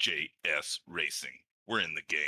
JS Racing. We're in the game.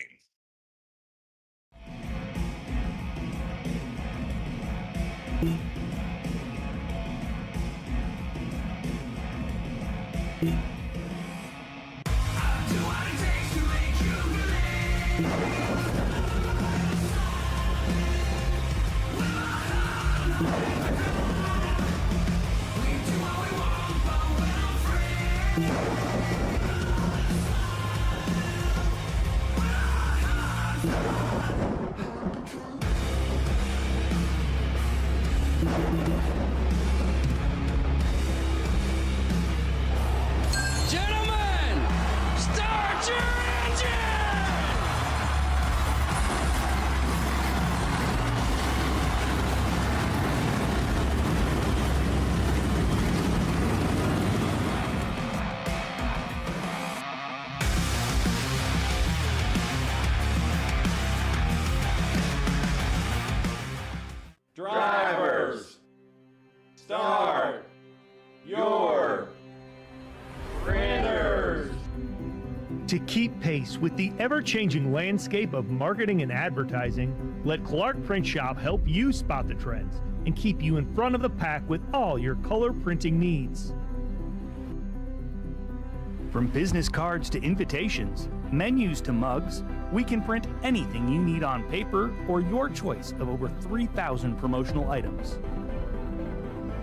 Gentlemen, start your engine! Drivers, start your printers. To keep pace with the ever-changing landscape of marketing and advertising, let Clark Print Shop help you spot the trends and keep you in front of the pack with all your color printing needs. From business cards to invitations, menus to mugs, we can print anything you need on paper or your choice of over 3,000 promotional items.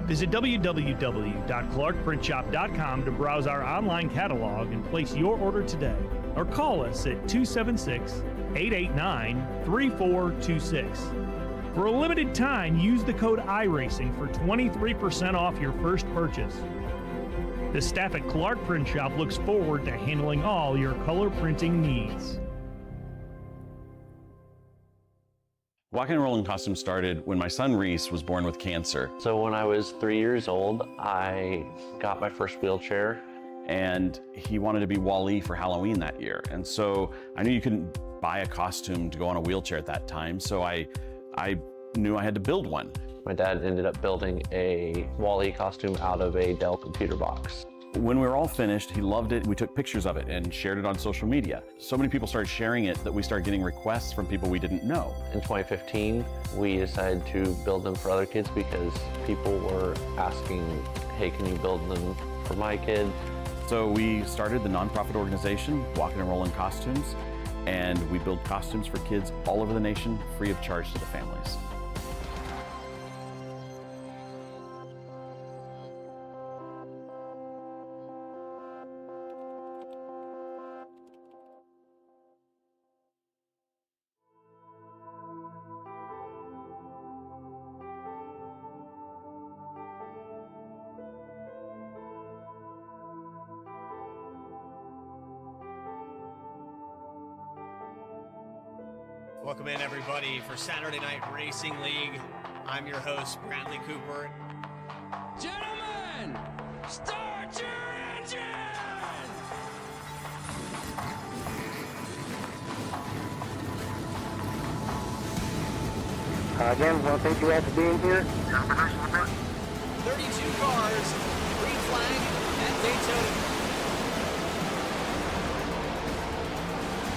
Visit www.clarkprintshop.com to browse our online catalog and place your order today, or call us at 276-889-3426. For a limited time, use the code iRacing for 23% off your first purchase. The staff at Clark Print Shop looks forward to handling all your color printing needs. Walking and Rolling Costumes started when my son Reese was born with cancer. So when I was 3 years old, I got my first wheelchair. And he wanted to be Wall-E for Halloween that year. And so I knew you couldn't buy a costume to go on a wheelchair at that time. So I knew I had to build one. My dad ended up building a Wall-E costume out of a Dell computer box. When we were all finished, he loved it. We took pictures of it and shared it on social media. So many people started sharing it that we started getting requests from people we didn't know. In 2015, we decided to build them for other kids because people were asking, hey, can you build them for my kid? So we started the nonprofit organization, Walking and Rolling Costumes, and we build costumes for kids all over the nation, free of charge to the families. Welcome in, everybody, for Saturday Night Racing League. I'm your host, Bradley Cooper. Gentlemen, start your engine! Again, well, thank you all for being here. 32 cars, green flag at Daytona.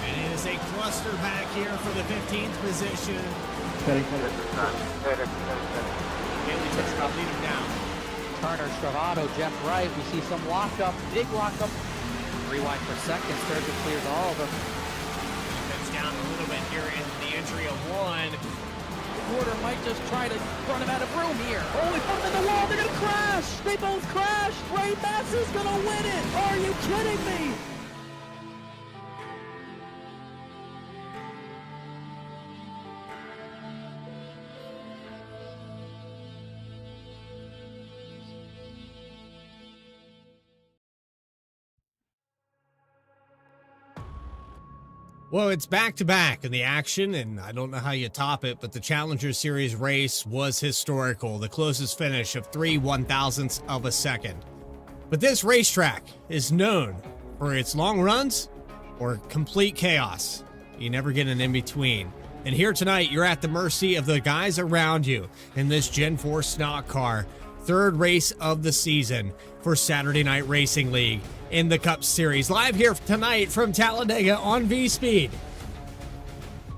And it is a cluster back here for the 15th position. Bailey Turner lead him down. Turner, Stravado, Jeff Wright. We see some lockup, big lockup. Rewind for seconds. Sturgeon clears all of them. Comes down a little bit here in the entry of one. Porter might just try to run him out of room here. Oh, he bumped in the wall. They're going to crash. They both crash. Ray Massey's going to win it. Are you kidding me? Well, it's back-to-back in the action, and I don't know how you top it, but the Challenger Series race was historical, the closest finish of 3 1/1000ths of a second. But this racetrack is known for its long runs or complete chaos. You never get an in-between. And here tonight, you're at the mercy of the guys around you in this Gen 4 stock car. Third race of the season for Saturday Night Racing League. in the Cup Series. Live here tonight from Talladega on VSPEED.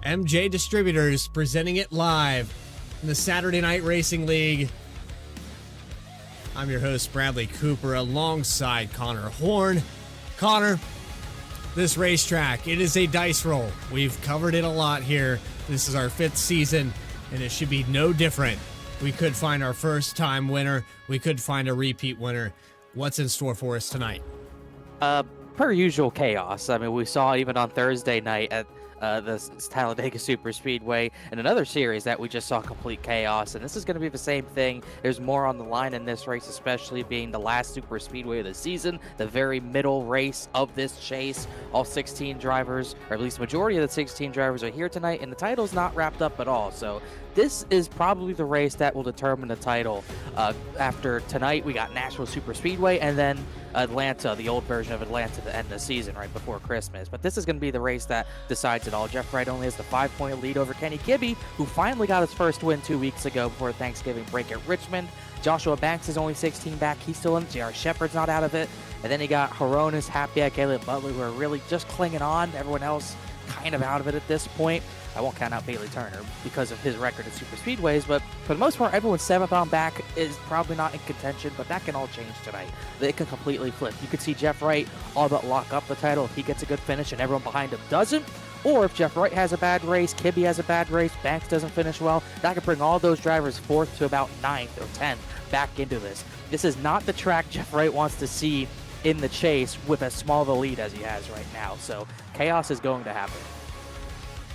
M&J Distributors presenting it live in the Saturday Night Racing League. I'm your host, Bradley Cooper, alongside Connor Horn. Connor, this racetrack, it is a dice roll. We've covered it a lot here. This is our 5th season, and it should be no different. We could find our first-time winner. We could find a repeat winner. What's in store for us tonight? Per usual chaos. I mean, we saw even on Thursday night at the Talladega Super Speedway and another series that we just saw complete chaos, and this is going to be the same thing. There's more on the line in this race, especially being the last Super Speedway of the season, the very middle race of this chase. All 16 drivers, or at least the majority of the 16 drivers, are here tonight, and the title's not wrapped up at all. So this is probably the race that will determine the title. After tonight, we got Nashville Super Speedway, and then Atlanta, the old version of Atlanta, to end the season right before Christmas. But this is going to be the race that decides it all. Jeff Wright only has the 5-point lead over Kenny Kibbe, who finally got his first win 2 weeks ago before Thanksgiving break at Richmond. Joshua Banks is only 16 back. He's still in it. J.R. Shepard's not out of it. And then you got Horonis, Hapiak, Elliott Butler, who are really just clinging on. Everyone else kind of out of it at this point. I won't count out Bailey Turner because of his record at Super Speedways, but for the most part, everyone's 7th on back is probably not in contention, but that can all change tonight. It can completely flip. You could see Jeff Wright all but lock up the title if he gets a good finish and everyone behind him doesn't, or if Jeff Wright has a bad race, Kibbe has a bad race, Banks doesn't finish well, that could bring all those drivers 4th to about 9th or 10th back into this. This is not the track Jeff Wright wants to see in the chase with as small of a lead as he has right now, so chaos is going to happen.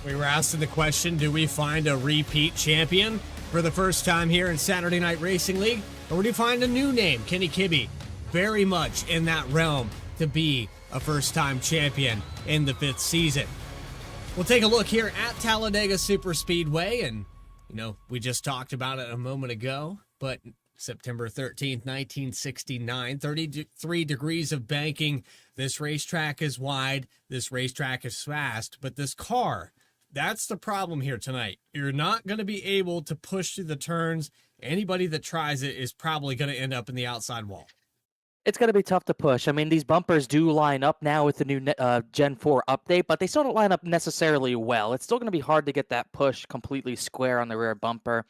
We were asking the question, do we find a repeat champion for the first time here in Saturday Night Racing League? Or do we find a new name, Kenny Kibbe? Very much in that realm to be a first-time champion in the 5th season. We'll take a look here at Talladega Super Speedway, and, you know, we just talked about it a moment ago, but September 13th, 1969, 33 degrees of banking. This racetrack is wide, this racetrack is fast, but this car, that's the problem here tonight. You're not going to be able to push through the turns. Anybody that tries it is probably going to end up in the outside wall. It's going to be tough to push. I mean, these bumpers do line up now with the new Gen 4 update, but they still don't line up necessarily well. It's still going to be hard to get that push completely square on the rear bumper.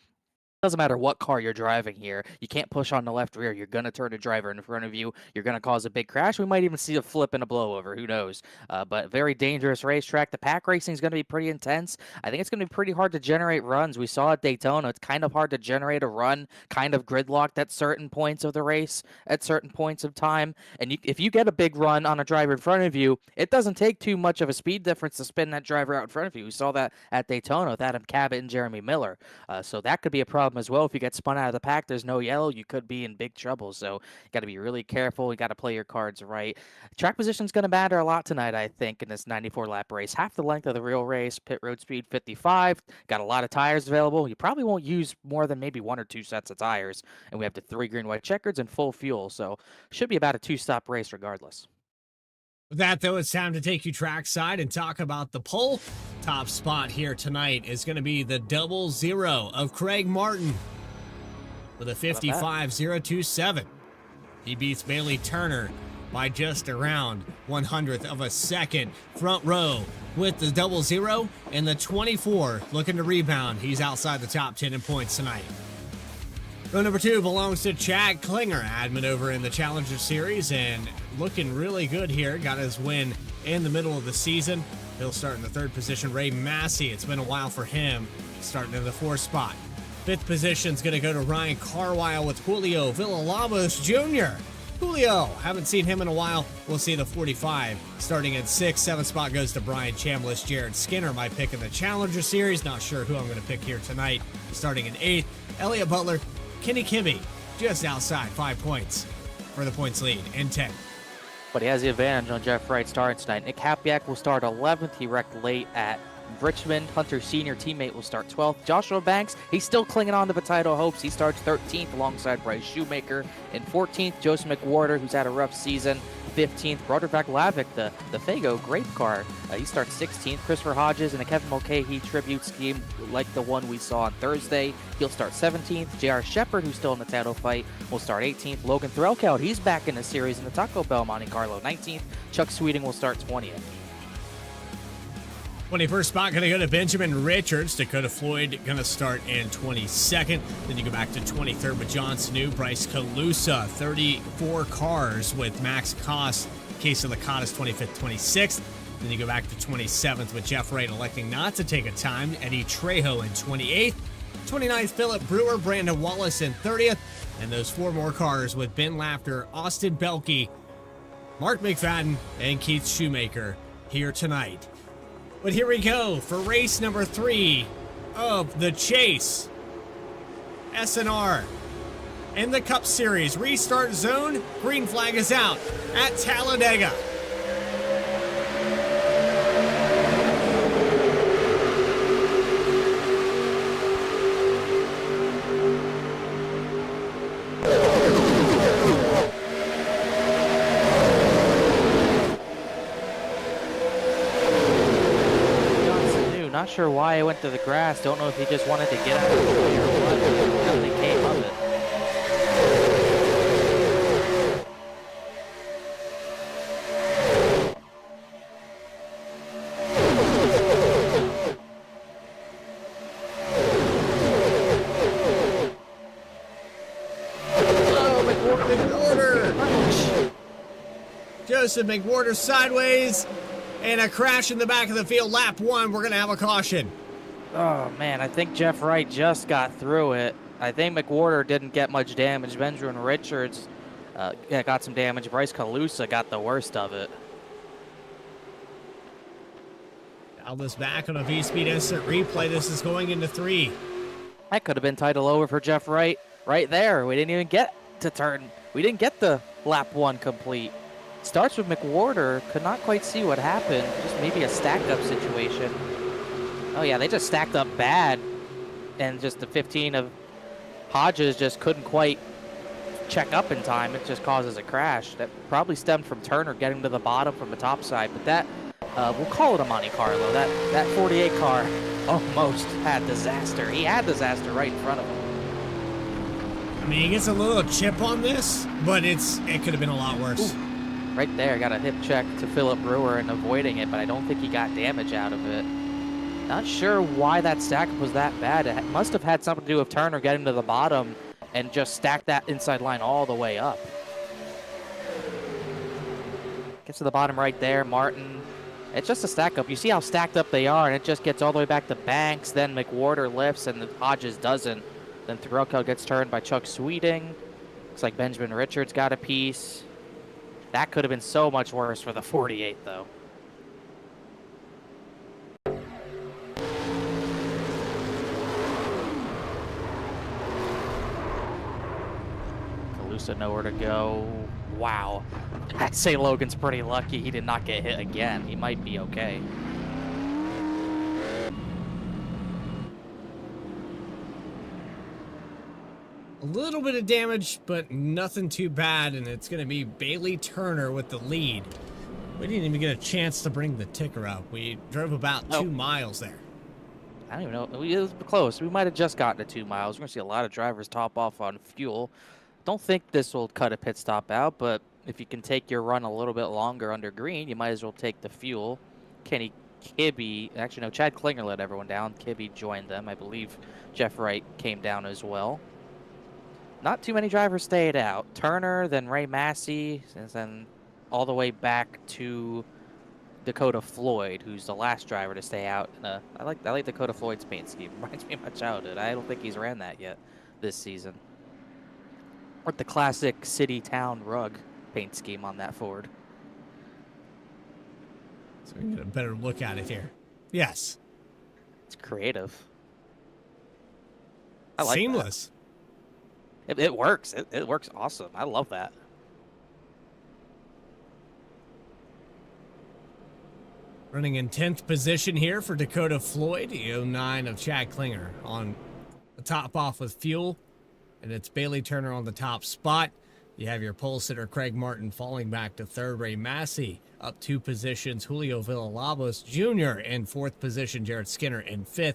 Doesn't matter what car you're driving here. You can't push on the left rear. You're going to turn a driver in front of you. You're going to cause a big crash. We might even see a flip and a blowover. Who knows? But very dangerous racetrack. The pack racing is going to be pretty intense. I think it's going to be pretty hard to generate runs. We saw at Daytona. It's kind of hard to generate a run, kind of gridlocked at certain points of the race, at certain points of time. And if you get a big run on a driver in front of you, it doesn't take too much of a speed difference to spin that driver out in front of you. We saw that at Daytona with Adam Cabot and Jeremy Miller. So that could be a problem as well. If you get spun out of the pack, there's no yellow, you could be in big trouble. So you got to be really careful. You got to play your cards right. Track position is going to matter a lot tonight, I think, in this 94-lap race. Half the length of the real race, pit road speed 55. Got a lot of tires available. You probably won't use more than maybe 1 or 2 sets of tires. And we have the 3 green, white checkers and full fuel. So should be about a 2-stop race regardless. With that, though, it's time to take you trackside and talk about the pole. Top spot here tonight is going to be the 00 of Craig Martin with a 55.027. He beats Bailey Turner by just around 1/100th of a second. Front row with the 00 and the 24 looking to rebound. He's outside the top 10 in points tonight. Row number 2 belongs to Chad Klinger, admin over in the Challenger Series, and looking really good here. Got his win in the middle of the season. He'll start in the 3rd position. Ray Massey, it's been a while for him, starting in the 4th spot. 5th position's going to go to Ryan Carwile with Julio Villalobos Jr. Julio, haven't seen him in a while. We'll see the 45 starting at 6th. 7th spot goes to Brian Chambliss. Jared Skinner, my pick in the Challenger Series. Not sure who I'm going to pick here tonight. Starting in 8th, Elliott Butler, Kenny Kibbe, just outside 5 points for the points lead in 10th. But he has the advantage on Jeff Wright starting tonight. Nick Hapiak will start 11th. He wrecked late at Richmond. Hunter Sr. teammate will start 12th. Joshua Banks, he's still clinging on to the title hopes. He starts 13th alongside Bryce Shoemaker. In 14th, Joseph McWhorter, who's had a rough season. 15th. Broderick Lavick, the Fago Grape Car, he starts 16th. Christopher Hodges in a Kevin Mulcahy tribute scheme like the one we saw on Thursday, he'll start 17th. J.R. Shepard, who's still in the title fight, will start 18th. Logan Threlkeld, he's back in the series in the Taco Bell Monte Carlo, 19th. Chuck Sweeting will start 20th. 21st spot going to go to Benjamin Richards. Dakota Floyd going to start in 22nd. Then you go back to 23rd with John Sanu. Bryce Calusa, 34 cars with Max Koss. Case of the Cottas, 25th, 26th. Then you go back to 27th with Jeff Wright electing not to take a time. Eddie Trejo in 28th. 29th, Philip Brewer. Brandon Wallace in 30th. And those 4 more cars with Ben Laughter, Austin Belke, Mark McFadden, and Keith Shoemaker here tonight. But here we go for race number 3 of the Chase SNR in the Cup Series. Restart zone, green flag is out at Talladega. Not sure why he went to the grass. Don't know if he just wanted to get out of the way or what. Nothing came of it. McWhorter. Joseph McWhorter sideways. And a crash in the back of the field. Lap 1, we're going to have a caution. Oh, man, I think Jeff Wright just got through it. I think McWhorter didn't get much damage. Benjamin Richards got some damage. Bryce Calusa got the worst of it. Alvis back on a VSPEED instant replay. This is going into 3. That could have been title over for Jeff Wright right there. We didn't even get to turn. We didn't get the lap 1 complete. Starts with McWhorter, could not quite see what happened. Just maybe a stacked up situation. Oh yeah, they just stacked up bad. And just the 15 of Hodges just couldn't quite check up in time. It just causes a crash. That probably stemmed from Turner getting to the bottom from the top side. But that, we'll call it a Monte Carlo. That 48 car almost had disaster. He had disaster right in front of him. I mean, he gets a little chip on this, but it could have been a lot worse. Ooh. Right there, got a hip check to Philip Brewer and avoiding it, but I don't think he got damage out of it. Not sure why that stack was that bad. It must have had something to do with Turner getting to the bottom and just stacked that inside line all the way up. Gets to the bottom right there, Martin. It's just a stack up. You see how stacked up they are, and it just gets all the way back to Banks. Then McWhorter lifts, and Hodges doesn't. Then Threlkeld gets turned by Chuck Sweeting. Looks like Benjamin Richards got a piece. That could have been so much worse for the 48, though. Calusa nowhere to go. Wow. I'd say Logan's pretty lucky he did not get hit again. He might be okay. A little bit of damage, but nothing too bad, and it's going to be Bailey Turner with the lead. We didn't even get a chance to bring the ticker up. We drove about 2 miles there. I don't even know. It was close. We might have just gotten to 2 miles. We're going to see a lot of drivers top off on fuel. Don't think this will cut a pit stop out, but if you can take your run a little bit longer under green, you might as well take the fuel. Kenny Kibbe, actually no, Chad Klinger let everyone down. Kibbe joined them. I believe Jeff Wright came down as well. Not too many drivers stayed out. Turner, then Ray Massey, and then all the way back to Dakota Floyd, who's the last driver to stay out. I like Dakota Floyd's paint scheme. Reminds me of my childhood. I don't think he's ran that yet this season. With the classic city-town rug paint scheme on that Ford. So we can get a better look at it here. Yes. It's creative. I like Seamless. It works. It works awesome. I love that. Running in 10th position here for Dakota Floyd, the 09 of Chad Klinger on the top off with fuel. And it's Bailey Turner on the top spot. You have your pole sitter Craig Martin falling back to third. Ray Massey up 2 positions. Julio Villalobos Jr. in 4th position. Jared Skinner in 5th.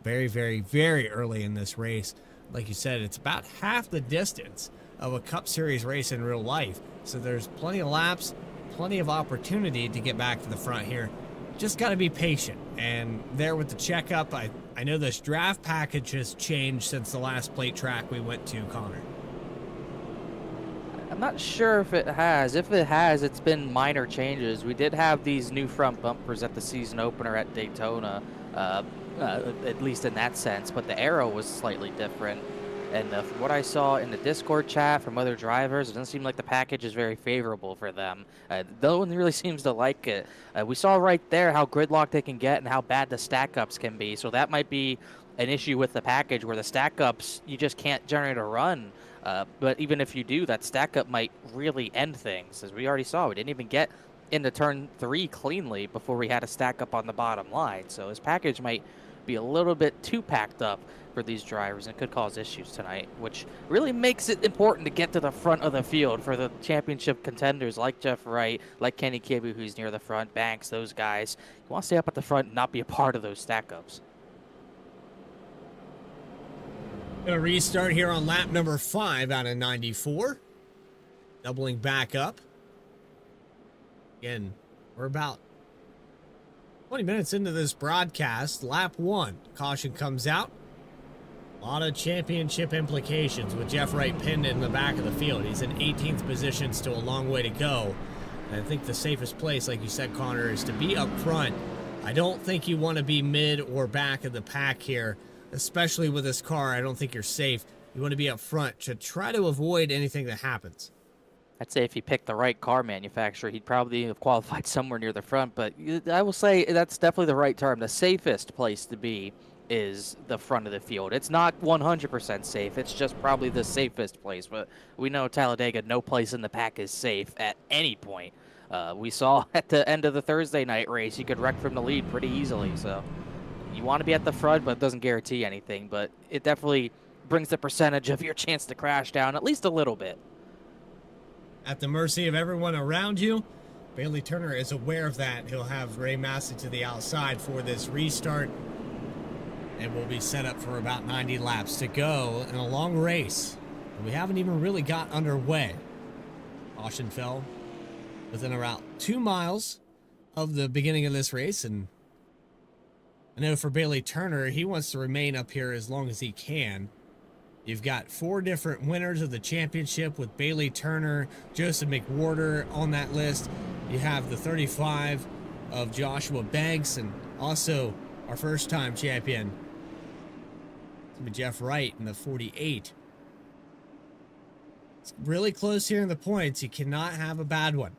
Very, very, very early in this race. Like you said, it's about half the distance of a Cup Series race in real life. So there's plenty of laps, plenty of opportunity to get back to the front here. Just got to be patient. And there with the checkup, I know this draft package has changed since the last plate track we went to, Connor. I'm not sure if it has. If it has, it's been minor changes. We did have these new front bumpers at the season opener at Daytona, at least in that sense, but the arrow was slightly different. And from what I saw in the Discord chat from other drivers, it doesn't seem like the package is very favorable for them. No one really seems to like it. We saw right there how gridlocked they can get and how bad the stack-ups can be. So that might be an issue with the package where the stack-ups, you just can't generate a run. But even if you do, that stack-up might really end things. As we already saw, we didn't even get into turn 3 cleanly before we had a stack-up on the bottom line. So this package might be a little bit too packed up for these drivers and could cause issues tonight, which really makes it important to get to the front of the field for the championship contenders like Jeff Wright, like Kenny Kibu, who's near the front, Banks, those guys. You want to stay up at the front and not be a part of those stack-ups. Gonna restart here on lap number 5 out of 94. Doubling back up. Again, we're about 20 minutes into this broadcast. Lap 1, caution comes out. A lot of championship implications with Jeff Wright pinned in the back of the field. He's in 18th position, still a long way to go. And I think the safest place, like you said, Connor, is to be up front. I don't think you want to be mid or back of the pack here, especially with this car. I don't think you're safe. You want to be up front to try to avoid anything that happens. I'd say if he picked the right car manufacturer, he'd probably have qualified somewhere near the front. But I will say that's definitely the right term. The safest place to be is the front of the field. It's not 100% safe. It's just probably the safest place. But we know Talladega, no place in the pack is safe at any point. We saw at the end of the Thursday night race, you could wreck from the lead pretty easily. So you want to be at the front, but it doesn't guarantee anything. But it definitely brings the percentage of your chance to crash down at least a little bit. At the mercy of everyone around you, Bailey Turner is aware of that. He'll have Ray Massey to the outside for this restart. And we'll be set up for about 90 laps to go in a long race. We haven't even really got underway. Caution fell within about 2 miles of the beginning of this race. And I know for Bailey Turner, he wants to remain up here as long as he can. You've got 4 different winners of the championship with Bailey Turner, Joseph McWhorter on that list. You have the 35 of Joshua Banks and also our first-time champion, Jeff Wright, in the 48. It's really close here in the points. You cannot have a bad one.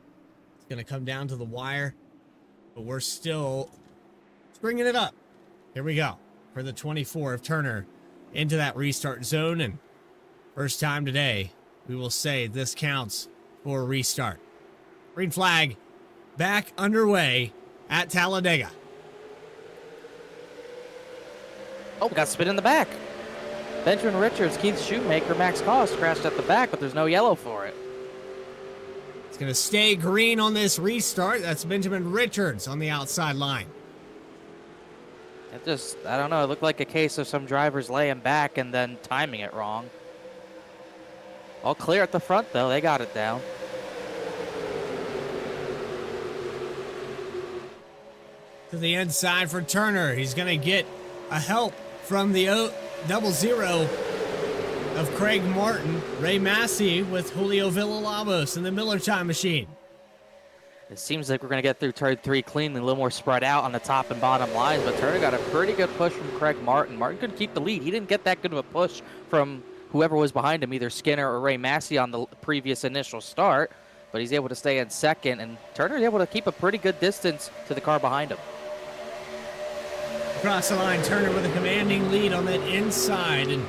It's going to come down to the wire, but we're still bringing it up. Here we go for the 24 of Turner into that restart zone, and first time today, we will say this counts for a restart. Green flag back underway at Talladega. Oh, we got spin in the back. Benjamin Richards, Keith Shoemaker, Max Cost crashed at the back, but there's no yellow for it. It's going to stay green on this restart. That's Benjamin Richards on the outside line. It just, I don't know, it looked like a case of some drivers laying back and then timing it wrong. All clear at the front, though. They got it down. To the inside for Turner. He's going to get a help from the 00 of Craig Martin. Ray Massey with Julio Villalobos in the Miller Time Machine. It seems like we're going to get through turn 3 cleanly, a little more spread out on the top and bottom lines, but Turner got a pretty good push from Craig Martin. Martin couldn't keep the lead. He didn't get that good of a push from whoever was behind him, either Skinner or Ray Massey on the previous initial start, but he's able to stay in second, and Turner's able to keep a pretty good distance to the car behind him. Across the line, Turner with a commanding lead on that inside, and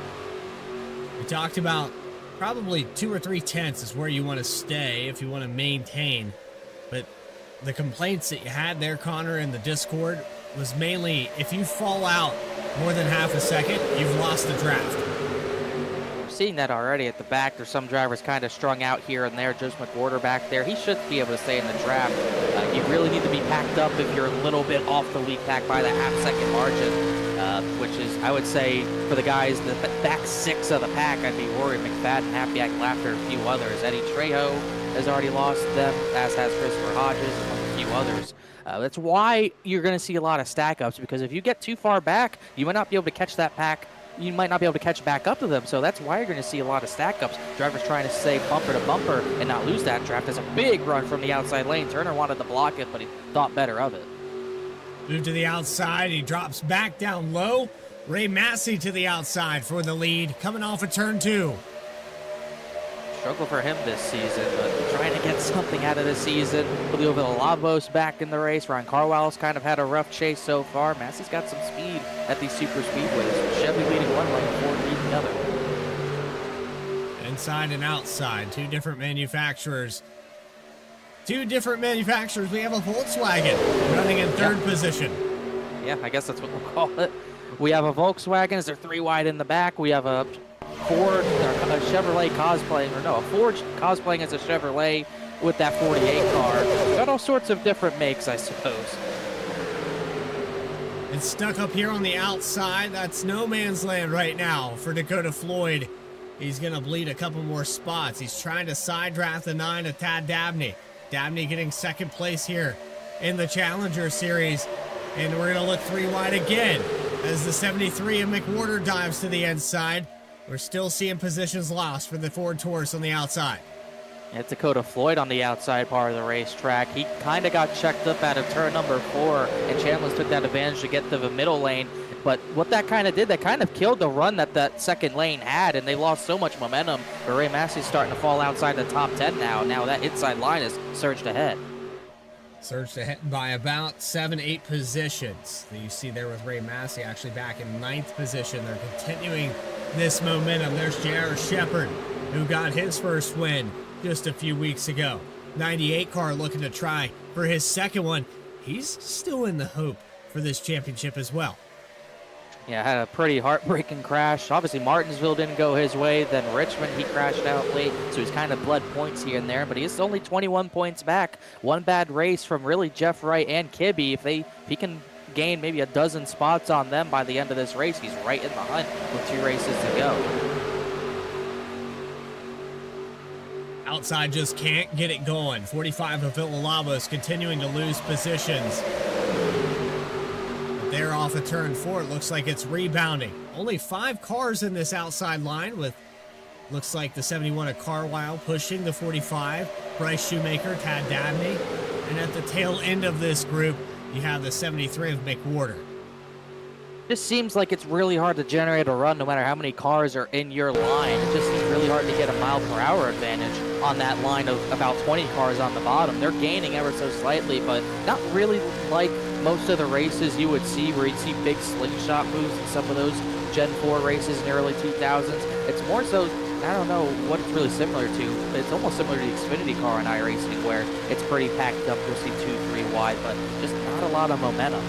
we talked about probably 2 or 3 tenths is where you want to stay if you want to maintain. But the complaints that you had there, Connor, in the Discord was mainly if you fall out more than half a second, you've lost the draft. seeing that already at the back. There's some drivers kind of strung out here and there. Joe McWhorter back there. He should be able to stay in the draft. You really need to be packed up if you're a little bit off the lead pack by the half-second margin, which is, I would say, for the guys, the back 6 of the pack, I'd be worried. McFadden, Happyack, Laughter, and a few others. Eddie Trejo has already lost them, as has Christopher Hodges and a few others. That's why you're going to see a lot of stack-ups, because if you get too far back, you might not be able to catch that pack. You might not be able to catch back up to them, so that's why you're going to see a lot of stack-ups. Drivers trying to stay bumper to bumper and not lose that draft. There's a big run from the outside lane. Turner wanted to block it, but he thought better of it. Move to the outside. He drops back down low. Ray Massey to the outside for the lead, coming off of turn 2. Struggle for him this season, but trying to get something out of the season. Julio Villalobos back in the race. Ryan Carwell's kind of had a rough chase so far. Massey's got some speed at these super speedways. Chevy leading one lane, Ford leading the other. Inside and outside, two different manufacturers. We have a Volkswagen running in third position. Yeah, I guess that's what we'll call it. We have a Volkswagen as they're 3 wide in the back. We have a Ford, or a Chevrolet cosplaying, or no, a Ford cosplaying as a Chevrolet with that 48 car. Got all sorts of different makes, I suppose. It's stuck up here on the outside. That's no man's land right now for Dakota Floyd. He's going to bleed a couple more spots. He's trying to side draft the 9 of Tad Dabney. Dabney getting second place here in the Challenger Series. And we're going to look 3 wide again as the 73 of McWhorter dives to the inside. We're still seeing positions lost for the Ford Taurus on the outside. It's Dakota Floyd on the outside part of the racetrack. He kind of got checked up out of turn number 4, and Chandler took that advantage to get to the middle lane. But what that kind of did, that kind of killed the run that second lane had, and they lost so much momentum. But Ray Massey's starting to fall outside the top 10 now. Now that inside line is surged ahead. Surged ahead by about 7-8 positions. That you see there with Ray Massey actually back in 9th position. They're continuing this momentum. There's J.R. Shepard, who got his first win just a few weeks ago. 98 car looking to try for his second one. He's still in the hope for this championship as well. Yeah, had a pretty heartbreaking crash. Obviously, Martinsville didn't go his way. Then Richmond, he crashed out late, so he's kind of bled points here and there. But he's only 21 points back. One bad race from really Jeff Wright and Kibbe. If he can gain maybe a dozen spots on them by the end of this race, he's right in the hunt with 2 races to go. Outside just can't get it going. 45 of Villalobos continuing to lose positions. But they're off of turn 4. It looks like it's rebounding. Only 5 cars in this outside line with, looks like the 71 of Carlisle pushing the 45. Bryce Shoemaker, Tad Dabney. And at the tail end of this group, you have the 73 of McWhorter. Just seems like it's really hard to generate a run no matter how many cars are in your line. It just seems really hard to get a mile-per-hour advantage on that line of about 20 cars on the bottom. They're gaining ever so slightly, but not really like most of the races you would see where you'd see big slingshot moves in some of those Gen 4 races in the early 2000s. It's more so, I don't know what it's really similar to, but it's almost similar to the Xfinity car in iRacing where it's pretty packed up. You'll see 2-3 wide, but just not a lot of momentum.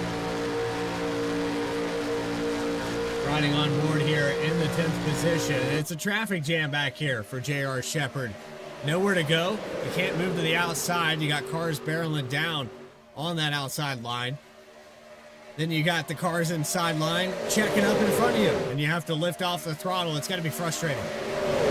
Riding on board here in the 10th position. It's a traffic jam back here for J.R. Shepard. Nowhere to go. You can't move to the outside. You got cars barreling down on that outside line. Then you got the cars inside line checking up in front of you, and you have to lift off the throttle. It's got to be frustrating.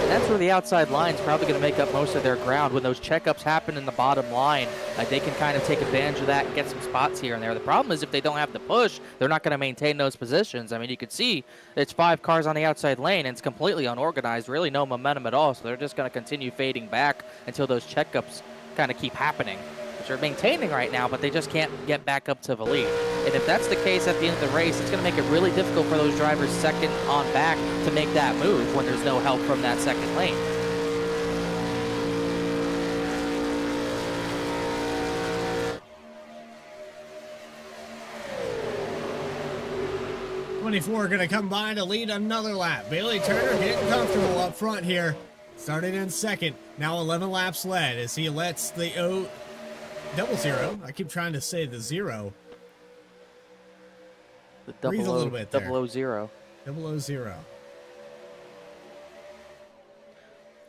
That's where the outside line's probably going to make up most of their ground. When those checkups happen in the bottom line, they can kind of take advantage of that and get some spots here and there. The problem is if they don't have the push, they're not going to maintain those positions. I mean, you could see it's 5 cars on the outside lane, and it's completely unorganized, really no momentum at all. So they're just going to continue fading back until those checkups kind of keep happening, which are maintaining right now, but they just can't get back up to the lead. And if that's the case at the end of the race, it's going to make it really difficult for those drivers second on back to make that move when there's no help from that second lane. '24 going to come by to lead another lap. Bailey Turner getting comfortable up front here. Started in second. Now 11 laps led as he lets the 00. I keep trying to say the 0. The Breathe a little bit there. 000. 000.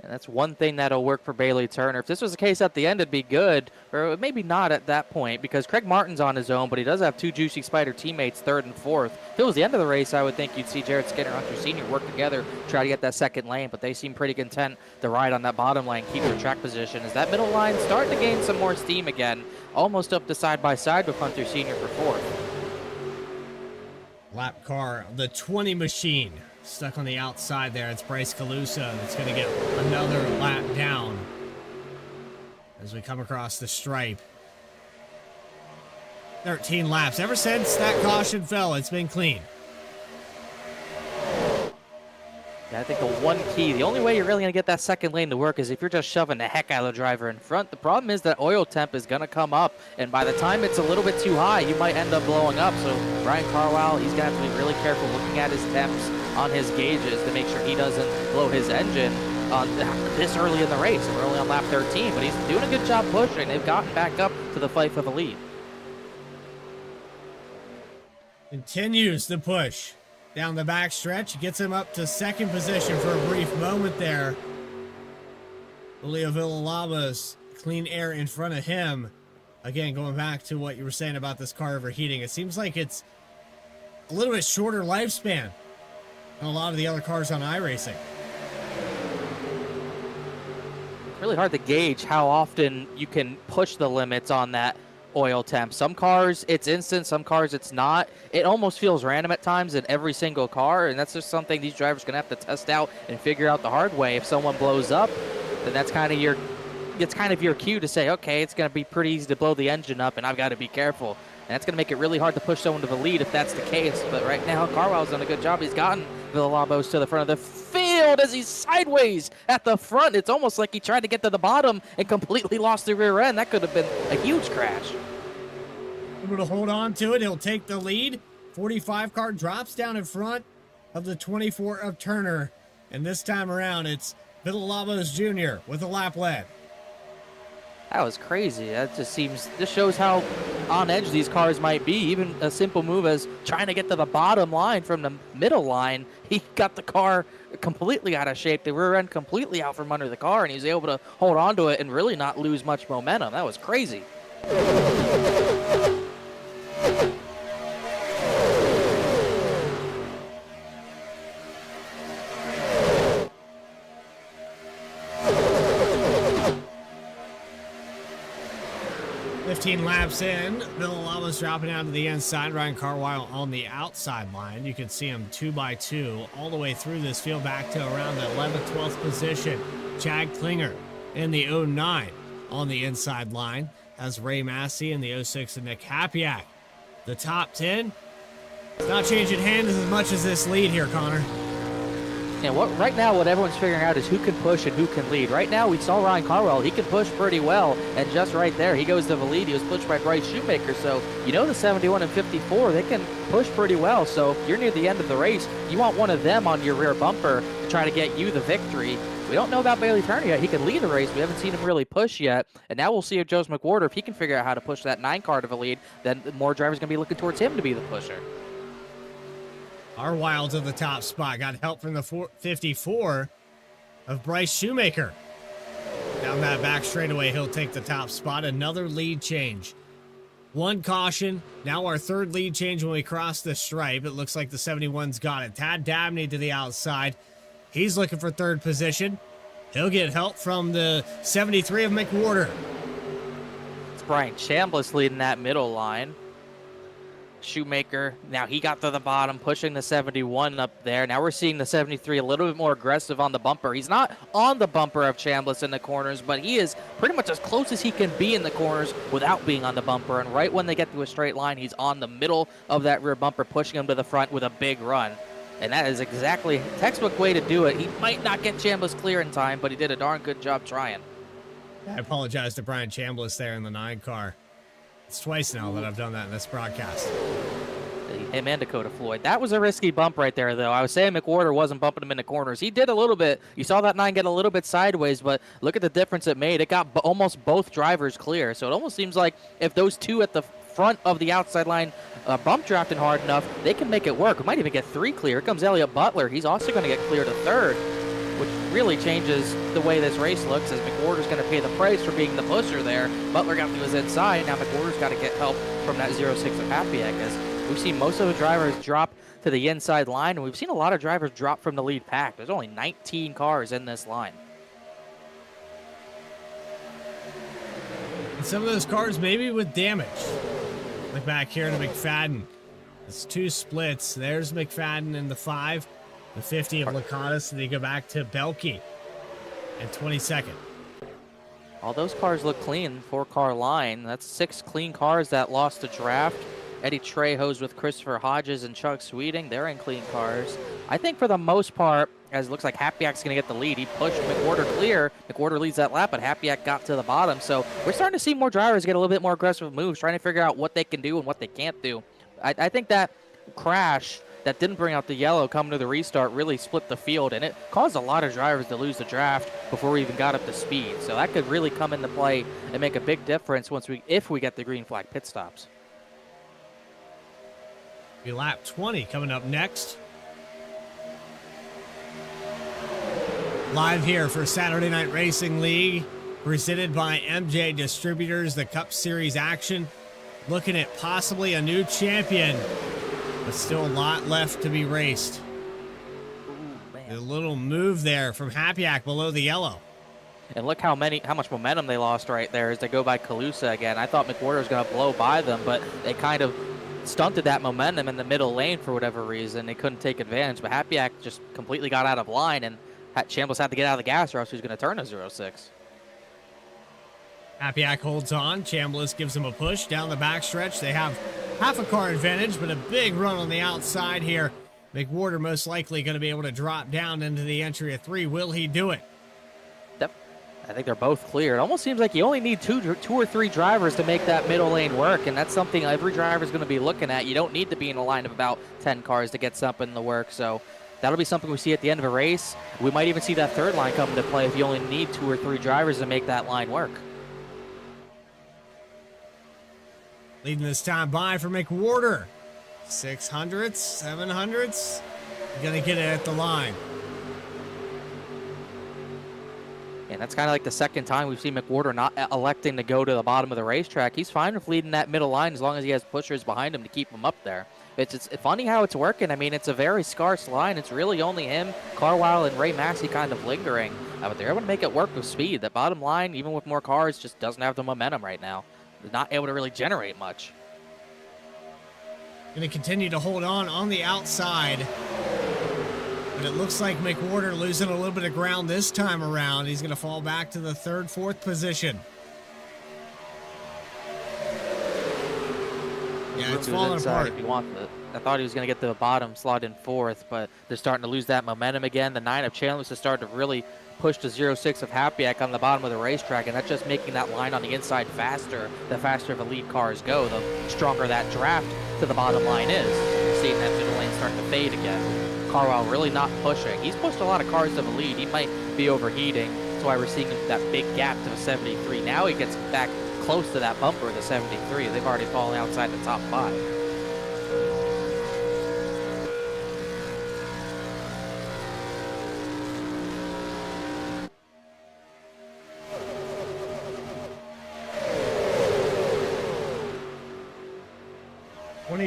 And that's one thing that'll work for Bailey Turner. If this was the case at the end, it'd be good, or maybe not at that point, because Craig Martin's on his own, but he does have two Juicy Spider teammates, third and fourth. If it was the end of the race, I would think you'd see Jared Skinner and Hunter Sr. work together, try to get that second lane, but they seem pretty content to ride on that bottom lane, keep their track position. As that middle line starting to gain some more steam again, almost up to side-by-side with Hunter Sr. for fourth. Lap car, the 20 machine. Stuck on the outside there. It's Bryce Calusa that's going to get another lap down as we come across the stripe. 13 laps. Ever since that caution fell, it's been clean. Yeah, I think the one key, the only way you're really going to get that second lane to work is if you're just shoving the heck out of the driver in front. The problem is that oil temp is going to come up, and by the time it's a little bit too high, you might end up blowing up. So Ryan Carwile, he's going to have to be really careful looking at his temps on his gauges to make sure he doesn't blow his engine on this early in the race. We're only on lap 13, but he's doing a good job pushing. They've gotten back up to the fight for the lead. Continues the push down the back stretch. Gets him up to second position for a brief moment there. Julio Villalobos, clean air in front of him. Again, going back to what you were saying about this car overheating, it seems like it's a little bit shorter lifespan than a lot of the other cars on iRacing. Really hard to gauge how often you can push the limits on that oil temp. Some cars it's instant, some cars it's not. It almost feels random at times in every single car, and that's just something these drivers are going to have to test out and figure out the hard way. If someone blows up, then that's kind of your cue to say, okay, it's going to be pretty easy to blow the engine up, and I've got to be careful. And that's going to make it really hard to push someone to the lead if that's the case. But right now, Carwell's done a good job. He's gotten Villalobos to the front of the field as he's sideways at the front. It's almost like he tried to get to the bottom and completely lost the rear end. That could have been a huge crash. Able to hold on to it. He'll take the lead. 45 car drops down in front of the 24 of Turner. And this time around, it's Villalobos Jr. with a lap lead. That was crazy. This shows how on edge these cars might be. Even a simple move as trying to get to the bottom line from the middle line, he got the car completely out of shape, the rear end completely out from under the car, and he was able to hold on to it and really not lose much momentum. That was crazy. 15 laps in, Villalobos dropping out to the inside, Ryan Carwile on the outside line. You can see him 2x2 all the way through this field back to around the 11th, 12th position. Chad Klinger in the 09 on the inside line as Ray Massey in the 06 and Nick Hapiak. The top 10, it's not changing hands as much as this lead here, Connor. And right now, what everyone's figuring out is who can push and who can lead. Right now, we saw Ryan Carwell. He can push pretty well, and just right there, he goes to the lead. He was pushed by Bryce Shoemaker, so you know the 71 and 54, they can push pretty well. So if you're near the end of the race, you want one of them on your rear bumper to try to get you the victory. We don't know about Bailey Turner yet. He can lead the race. We haven't seen him really push yet, and now we'll see if Joe McWhorter, if he can figure out how to push that 9 car to the lead, then more drivers are going to be looking towards him to be the pusher. Our Wilds at the top spot. Got help from the 54 of Bryce Shoemaker. Down that back straightaway, he'll take the top spot. Another lead change. One caution. Now our third lead change when we cross the stripe. It looks like the 71's got it. Tad Dabney to the outside. He's looking for third position. He'll get help from the 73 of McWhorter. It's Brian Chambliss leading that middle line. Shoemaker, now he got to the bottom, pushing the 71 up there. Now we're seeing the 73 a little bit more aggressive on the bumper. He's not on the bumper of Chambliss in the corners, but he is pretty much as close as he can be in the corners without being on the bumper. And right when they get to a straight line, he's on the middle of that rear bumper, pushing him to the front with a big run. And that is exactly a textbook way to do it. He might not get Chambliss clear in time, but he did a darn good job trying. I apologize to Brian Chambliss there in the 9 car. It's twice now that I've done that in this broadcast. Him and Dakota Floyd. That was a risky bump right there, though. I was saying McWhorter wasn't bumping him in the corners. He did a little bit. You saw that 9 get a little bit sideways, but look at the difference it made. It got almost both drivers clear. So it almost seems like if those two at the front of the outside line bump drafting hard enough, they can make it work. We might even get 3 clear. Here comes Elliott Butler. He's also going to get clear to third. which really changes the way this race looks, as McWhorter's going to pay the price for being the pusher there. Butler got to his inside. Now McWhorter's got to get help from that 0-6 of Hapiak, as we've seen most of the drivers drop to the inside line, and we've seen a lot of drivers drop from the lead pack. There's only 19 cars in this line. And some of those cars maybe with damage. Look back here to McFadden. It's 2 splits. There's McFadden in the 5, the 50 of Lakatos, and they go back to Belke in 22nd. All those cars look clean, 4-car line. That's 6 clean cars that lost the draft. Eddie Trejo's with Christopher Hodges and Chuck Sweeting. They're in clean cars. I think for the most part, as it looks like Hapiak's going to get the lead. He pushed McWhorter clear. McWhorter leads that lap, but Hapiak got to the bottom. So we're starting to see more drivers get a little bit more aggressive moves, trying to figure out what they can do and what they can't do. I think that crash that didn't bring out the yellow coming to the restart really split the field, and it caused a lot of drivers to lose the draft before we even got up to speed. So that could really come into play and make a big difference if we get the green flag pit stops. Be lap 20 coming up next. Live here for Saturday Night Racing League, presented by M&J Distributors, the Cup Series action. Looking at possibly a new champion, but still a lot left to be raced. A little move there from Hapiak below the yellow. And look how much momentum they lost right there as they go by Calusa again. I thought McWhorter was going to blow by them, but they kind of stunted that momentum in the middle lane for whatever reason. They couldn't take advantage, but Hapiak just completely got out of line, and Chambliss had to get out of the gas or else he was going to turn a 0-6. Hapiak holds on. Chambliss gives him a push down the backstretch. They have half a car advantage, but a big run on the outside here. McWhorter most likely going to be able to drop down into the entry of 3. Will he do it? Yep. I think they're both clear. It almost seems like you only need two or three drivers to make that middle lane work, and that's something every driver is going to be looking at. You don't need to be in a line of about 10 cars to get something to work, so that'll be something we see at the end of a race. We might even see that third line come into play if you only need 2 or 3 drivers to make that line work. Leading this time by for McWhorter. 600ths, 700ths. Gonna get it at the line. And that's kind of like the second time we've seen McWhorter not electing to go to the bottom of the racetrack. He's fine with leading that middle line as long as he has pushers behind him to keep him up there. It's funny how it's working. I mean, it's a very scarce line. It's really only him, Carwile, and Ray Massey kind of lingering. But they're able to make it work with speed. That bottom line, even with more cars, just doesn't have the momentum right now. They're not able to really generate much. Going to continue to hold on the outside. But it looks like McWhorter losing a little bit of ground this time around. He's going to fall back to the 3rd, 4th position. Yeah, it's falling apart. If you want it. I thought he was going to get to the bottom, slot in 4th, but they're starting to lose that momentum again. The 9 of Chambliss has started to really push the 0-6 of Hapiak on the bottom of the racetrack, and that's just making that line on the inside faster. The faster the lead cars go, the stronger that draft to the bottom line is. You're seeing that middle lane start to fade again. Carwile really not pushing. He's pushed a lot of cars to the lead. He might be overheating. That's why we're seeing that big gap to the 73. Now he gets back close to that bumper, the 73. They've already fallen outside the top 5.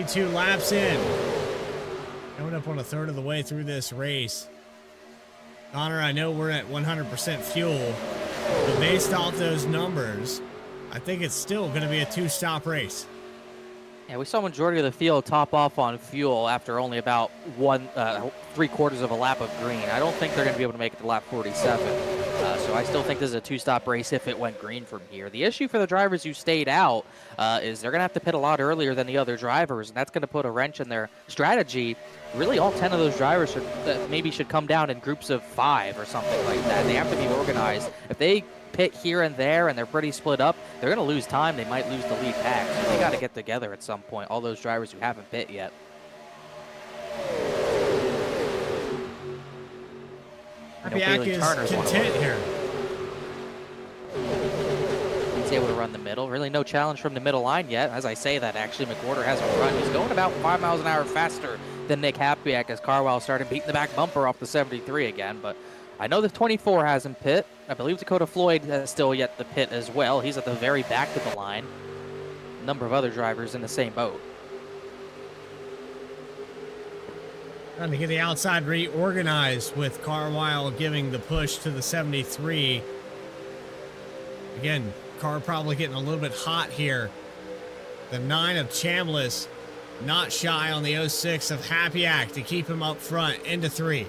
Two laps in. Coming up on a third of the way through this race. Connor, I know we're at 100% fuel, but based off those numbers, I think it's still going to be a 2-stop race. Yeah, we saw majority of the field top off on fuel after only about 3/4 of a lap of green. I don't think they're going to be able to make it to lap 47. So I still think this is a 2-stop race if it went green from here. The issue for the drivers who stayed out is they're going to have to pit a lot earlier than the other drivers, and that's going to put a wrench in their strategy. Really, all 10 of those drivers should come down in groups of 5 or something like that. They have to be organized. If they pit here and there and they're pretty split up, they're going to lose time. They might lose the lead pack. So they got to get together at some point, all those drivers who haven't pit yet. Hapiak is content here. He's able to run the middle. Really no challenge from the middle line yet. As I say that, actually, McWhorter has a run. He's going about 5 miles an hour faster than Nick Hapiak as Carwile started beating the back bumper off the 73 again. But I know the 24 has him pit. I believe Dakota Floyd has still yet to pit as well. He's at the very back of the line. A number of other drivers in the same boat. Trying to get the outside reorganized with Carlisle giving the push to the 73. Again, car probably getting a little bit hot here. The 9 of Chambliss not shy on the 06 of Happyack to keep him up front into 3.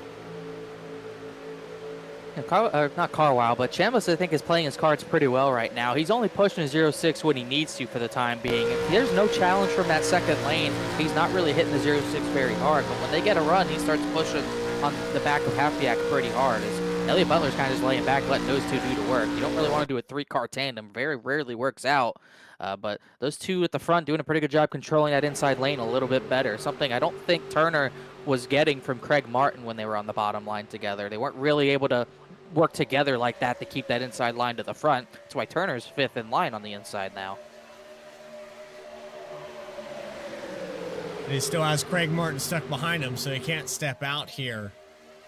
Yeah, not Carlisle, but Chambliss, I think, is playing his cards pretty well right now. He's only pushing his 06 when he needs to for the time being. If there's no challenge from that second lane, he's not really hitting the 06 very hard. But when they get a run, he starts pushing on the back of Happyack pretty hard. As Elliott Butler's kind of just laying back, letting those two do the work. You don't really want to do a 3-car tandem. Very rarely works out. But those two at the front doing a pretty good job controlling that inside lane a little bit better. Something I don't think Turner was getting from Craig Martin when they were on the bottom line together. They weren't really able to work together like that to keep that inside line to the front. That's why Turner's 5th in line on the inside now. And he still has Craig Martin stuck behind him, so he can't step out here.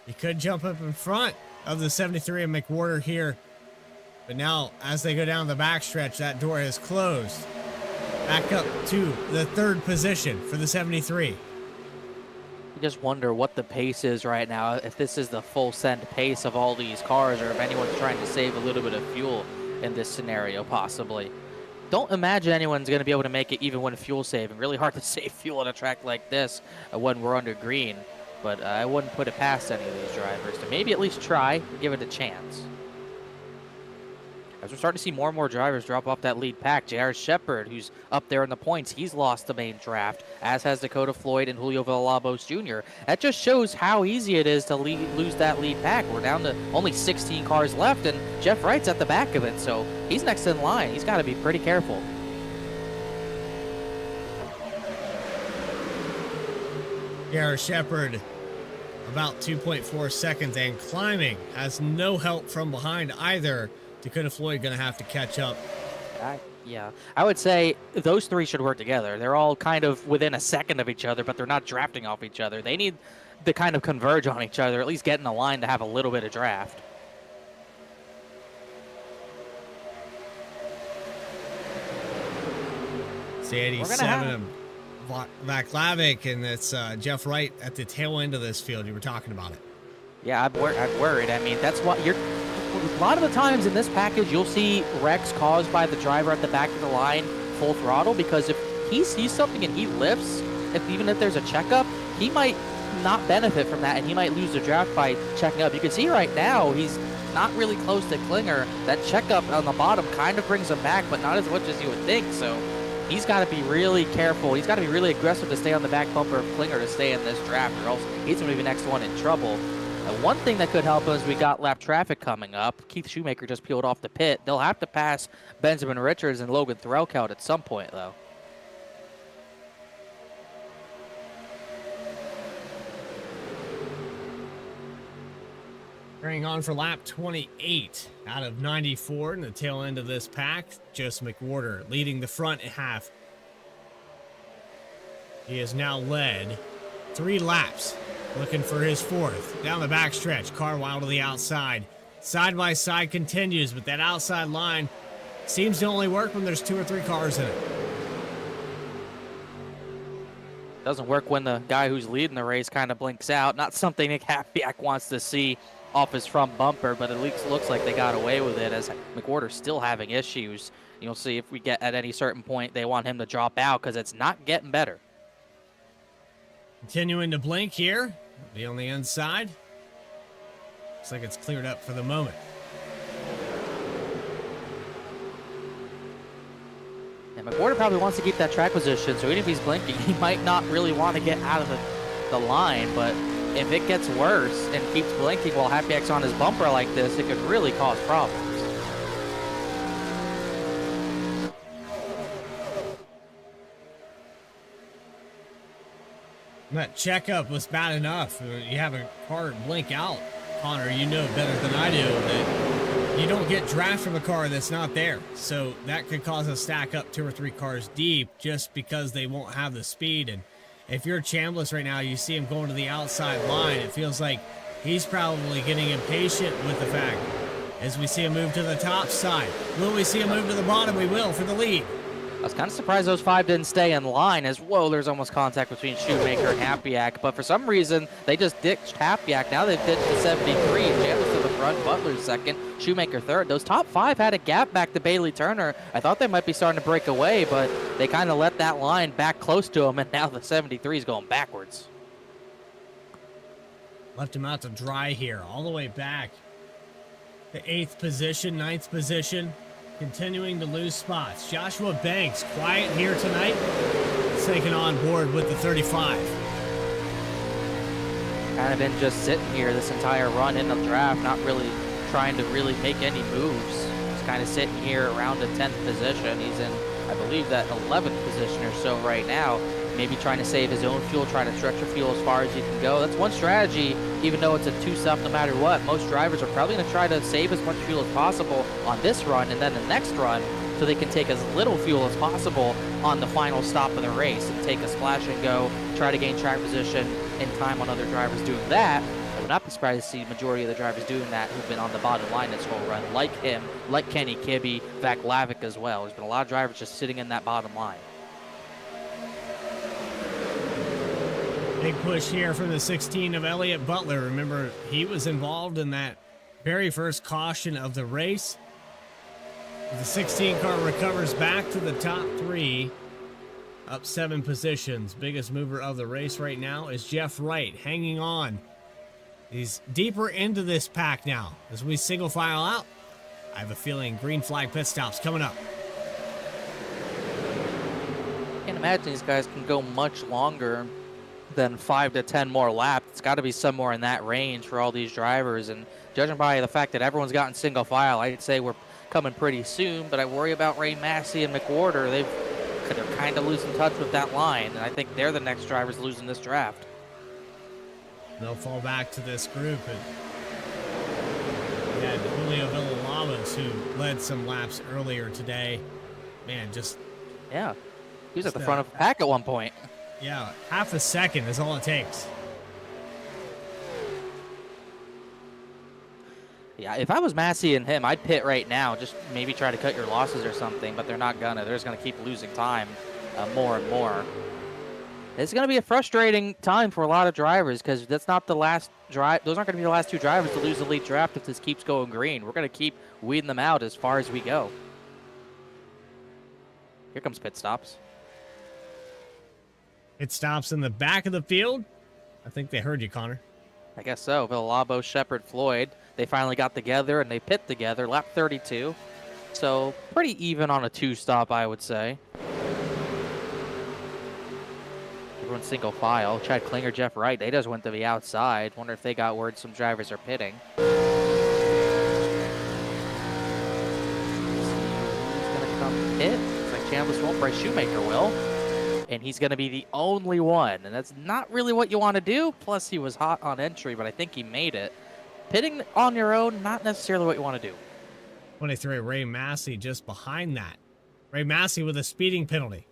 He could jump up in front of the 73 of McWhorter here. But now, as they go down the backstretch, that door is closed. Back up to the 3rd position for the 73. You just wonder what the pace is right now, if this is the full send pace of all these cars, or if anyone's trying to save a little bit of fuel in this scenario, possibly. Don't imagine anyone's going to be able to make it even when fuel saving. Really hard to save fuel on a track like this when we're under green. But I wouldn't put it past any of these drivers to maybe at least try, give it a chance. As we're starting to see more and more drivers drop off that lead pack. J.R. Shepard, who's up there in the points, he's lost the main draft, as has Dakota Floyd and Julio Villalobos Jr. That just shows how easy it is to lose that lead pack. We're down to only 16 cars left, and Jeff Wright's at the back of it, so he's next in line. He's got to be pretty careful. J.R. Shepard about 2.4 seconds and climbing. Has no help from behind either. Dakota Floyd going to have to catch up. Yeah, I would say those three should work together. They're all kind of within a second of each other, but they're not drafting off each other. They need to kind of converge on each other, at least get in a line to have a little bit of draft. It's 87 of Vaclavic, and it's Jeff Wright at the tail end of this field. You were talking about it. Yeah, I'm worried. I mean, that's what you're... A lot of the times in this package, you'll see wrecks caused by the driver at the back of the line full throttle, because if he sees something and he lifts, even if there's a checkup, he might not benefit from that, and he might lose the draft by checking up. You can see right now, he's not really close to Klinger. That checkup on the bottom kind of brings him back, but not as much as you would think, so he's got to be really careful. He's got to be really aggressive to stay on the back bumper of Klinger to stay in this draft, or else he's going to be the next one in trouble. One thing that could help is we got lap traffic coming up. Keith Shoemaker just peeled off the pit. They'll have to pass Benjamin Richards and Logan Threlkeld at some point, though. Carrying on for lap 28 out of 94 in the tail end of this pack. Joseph McWhorter leading the front half. He has now led 3 laps. Looking for his 4th. Down the backstretch, Carlisle to the outside. Side by side continues, but that outside line seems to only work when there's 2 or 3 cars in it. Doesn't work when the guy who's leading the race kind of blinks out. Not something Nick Hapiak wants to see off his front bumper, but at least looks like they got away with it, as McWhorter's still having issues. You'll see if we get at any certain point they want him to drop out, because it's not getting better. Continuing to blink here. Be on the inside. Looks like it's cleared up for the moment. And McWhorter probably wants to keep that track position, so even if he's blinking, he might not really want to get out of the line, but if it gets worse and keeps blinking while Hapiak's on his bumper like this, it could really cause problems. That checkup was bad enough. You have a car blink out, Connor, you know better than I do that you don't get draft from a car that's not there. So that could cause a stack up 2 or 3 cars deep just because they won't have the speed. And if you're Chambliss right now, you see him going to the outside line. It feels like He's probably getting impatient with the fact as we see him move to the top side. Will we see him move to the bottom? We will for the lead. I was kind of surprised those 5 didn't stay in line as, whoa, there's almost contact between Shoemaker and Happyak, but for some reason, they just ditched Happyak. Now they've ditched the 73, Chandler's to the front, Butler's second, Shoemaker third. Those top 5 had a gap back to Bailey Turner. I thought they might be starting to break away, but they kind of let that line back close to him, and now the 73 is going backwards. Left him out to dry here, all the way back. The 8th position, 9th position, continuing to lose spots. Joshua Banks, quiet here tonight, taken on board with the 35. Kind of been just sitting here this entire run in the draft, not really trying to really make any moves. He's kind of sitting here around the 10th position. He's in, I believe, that 11th position or so right now. Maybe trying to save his own fuel, trying to stretch your fuel as far as you can go. That's one strategy, even though it's a two-stop no matter what. Most drivers are probably going to try to save as much fuel as possible on this run and then the next run so they can take as little fuel as possible on the final stop of the race and take a splash and go, try to gain track position in time on other drivers doing that. I would not be surprised to see the majority of the drivers doing that who've been on the bottom line this whole run, like him, like Kenny Kibbe, Zach Lavick as well. There's been a lot of drivers just sitting in that bottom line. Big push here from the 16 of Elliott Butler. Remember, he was involved in that very first caution of the race. The 16 car recovers back to the top 3, up 7 positions. Biggest mover of the race right now is Jeff Wright, hanging on. He's deeper into this pack now as we single file out. I have a feeling green flag pit stops coming up. Can't imagine these guys can go much longer than 5 to 10 more laps. It's got to be somewhere in that range for all these drivers, and judging by the fact that everyone's gotten single file, I'd say we're coming pretty soon, but I worry about Ray Massey and McWhorter. They're kind of losing touch with that line, and I think they're the next drivers losing this draft. They'll fall back to this group, and we had Julio Villalobos, who led some laps earlier today. Man, just... Yeah, he was at the front of the pack at one point. Yeah, half a second is all it takes. Yeah, if I was Massey and him, I'd pit right now. Just maybe try to cut your losses or something, but they're not gonna. They're just gonna keep losing time more and more. It's gonna be a frustrating time for a lot of drivers because that's not the last drive. Those aren't gonna be the last 2 drivers to lose the lead draft if this keeps going green. We're gonna keep weeding them out as far as we go. Here comes pit stops. It stops in the back of the field. I think they heard you, Connor. I guess so. Villalobos, Shepard, Floyd. They finally got together and they pit together. Lap 32. So pretty even on a 2-stop, I would say. Everyone's single file. Chad Klinger, Jeff Wright. They just went to the outside. Wonder if they got word some drivers are pitting. Who's gonna come pit? Looks like Chambliss won't. Bryce Shoemaker will. And he's going to be the only one. And that's not really what you want to do. Plus, he was hot on entry, but I think he made it. Pitting on your own, not necessarily what you want to do. 23, Ray Massey just behind that. Ray Massey with a speeding penalty.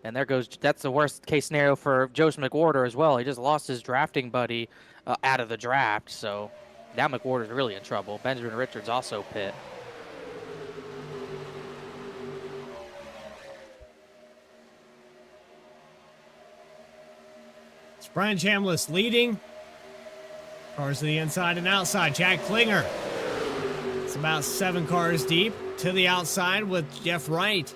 And there goes, that's the worst case scenario for Joseph McWhorter as well. He just lost his drafting buddy out of the draft. So now McWhorter's really in trouble. Benjamin Richards also pit. Brian Chambliss leading. Cars to the inside and outside. Chad Klinger. It's about 7 cars deep to the outside with Jeff Wright.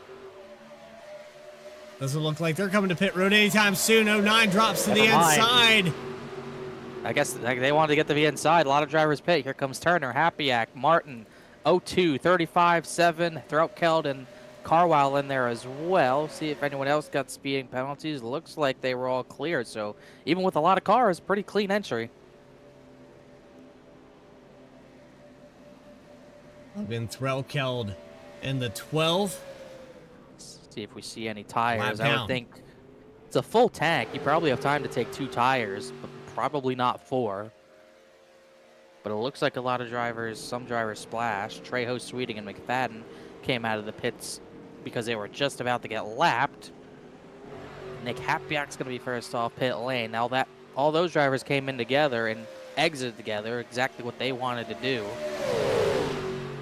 Doesn't look like they're coming to pit road anytime soon. 09 drops to the inside. I guess they wanted to get to the inside. A lot of drivers pit. Here comes Turner, Happyak, Martin, 02, 35, 7, Throutfeld, and Carwile in there as well. See if anyone else got speeding penalties. Looks like they were all cleared. So even with a lot of cars, pretty clean entry. Been Throutfeld in the 12. See if we see any tires. Lap I down. would think it's a full tank. You probably have time to take 2 tires, but probably not 4. But it looks like a lot of drivers, some drivers splashed. Trejo, Sweeting, and McFadden came out of the pits because they were just about to get lapped. Nick Happyak's going to be first off pit lane. Now that all those drivers came in together, and exited together, exactly what they wanted to do.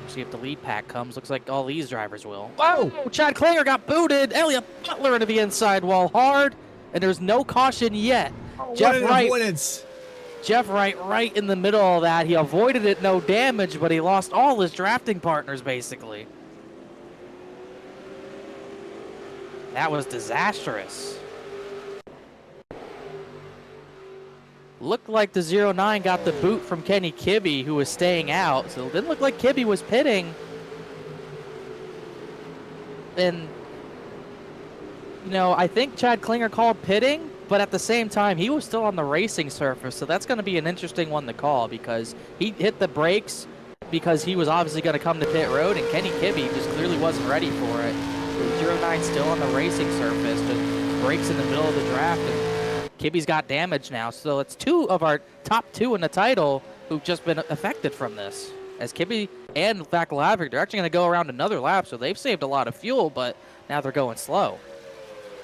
See if the lead pack comes. Looks like all these drivers will. Oh, Chad Klinger got booted. Elliott Butler into the inside wall hard, and there's no caution yet. Jeff Wright, right in the middle of that. He avoided it, no damage, but he lost all his drafting partners, basically. That was disastrous. Looked like the 09 got the boot from Kenny Kibbe, who was staying out. So it didn't look like Kibbe was pitting. And, you know, I think Chad Klinger called pitting, but at the same time, he was still on the racing surface. So that's going to be an interesting one to call, because he hit the brakes because he was obviously going to come to pit road, and Kenny Kibbe just clearly wasn't ready for it. The 09 still on the racing surface, just brakes in the middle of the draft, and Kibbe's got damage now, so it's two of our top two in the title who've just been affected from this. As Kibbe and Laverick, they're actually going to go around another lap, so they've saved a lot of fuel, but now they're going slow.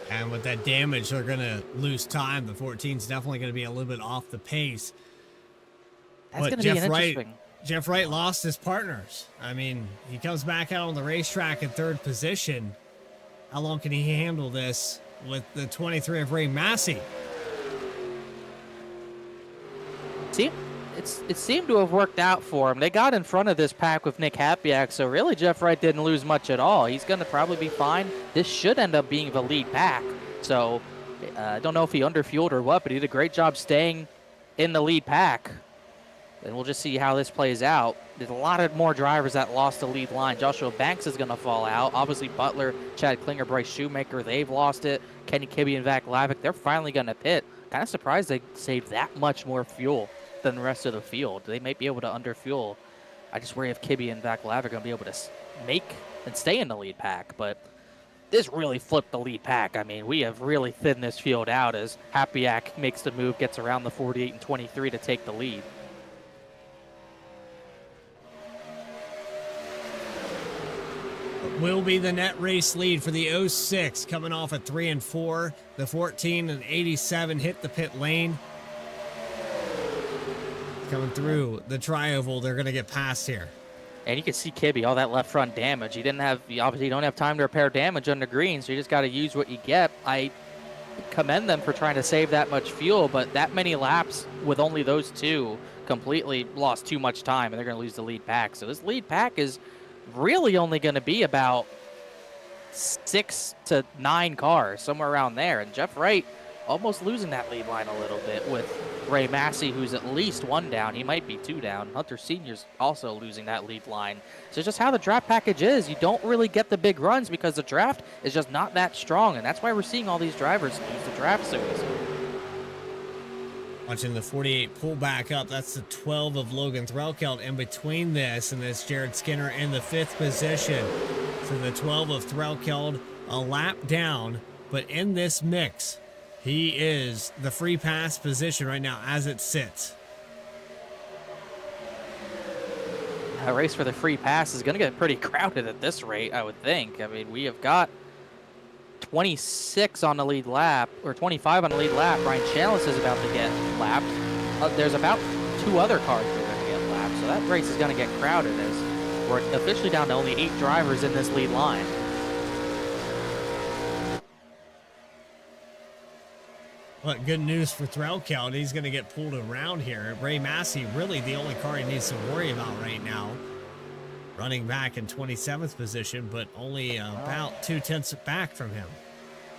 And with that damage, they're going to lose time. The 14's definitely going to be a little bit off the pace. That's going to be an interesting. Jeff Wright lost his partners. I mean, he comes back out on the racetrack in third position. How long can he handle this with the 23 of Ray Massey? It seemed to have worked out for him. They got in front of this pack with Nick Hapiak, so really Jeff Wright didn't lose much at all. He's going to probably be fine. This should end up being the lead pack. So I don't know if he underfueled or what, but he did a great job staying in the lead pack. And we'll just see how this plays out. There's a lot of more drivers that lost the lead line. Joshua Banks is going to fall out. Obviously Butler, Chad Klinger, Bryce Shoemaker, they've lost it. Kenny Kibbe and Zach Lavick, they're finally going to pit. Kind of surprised they saved that much more fuel than the rest of the field. They might be able to underfuel. I just worry if Kibbe and Zach Lavick are going to be able to make and stay in the lead pack. But this really flipped the lead pack. I mean, we have really thinned this field out as Hapiak makes the move, gets around the 48 and 23 to take the lead. Will be the net race lead for the 06, coming off at 3 and 4. The 14 and 87 hit the pit lane. Coming through the tri-oval, they're going to get past here. And you can see Kibbe, all that left front damage. You obviously don't have time to repair damage under green, so you just got to use what you get. I commend them for trying to save that much fuel, but that many laps with only those two completely lost too much time, and they're going to lose the lead pack. So this lead pack is really only going to be about 6 to 9 cars, somewhere around there. And Jeff Wright almost losing that lead line a little bit with Ray Massey, who's at least 1 down. He might be 2 down. Hunter Sr.'s also losing that lead line. So just how the draft package is, you don't really get the big runs because the draft is just not that strong, and that's why we're seeing all these drivers lose the draft so easily. Watching the 48 pull back up. That's the 12 of Logan Threlkeld in between this, and this Jared Skinner in the 5th position. So the 12 of Threlkeld a lap down, but in this mix, he is the free pass position right now as it sits. A race for the free pass is going to get pretty crowded at this rate, I would think. I mean, we have got 26 on the lead lap, or 25 on the lead lap. Ryan Chalice is about to get lapped. There's about 2 other cars that are going to get lapped, so that race is going to get crowded as we're officially down to only 8 drivers in this lead line. But good news for Threlkeld. He's going to get pulled around here. Ray Massey, really the only car he needs to worry about right now. Running back in 27th position, but only about 2/10 back from him.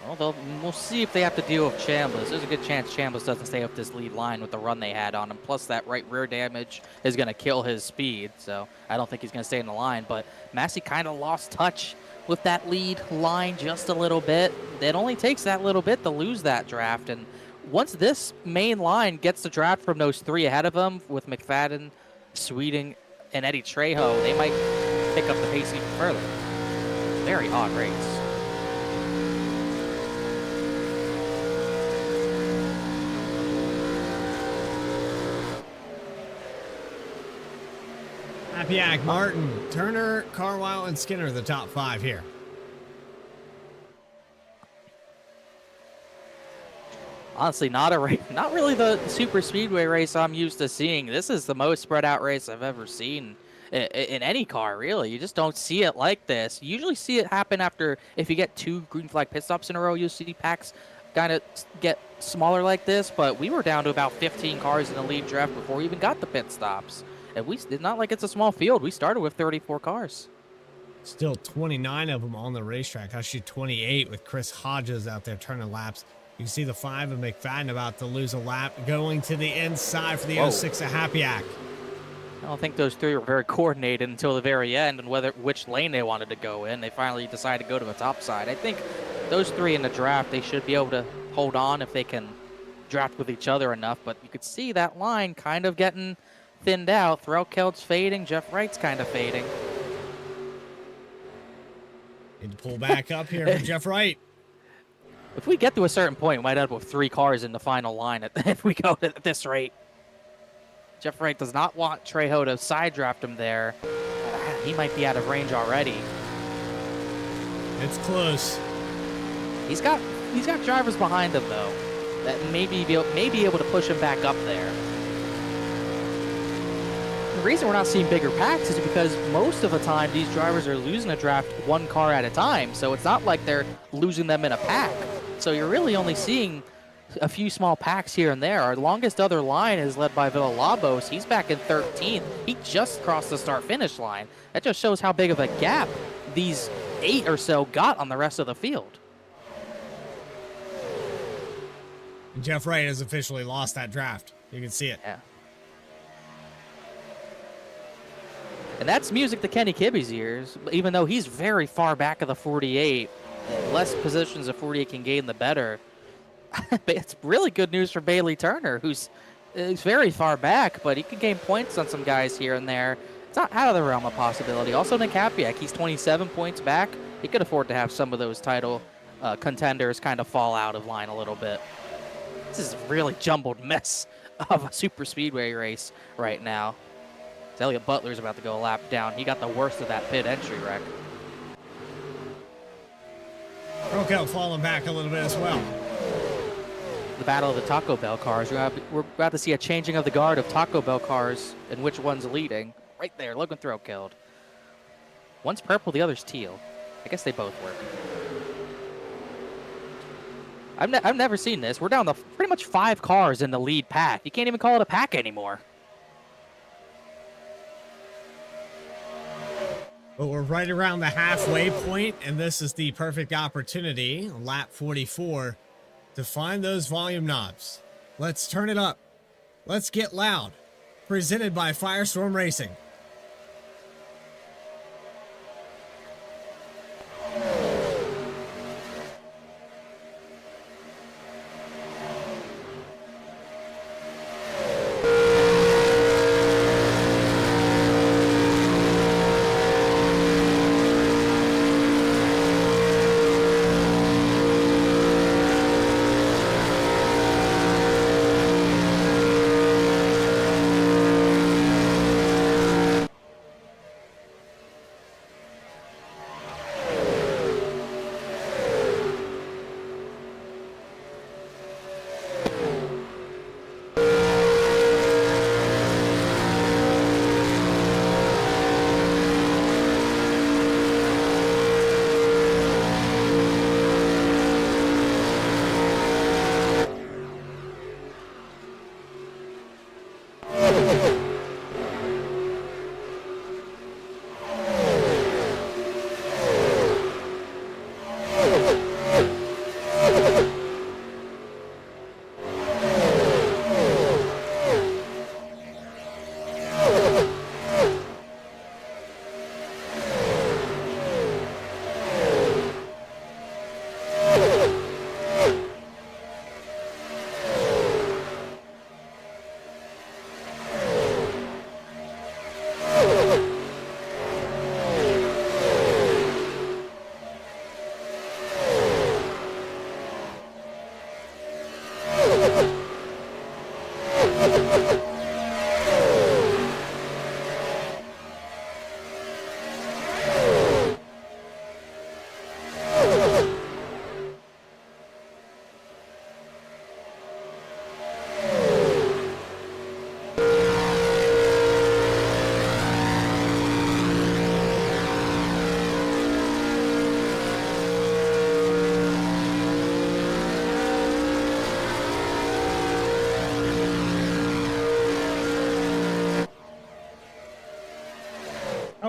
Well, we'll see if they have to deal with Chambliss. There's a good chance Chambliss doesn't stay up this lead line with the run they had on him. Plus, that right rear damage is going to kill his speed, so I don't think he's going to stay in the line. But Massey kind of lost touch with that lead line just a little bit. It only takes that little bit to lose that draft, and once this main line gets the draft from those 3 ahead of them with McFadden, Sweeting, and Eddie Trejo, they might pick up the pace even further. Very hot race. Hapiak, Martin, Turner, Carwile, and Skinner, the top 5 here. Honestly, not really the super speedway race I'm used to seeing. This is the most spread out race I've ever seen in any car, really. You just don't see it like this. You usually see it happen after, if you get 2 green flag pit stops in a row, you'll see packs kind of get smaller like this, but we were down to about 15 cars in the lead draft before we even got the pit stops. And it's not like it's a small field. We started with 34 cars. Still 29 of them on the racetrack. Actually 28 with Chris Hodges out there turning laps. You can see the 5 of McFadden about to lose a lap, going to the inside for the 06 of Happyack. I don't think those 3 were very coordinated until the very end and which lane they wanted to go in. They finally decided to go to the top side. I think those 3 in the draft, they should be able to hold on if they can draft with each other enough. But you could see that line kind of getting thinned out. Threlkeld's fading. Jeff Wright's kind of fading. Need to pull back up here for Jeff Wright. If we get to a certain point, we might end up with 3 cars in the final line if we go at this rate. Jeff Wright does not want Trejo to side draft him there. He might be out of range already. It's close. He's got drivers behind him though that may be able to push him back up there. The reason we're not seeing bigger packs is because most of the time these drivers are losing a draft 1 car at a time, so it's not like they're losing them in a pack. So you're really only seeing a few small packs here and there. Our longest other line is led by Villalobos. He's back in 13th. He just crossed the start-finish line. That just shows how big of a gap these 8 or so got on the rest of the field. And Jeff Wright has officially lost that draft. You can see it. Yeah. And that's music to Kenny Kibbe's ears, even though he's very far back of the 48. The less positions a 48 can gain, the better. It's really good news for Bailey Turner, who's very far back, but he can gain points on some guys here and there. It's not out of the realm of possibility. Also, Nick Hapiak, he's 27 points back. He could afford to have some of those title contenders kind of fall out of line a little bit. This is a really jumbled mess of a super speedway race right now. Elliott Butler's about to go a lap down. He got the worst of that pit entry wreck. Threlkeld falling back a little bit as well. The battle of the Taco Bell cars. We're about to see a changing of the guard of Taco Bell cars and which one's leading. Right there, Logan Threlkeld. One's purple, the other's teal. I guess they both work. I've never seen this. We're down to pretty much 5 cars in the lead pack. You can't even call it a pack anymore. But we're right around the halfway point, and this is the perfect opportunity, lap 44, to find those volume knobs. Let's turn it up. Let's get loud. Presented by FireStorm Racing.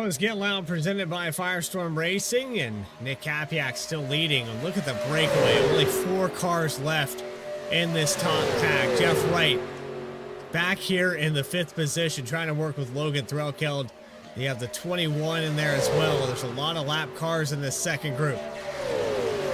Well, it's Get Loud presented by FireStorm Racing, and Nick Kapiak still leading. And look at the breakaway. Only 4 cars left in this top pack. Jeff Wright back here in the 5th position, trying to work with Logan Threlkeld. You have the 21 in there as well. There's a lot of lap cars in this second group.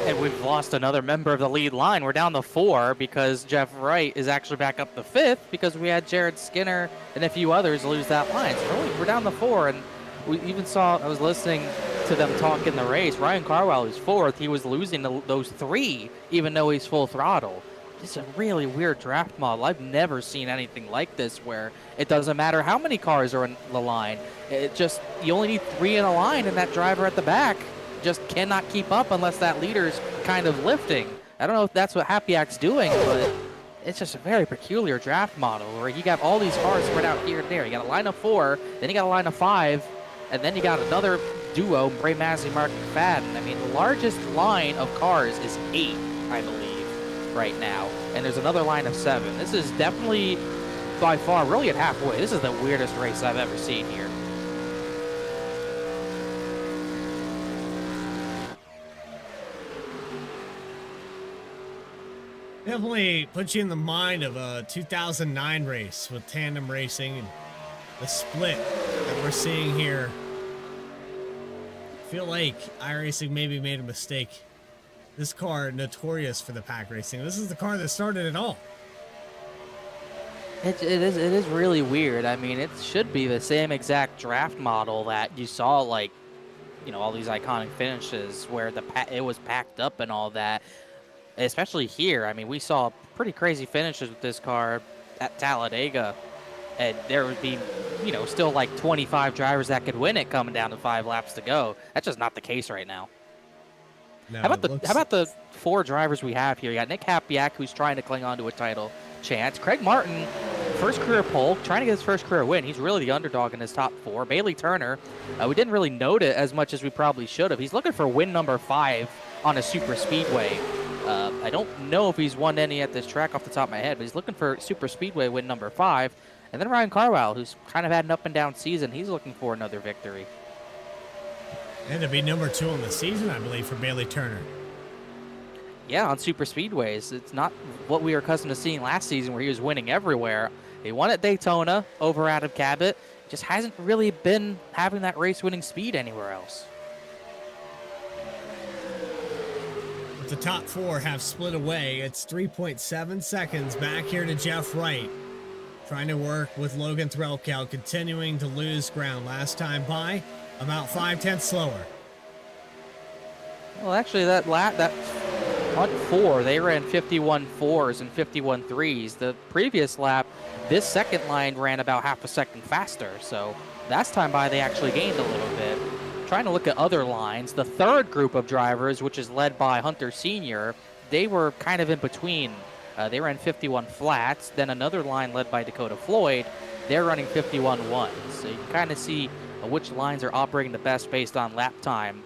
And we've lost another member of the lead line. We're down to 4 because Jeff Wright is actually back up to 5th because we had Jared Skinner and a few others lose that line. So we're down to 4, and we even saw, I was listening to them talk in the race. Ryan Carwell is 4th. He was losing those 3, even though he's full throttle. It's a really weird draft model. I've never seen anything like this where it doesn't matter how many cars are in the line. It just, you only need 3 in a line, and that driver at the back just cannot keep up unless that leader's kind of lifting. I don't know if that's what Hapiak's doing, but it's just a very peculiar draft model where you got all these cars spread out here and there. You got a line of 4, then you got a line of 5, and then you got another duo, Bray Massey, Mark McFadden. I mean, the largest line of cars is 8, I believe, right now. And there's another line of 7. This is definitely, by far, really at halfway. This is the weirdest race I've ever seen here. Definitely puts you in the mind of a 2009 race with tandem racing and the split that we're seeing here. I feel like iRacing maybe made a mistake. This car, notorious for the pack racing. This is the car that started it all. It is really weird. I mean, it should be the same exact draft model that you saw, like, you know, all these iconic finishes where it was packed up and all that. Especially here. I mean, we saw pretty crazy finishes with this car at Talladega, and there would be, you know, still like 25 drivers that could win it coming down to 5 laps to go. That's just not the case right now. No, how about the 4 drivers we have here? You got Nick Hapiak, who's trying to cling on to a title chance. Craig Martin, first career pole, trying to get his first career win. He's really the underdog in his top 4. Bailey Turner, we didn't really note it as much as we probably should have. He's looking for win number 5 on a super speedway. I don't know if he's won any at this track off the top of my head, but he's looking for super speedway win number 5. And then Ryan Carwell, who's kind of had an up and down season, he's looking for another victory. And to be number 2 on the season, I believe, for Bailey Turner. Yeah, on super speedways. It's not what we were accustomed to seeing last season where he was winning everywhere. He won at Daytona over Adam Cabot. Just hasn't really been having that race winning speed anywhere else. The top 4 have split away. It's 3.7 seconds back here to Jeff Wright. Trying to work with Logan Threlkeld, continuing to lose ground. Last time by, about 5/10 slower. Well, actually, that front 4, they ran 51 4s and 51 3s. The previous lap, this second line ran about half a second faster. So last time by, they actually gained a little bit. Trying to look at other lines, the third group of drivers, which is led by Hunter Sr., they were kind of in between. They ran 51 flats. Then another line led by Dakota Floyd, they're running 51 1s. So you can kind of see which lines are operating the best based on lap time.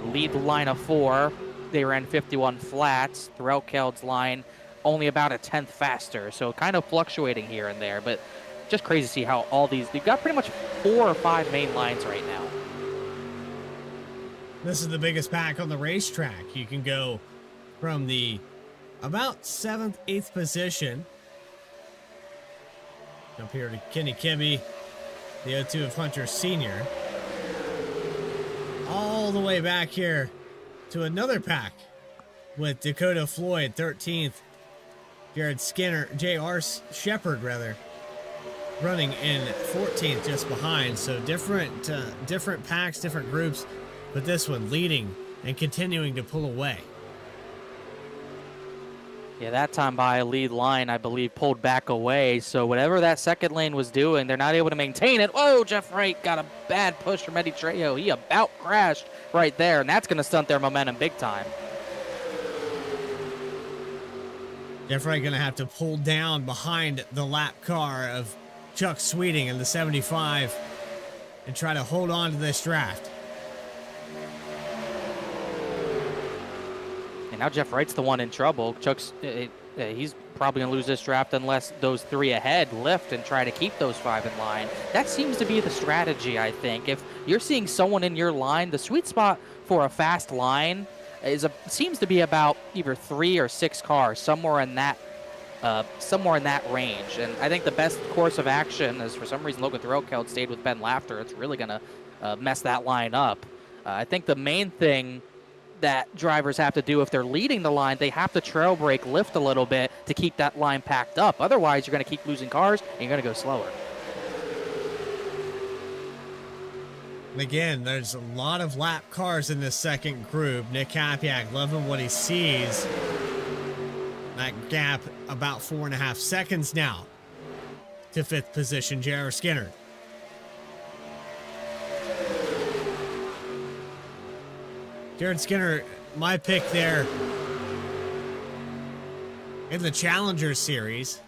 Lead line of 4, they ran 51 flats. Threlkeld's line only about a 10th faster. So kind of fluctuating here and there, but just crazy to see how all these, they've got pretty much 4 or 5 main lines right now. This is the biggest pack on the racetrack. You can go from the about 7th, 8th position up here to Kenny Kibbe, the O2 of Hunter Sr., all the way back here to another pack with Dakota Floyd, 13th, Jared Skinner, J.R. Shepard, rather, running in 14th just behind. So different packs, different groups. But this one leading and continuing to pull away. Yeah, that time by a lead line, I believe, pulled back away. So whatever that second lane was doing, they're not able to maintain it. Whoa, Jeff Wright got a bad push from Eddie Trejo. He about crashed right there, and that's going to stunt their momentum big time. Jeff Wright going to have to pull down behind the lap car of Chuck Sweeting in the 75 and try to hold on to this draft. And now Jeff Wright's the one in trouble. Chuck's he's probably going to lose this draft unless those 3 ahead lift and try to keep those 5 in line. That seems to be the strategy, I think. If you're seeing someone in your line, the sweet spot for a fast line seems to be about either 3 or 6 cars, somewhere in that range. And I think the best course of action is, for some reason, Logan Threlkeld stayed with Ben Laughter. It's really going to mess that line up. I think the main thing that drivers have to do if they're leading the line, they have to trail brake, lift a little bit to keep that line packed up. Otherwise, you're going to keep losing cars and you're going to go slower. And again, there's a lot of lap cars in this second group. Nick Hapiak loving what he sees. That gap about 4.5 seconds now to 5th position, J.R. Skinner. Jared Skinner, my pick there in the Challenger Series.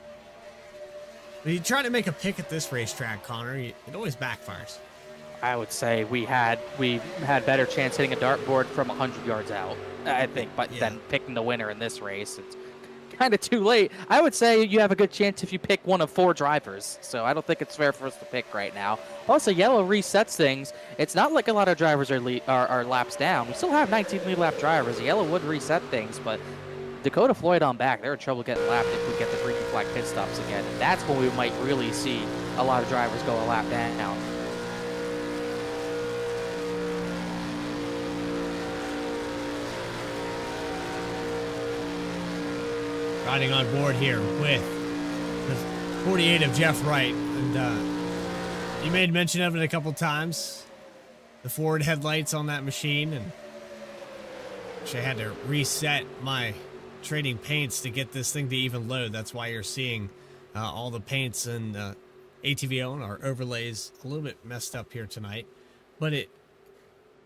When you try to make a pick at this racetrack, Connor, it always backfires. I would say we had better chance hitting a dartboard from 100 yards out, I think, but then picking the winner in this race, it's kind of too late. I would say you have a good chance if you pick one of 4 drivers, so I don't think it's fair for us to pick right now. Also, yellow resets things. It's not like a lot of drivers are laps down. We still have 19 lead lap drivers. Yellow would reset things, but Dakota Floyd on back, they're in trouble getting lapped if we get the green flag pit stops again. And that's when we might really see a lot of drivers go a lap down. Riding on board here with the 48 of Jeff Wright. And you made mention of it a couple times. The forward headlights on that machine. And actually I had to reset my trading paints to get this thing to even load. That's why you're seeing all the paints and ATVO and our overlays a little bit messed up here tonight. But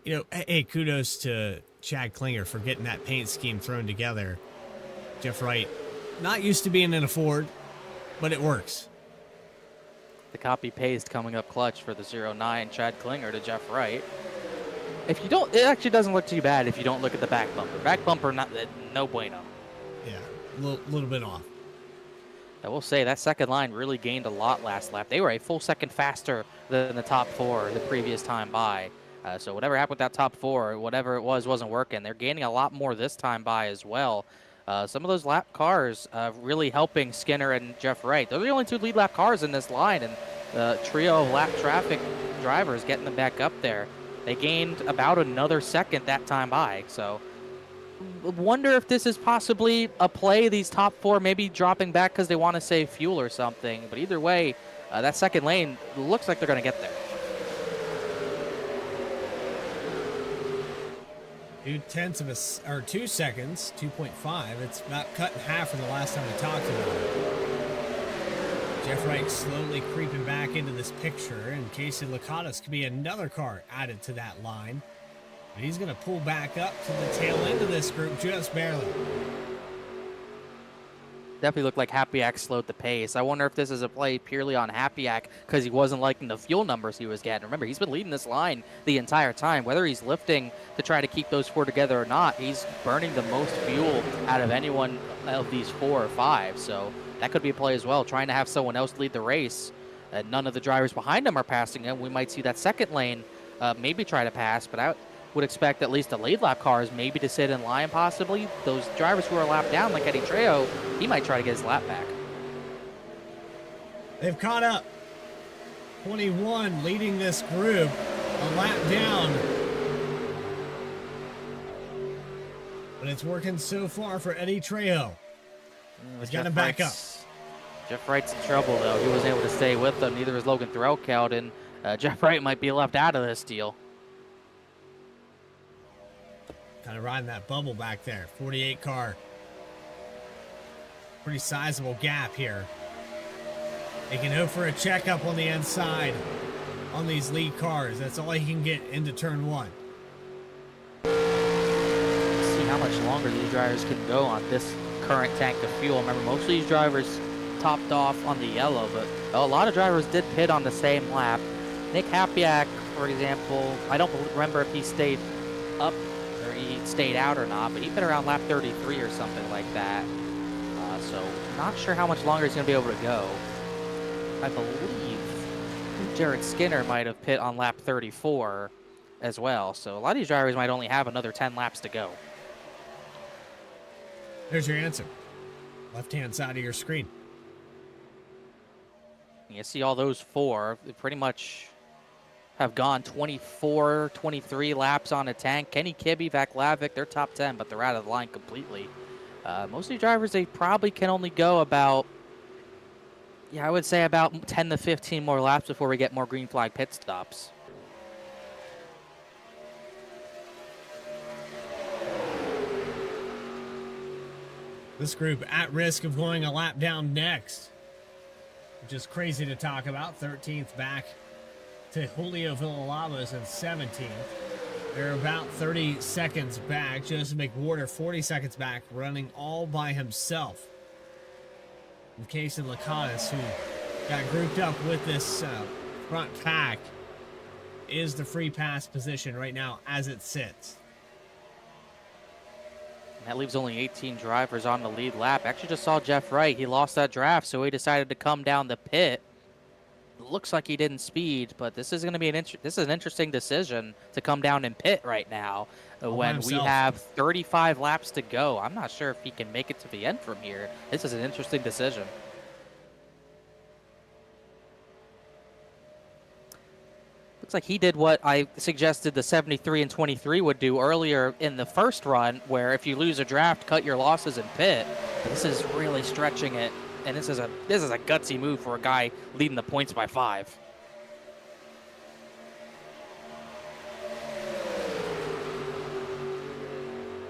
hey, kudos to Chad Klinger for getting that paint scheme thrown together. Jeff Wright, not used to being in a Ford, but it works. The copy-paste coming up clutch for the 09 Chad Klinger to Jeff Wright. If you don't, it actually doesn't look too bad if you don't look at the back bumper. Back bumper, no bueno. Yeah, a little bit off. I will say that second line really gained a lot last lap. They were a full second faster than the top 4 the previous time by. So whatever happened with that top 4, whatever it was, wasn't working. They're gaining a lot more this time by as well. Some of those lap cars really helping Skinner and Jeff Wright. They're the only 2 lead lap cars in this line, and the trio of lap traffic drivers getting them back up there. They gained about another second that time by. So wonder if this is possibly a play, these top 4 maybe dropping back because they want to save fuel or something. But either way, that second lane looks like they're going to get there. 2 seconds, 2.5. It's about cut in half from the last time we talked about it. Jeff Wright slowly creeping back into this picture, and Casey Lakatos could be another car added to that line. But he's going to pull back up to the tail end of this group just barely. Definitely looked like Hapiak slowed the pace. I wonder if this is a play purely on Hapiak because he wasn't liking the fuel numbers he was getting. Remember, he's been leading this line the entire time. Whether he's lifting to try to keep those 4 together or not, he's burning the most fuel out of anyone of these 4 or 5. So that could be a play as well, trying to have someone else lead the race. And none of the drivers behind him are passing him. We might see that second lane maybe try to pass, but I would expect at least the lead lap cars maybe to sit in line possibly. Those drivers who are lapped down, like Eddie Trejo, he might try to get his lap back. They've caught up. 21 leading this group, a lap down. But it's working so far for Eddie Trejo. He's got to back up. Jeff Wright's in trouble, though. He wasn't able to stay with them. Neither was Logan Threlkeld, and Jeff Wright might be left out of this deal. Kind of riding that bubble back there. 48 car. Pretty sizable gap here. They can hope for a checkup on the inside on these lead cars. That's all he can get into turn 1. See how much longer these drivers can go on this current tank of fuel. Remember, most of these drivers topped off on the yellow, but a lot of drivers did pit on the same lap. Nick Hapiak, for example, I don't remember if he stayed up or he stayed out or not, but he's been around lap 33 or something like that. So not sure how much longer he's going to be able to go. I believe Jared Skinner might have pit on lap 34 as well. So a lot of these drivers might only have another 10 laps to go. There's your answer. Left-hand side of your screen. You see all those four, they pretty much have gone 24, 23 laps on a tank. Kenny Kibbe, Vaclavic, they're top 10, but they're out of the line completely. Most of these drivers, they probably can only go about, I would say about 10 to 15 more laps before we get more green flag pit stops. This group at risk of going a lap down next, which is crazy to talk about. 13th back to Julio Villalobos in 17th. They're about 30 seconds back. Joseph McWhorter 40 seconds back, running all by himself. And Casey Lacatus, who got grouped up with this front pack, is the free pass position right now as it sits. That leaves only 18 drivers on the lead lap. Actually just saw Jeff Wright. He lost that draft, so he decided to come down the pit. Looks like he didn't speed, but this is going to be an interesting decision to come down and pit right now when we have 35 laps to go. I'm not sure if he can make it to the end from here. This is an interesting decision. Looks like he did what I suggested the 73 and 23 would do earlier in the first run, where if you lose a draft, cut your losses and pit. But this is really stretching it, and this is a gutsy move for a guy leading the points by 5.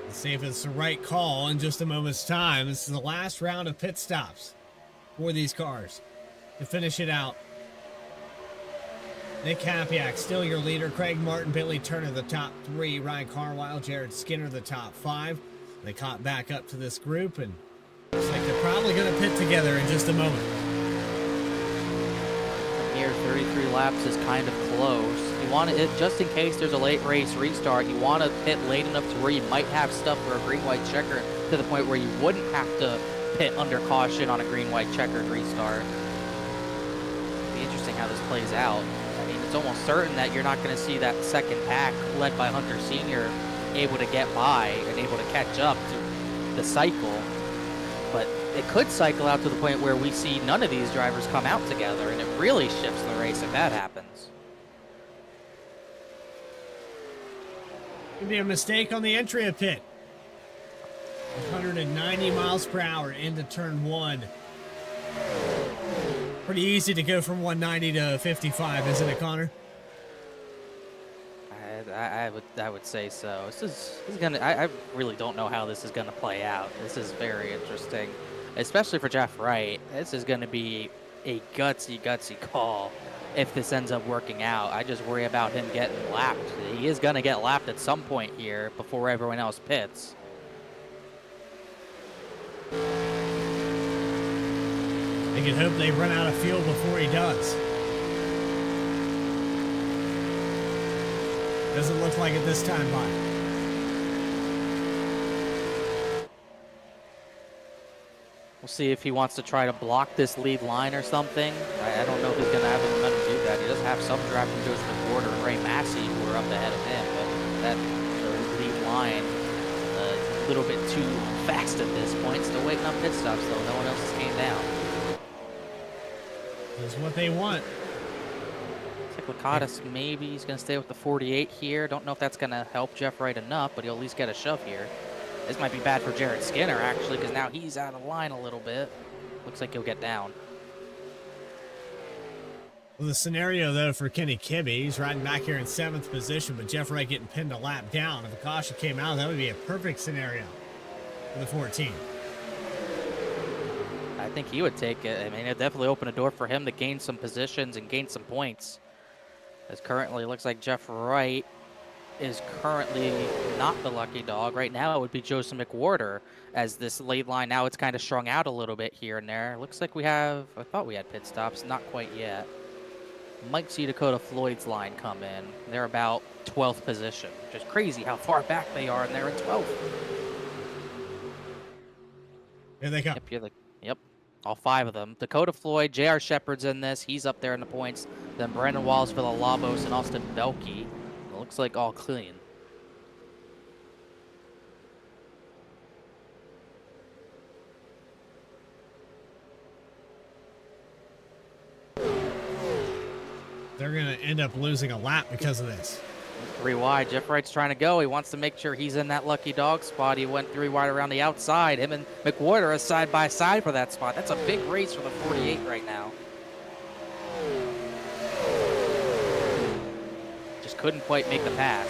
Let's see if it's the right call in just a moment's time. This is the last round of pit stops for these cars to finish it out. Nick Hapiak, still your leader. Craig Martin, Billy Turner, the top 3. Ryan Carlisle, Jared Skinner, the top 5. They caught back up to this group, and looks like they're probably going to pit together in just a moment. Here, 33 laps is kind of close. You want it just in case there's a late race restart. You want to pit late enough to where you might have stuff for a green-white checker to the point where you wouldn't have to pit under caution on a green-white checkered restart. It'll be interesting how this plays out. I mean, it's almost certain that you're not going to see that second pack led by Hunter Sr. able to get by and able to catch up to the cycle. But it could cycle out to the point where we see none of these drivers come out together, and it really shifts the race if that happens. Could be a mistake on the entry of pit. 190 miles per hour into turn 1. Pretty easy to go from 190 to 55, isn't it, Connor? I would say so. This is gonna. I really don't know how this is gonna play out. This is very interesting, especially for Jeff Wright. This is gonna be a gutsy call if this ends up working out. I just worry about him getting lapped. He is gonna get lapped at some point here before everyone else pits. They can hope they run out of fuel before he does. Doesn't look like it this time by. We'll see if he wants to try to block this lead line or something. I don't know if he's going to have the momentum to do that. He does have some draft from Joseph McWhorter and Ray Massey who are up ahead of him, but that lead line a little bit too fast at this point. Still waiting on pit stops, though. No one else has came down. That's what they want. Looks like Lacatus, maybe he's going to stay with the 48 here. Don't know if that's going to help Jeff Wright enough, but he'll at least get a shove here. This might be bad for Jared Skinner, actually, because now he's out of line a little bit. Looks like he'll get down. Well, the scenario, though, for Kenny Kibbe, he's riding back here in 7th position, but Jeff Wright getting pinned a lap down. If a caution came out, that would be a perfect scenario for the 14. I think he would take it. I mean, it definitely open a door for him to gain some positions and gain some points. As currently, it looks like Jeff Wright is currently not the lucky dog. Right now, it would be Joseph McWhorter. As this late line, now it's kind of strung out a little bit here and there. Looks like we have, I thought we had pit stops, not quite yet. Might see Dakota Floyd's line come in. They're about 12th position, which is crazy how far back they are, and they're in 12th. Here they come. Yep, all 5 of them. Dakota Floyd, J.R. Shepard's in this. He's up there in the points. Then Brandon Wallace, Villalobos, and Austin Belkey. It looks like all clean. They're going to end up losing a lap because of this. 3 wide. Jeff Wright's trying to go. He wants to make sure he's in that lucky dog spot. He went 3 wide around the outside. Him and McWhorter are side by side for that spot. That's a big race for the 48 right now. Just couldn't quite make the pass.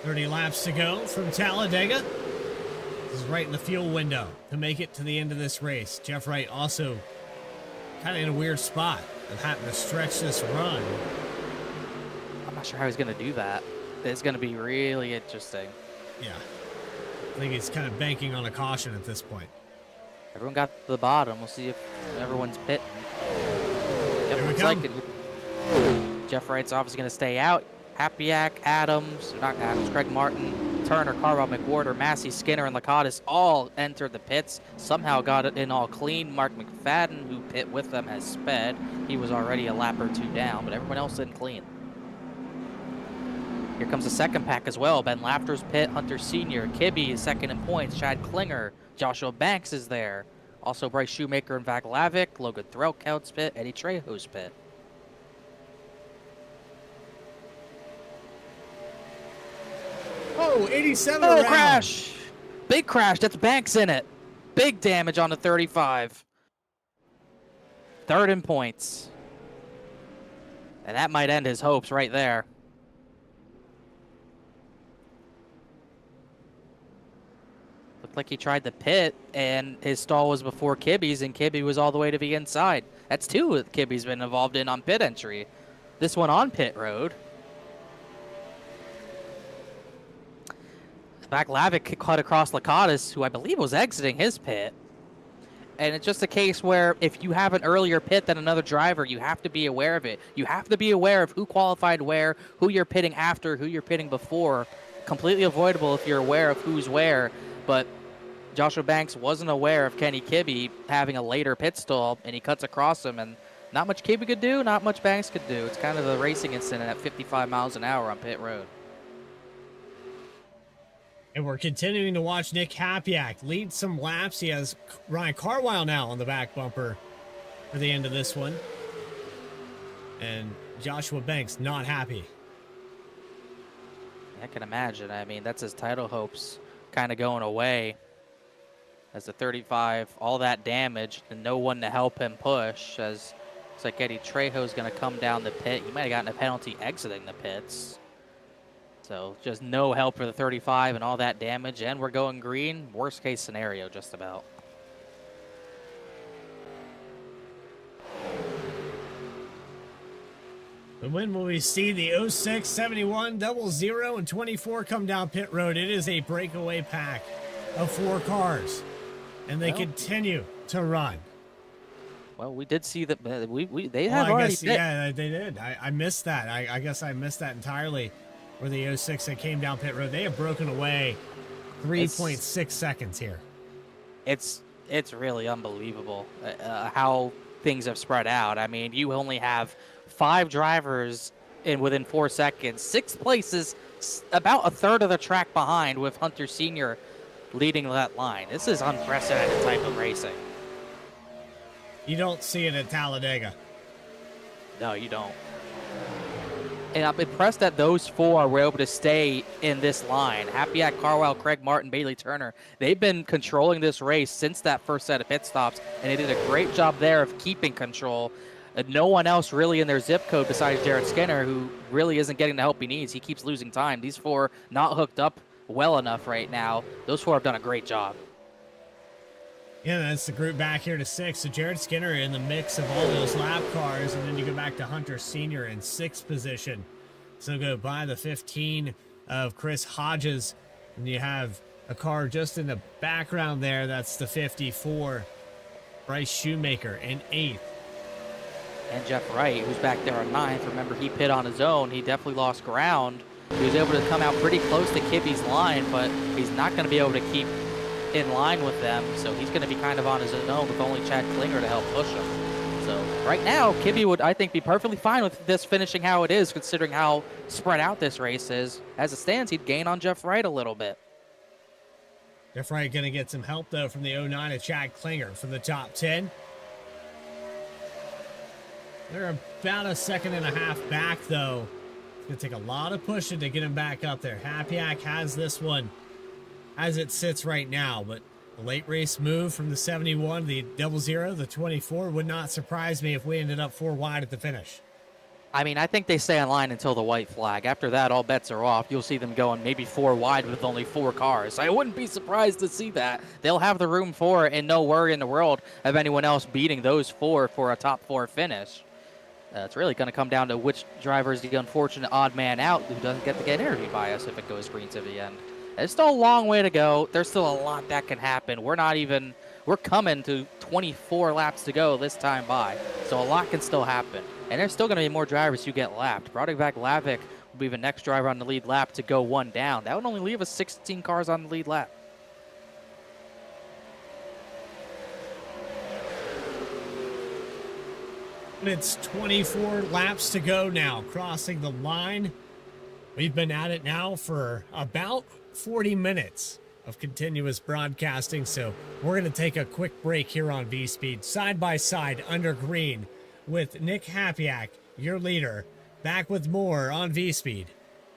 "30 laps to go from Talladega." This is right in the fuel window to make it to the end of this race. Jeff Wright also kind of in a weird spot of having to stretch this run. I'm not sure how he's going to do that. It's going to be really interesting. Yeah. I think he's kind of banking on a caution at this point. Everyone got to the bottom. We'll see if everyone's pitting. Yep, Here we looks come. like it. Jeff Wright's obviously going to stay out. Hapiak, Adams, not Adams, Craig Martin, Turner, Carwell, McWhorter, Massey, Skinner, and Lakatos all entered the pits. Somehow got it in all clean. Mark McFadden, who pit with them, has sped. He was already a lap or 2 down, but everyone else in clean. Here comes the second pack as well. Ben Lafter's pit, Hunter Sr., Kibbe is second in points, Chad Klinger, Joshua Banks is there. Also Bryce Shoemaker and Vak Lavick, Logan Threlkeld's pit, Eddie Trejo's pit. Oh, 87 Oh, around. crash! Big crash. That's Banks in it. Big damage on the 35. 3rd in points. And that might end his hopes right there. Looked like he tried to pit, and his stall was before Kibbe's, and Kibbe was all the way to the inside. That's 2 that Kibbe's been involved in on pit entry. This one on pit road. Vak Lavick cut across Lakatos, who I believe was exiting his pit. And it's just a case where if you have an earlier pit than another driver, you have to be aware of it. You have to be aware of who qualified where, who you're pitting after, who you're pitting before. Completely avoidable if you're aware of who's where. But Joshua Banks wasn't aware of Kenny Kibbe having a later pit stall, and he cuts across him. And not much Kibbe could do, not much Banks could do. It's kind of the racing incident at 55 miles an hour on pit road. And we're continuing to watch Nick Hapiak lead some laps. He has Ryan Carwile now on the back bumper for the end of this one. And Joshua Banks not happy. I can imagine. I mean, that's his title hopes kind of going away. As the 35, all that damage and no one to help him push. As it's like Eddie Trejo's going to come down the pit. He might have gotten a penalty exiting the pits. So just no help for the 35 and all that damage. And we're going green. Worst case scenario, just about. And when will we see the 06, 71, 00, and 24 come down pit road? It is a breakaway pack of 4 cars. And they continue to run. Well, we did see that they have already pit. Yeah, they did. I missed that. I guess I missed that entirely. Where the 06 that came down pit road, they have broken away 3.6 seconds here. It's really unbelievable how things have spread out. I mean, you only have 5 drivers within 4 seconds. 6 places, about a third of the track behind, with Hunter Sr. leading that line. This is unprecedented type of racing. You don't see it at Talladega. No, you don't. And I'm impressed that those 4 were able to stay in this line. Hapiak, Carwile, Craig Martin, Bailey Turner. They've been controlling this race since that first set of pit stops, and they did a great job there of keeping control. No one else really in their zip code besides Jared Skinner, who really isn't getting the help he needs. He keeps losing time. These 4 not hooked up well enough right now. Those 4 have done a great job. Yeah, that's the group back here to 6. So Jared Skinner in the mix of all those lap cars, and then you go back to Hunter Sr. in 6th position. So go by the 15 of Chris Hodges, and you have a car just in the background there. That's the 54. Bryce Shoemaker in 8th. And Jeff Wright, who's back there on 9th. Remember, he pit on his own. He definitely lost ground. He was able to come out pretty close to Kibbe's line, but he's not going to be able to keep in line with them. So he's going to be kind of on his own with only Chad Klinger to help push him. So right now, Kibbe would, I think, be perfectly fine with this finishing how it is, considering how spread out this race is. As it stands, he'd gain on Jeff Wright a little bit. Jeff Wright going to get some help, though, from the 09 of Chad Klinger from the top 10. They're about a second and a half back, though. It's going to take a lot of pushing to get him back up there. Hapiak has this one as it sits right now, but the late race move from the 71, the 00, the 24, would not surprise me if we ended up 4 wide at the finish. I mean, I think they stay in line until the white flag. After that, all bets are off. You'll see them going maybe 4 wide with only 4 cars. I wouldn't be surprised to see that. They'll have the room for it, and no worry in the world of anyone else beating those 4 for a top 4 finish. It's really going to come down to which driver is the unfortunate odd man out who doesn't get to get interviewed by us if it goes green to the end. It's still a long way to go. There's still a lot that can happen. We're coming to 24 laps to go this time by. So a lot can still happen. And there's still going to be more drivers who get lapped. Brodivak Lavic will be the next driver on the lead lap to go 1 down. That would only leave us 16 cars on the lead lap. It's 24 laps to go now, crossing the line. We've been at it now for about 40 minutes of continuous broadcasting, so we're going to take a quick break here on VSPEED, side by side under green with Nick Hapiak, your leader, back with more on VSPEED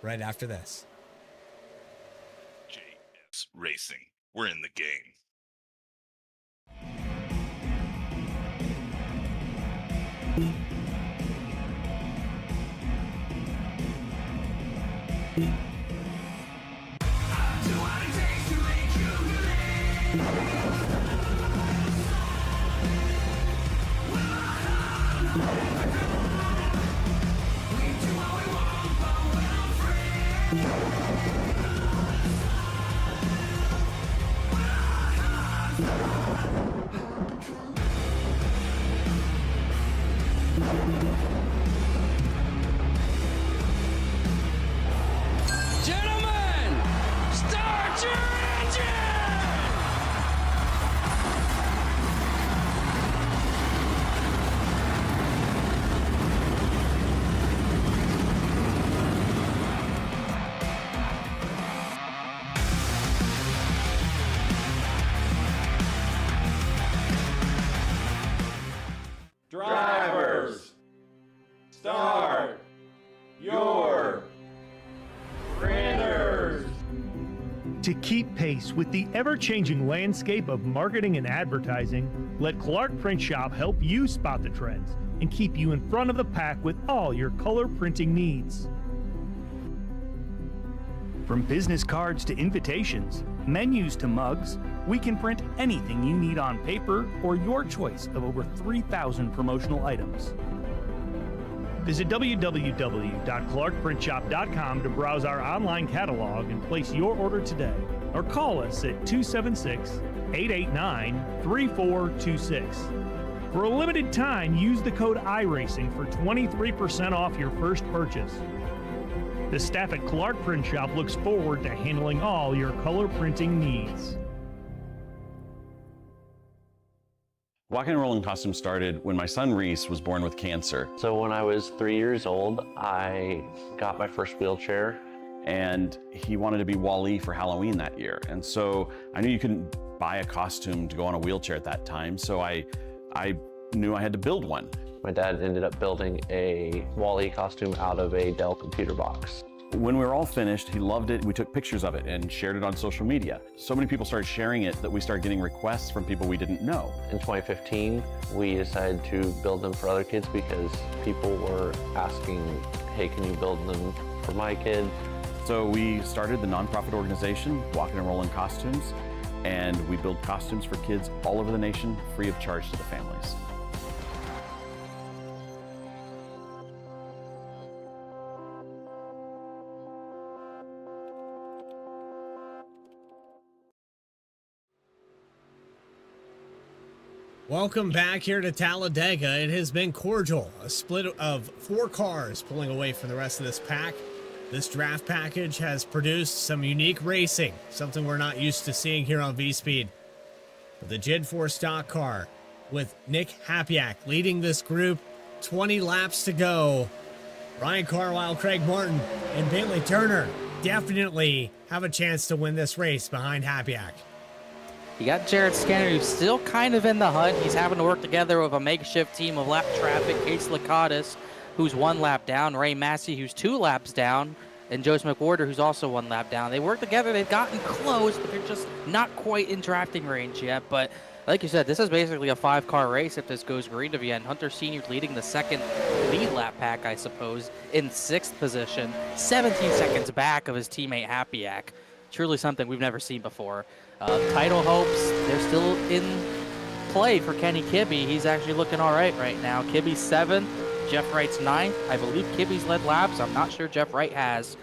right after this. JS Racing. We're in the game. Gentlemen, start your engine! Drivers, start your printers. To keep pace with the ever-changing landscape of marketing and advertising, let Clark Print Shop help you spot the trends and keep you in front of the pack with all your color printing needs. From business cards to invitations, menus to mugs, we can print anything you need on paper or your choice of over 3,000 promotional items. Visit www.clarkprintshop.com to browse our online catalog and place your order today, or call us at 276-889-3426. For a limited time, use the code iRacing for 23% off your first purchase. The staff at Clark Print Shop looks forward to handling all your color printing needs. Walking and Rolling Costume started when my son Reese was born with cancer. So when I was 3 years old, I got my first wheelchair. And he wanted to be Wall-E for Halloween that year. And so I knew you couldn't buy a costume to go on a wheelchair at that time. So I knew I had to build one. My dad ended up building a Wall-E costume out of a Dell computer box. When we were all finished, he loved it. We took pictures of it and shared it on social media. So many people started sharing it that we started getting requests from people we didn't know. In 2015, we decided to build them for other kids because people were asking, hey, can you build them for my kid? So we started the nonprofit organization, Walking and Rolling Costumes, and we build costumes for kids all over the nation, free of charge to the families. Welcome back here to Talladega. It has been cordial. A split of 4 cars pulling away from the rest of this pack. This draft package has produced some unique racing, something we're not used to seeing here on VSPEED. But the Gen 4 stock car with Nick Hapiak leading this group, 20 laps to go. Ryan Carlisle, Craig Martin, and Bailey Turner definitely have a chance to win this race behind Hapiak. You got Jared Skinner, who's still kind of in the hunt. He's having to work together with a makeshift team of lap traffic. Case Lakatos, who's 1 lap down. Ray Massey, who's 2 laps down. And Joseph McWhorter, who's also 1 lap down. They work together. They've gotten close, but they're just not quite in drafting range yet. But like you said, this is basically a 5-car race if this goes green to the end. Hunter Sr. leading the second lead lap pack, I suppose, in 6th position. 17 seconds back of his teammate Hapiak. Truly something we've never seen before. Title hopes, they're still in play for Kenny Kibbe. He's actually looking all right now. Kibbe's 7th, Jeff Wright's 9th. I believe Kibbe's led laps. I'm not sure Jeff Wright has,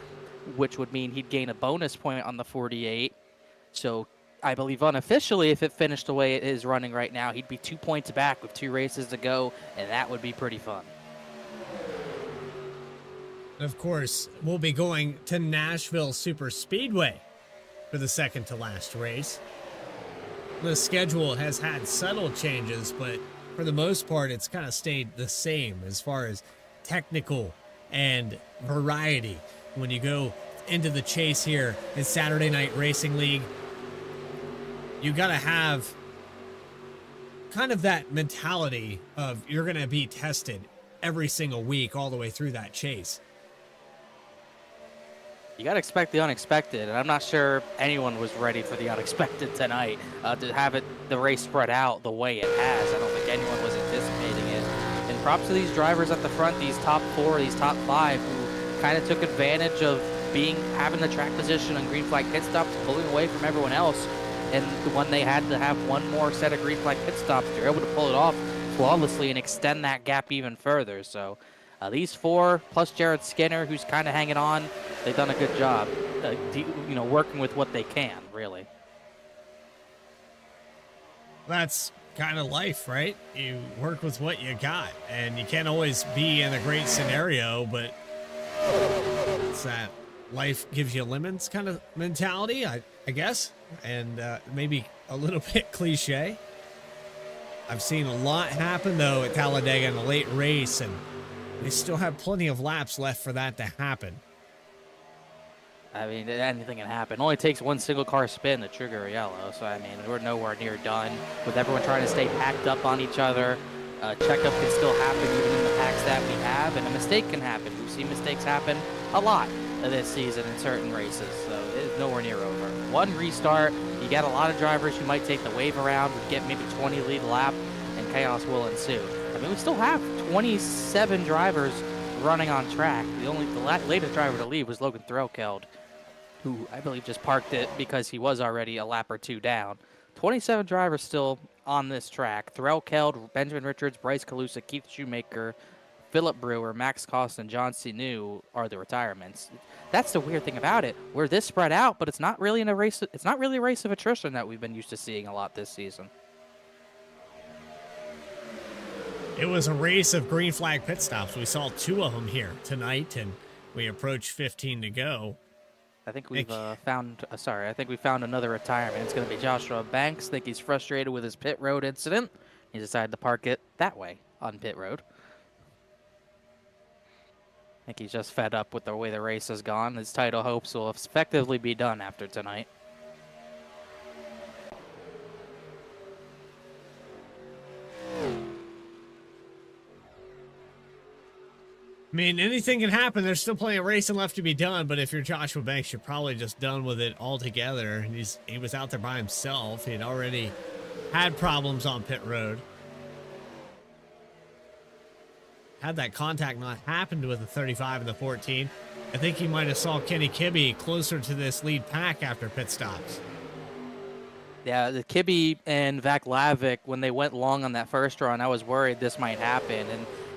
which would mean he'd gain a bonus point on the 48. So I believe unofficially, if it finished the way it is running right now, he'd be 2 points back with 2 races to go, and that would be pretty fun. Of course, we'll be going to Nashville Super Speedway for the second to last race. The schedule has had subtle changes, but for the most part, it's kind of stayed the same as far as technical and variety. When you go into the chase here in Saturday Night Racing League, you got to have kind of that mentality of you're going to be tested every single week all the way through that chase. You got to expect the unexpected, and I'm not sure anyone was ready for the unexpected tonight. To have the race spread out the way it has, I don't think anyone was anticipating it. And props to these drivers at the front, these top 4, these top 5, who kind of took advantage of having the track position on green flag pit stops, pulling away from everyone else. And when they had to have one more set of green flag pit stops, they're able to pull it off flawlessly and extend that gap even further. So these 4, plus Jared Skinner, who's kind of hanging on, they've done a good job, working with what they can, really. That's kind of life, right? You work with what you got, and you can't always be in a great scenario, but it's that life gives you lemons kind of mentality, I guess, and maybe a little bit cliche. I've seen a lot happen, though, at Talladega in a late race, and they still have plenty of laps left for that to happen. I mean, anything can happen. It only takes one single car spin to trigger a yellow. So, I mean, we're nowhere near done with everyone trying to stay packed up on each other. Checkup can still happen even in the packs that we have, and a mistake can happen. We've seen mistakes happen a lot this season in certain races, so it's nowhere near over. One restart, you got a lot of drivers who might take the wave around, get maybe 20 lead lap, and chaos will ensue. I mean, we still have 27 drivers running on track. The latest driver to leave was Logan Threlkeld, who I believe just parked it because he was already a lap or 2 down. 27 drivers still on this track. Threlkeld, Benjamin Richards, Bryce Calusa, Keith Shoemaker, Philip Brewer, Max Cost, and John Sinew are the retirements. That's the weird thing about it. We're this spread out, but it's not really a race of attrition that we've been used to seeing a lot this season. It was a race of green flag pit stops. We saw 2 of them here tonight, and we approached 15 to go. I think we've found another retirement. It's going to be Joshua Banks. I think he's frustrated with his pit road incident. He decided to park it that way on pit road. I think he's just fed up with the way the race has gone. His title hopes will effectively be done after tonight. I mean, anything can happen. There's still plenty of racing left to be done, but if you're Joshua Banks, you're probably just done with it altogether. And he was out there by himself. He had already had problems on pit road. Had that contact not happened with the 35 and the 14, I think he might have saw Kenny Kibbe closer to this lead pack after pit stops. Yeah, the Kibbe and Vaclavic, when they went long on that first run, I was worried this might happen,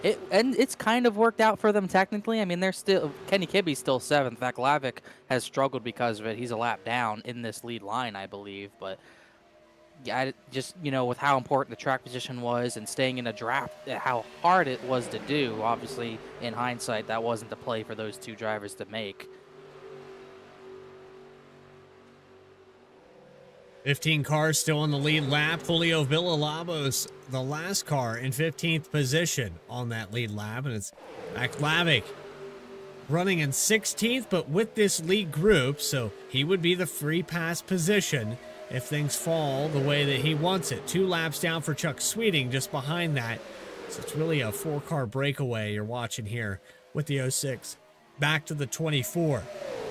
and it's kind of worked out for them technically. I mean, Kenny Kibbe's still 7th. Vaclavic has struggled because of it. He's a lap down in this lead line, I believe, but yeah, just, with how important the track position was and staying in a draft, how hard it was to do. Obviously, in hindsight, that wasn't the play for those two drivers to make. 15 cars still on the lead lap. Julio Villalobos, the last car in 15th position on that lead lap. And it's Lavick running in 16th, but with this lead group, so he would be the free pass position if things fall the way that he wants it. 2 laps down for Chuck Sweeting just behind that. So it's really a 4-car breakaway you're watching here with the 06 back to the 24.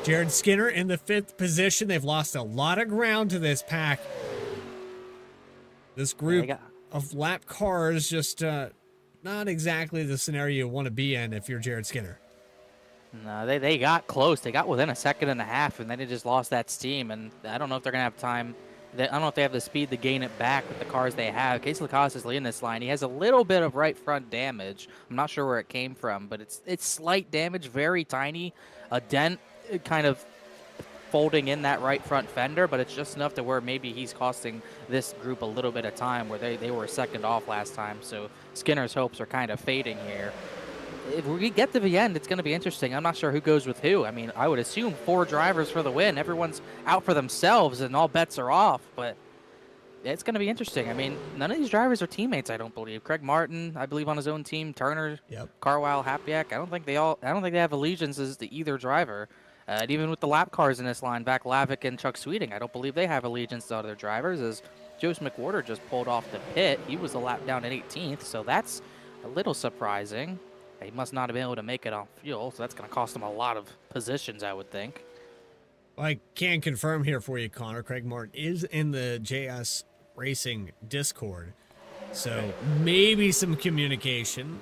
Jared Skinner in the 5th position. They've lost a lot of ground to this pack. This group of lap cars just not exactly the scenario you want to be in if you're Jared Skinner. No, they got close. They got within a second and a half, and then they just lost that steam. And I don't know if they're going to have time. I don't know if they have the speed to gain it back with the cars they have. Casey Lacoste is leading this line. He has a little bit of right front damage. I'm not sure where it came from, but it's slight damage, very tiny. A dent kind of folding in that right front fender, but it's just enough to where maybe he's costing this group a little bit of time where they were second off last time. So Skinner's hopes are kind of fading here. If we get to the end, it's going to be interesting. I'm not sure who goes with who. I mean, I would assume 4 drivers for the win. Everyone's out for themselves and all bets are off, but it's going to be interesting. I mean, none of these drivers are teammates, I don't believe. Craig Martin, I believe, on his own team. Turner, Carwile, Hapiak. I don't think they have allegiances to either driver. And even with the lap cars in this line, back Lavick and Chuck Sweeting, I don't believe they have allegiance to other drivers, as Jose McWhorter just pulled off the pit. He was a lap down at 18th, so that's a little surprising. He must not have been able to make it on fuel, so that's going to cost him a lot of positions, I would think. Well, I can confirm here for you, Connor. Craig Martin is in the JS Racing Discord, so maybe some communication.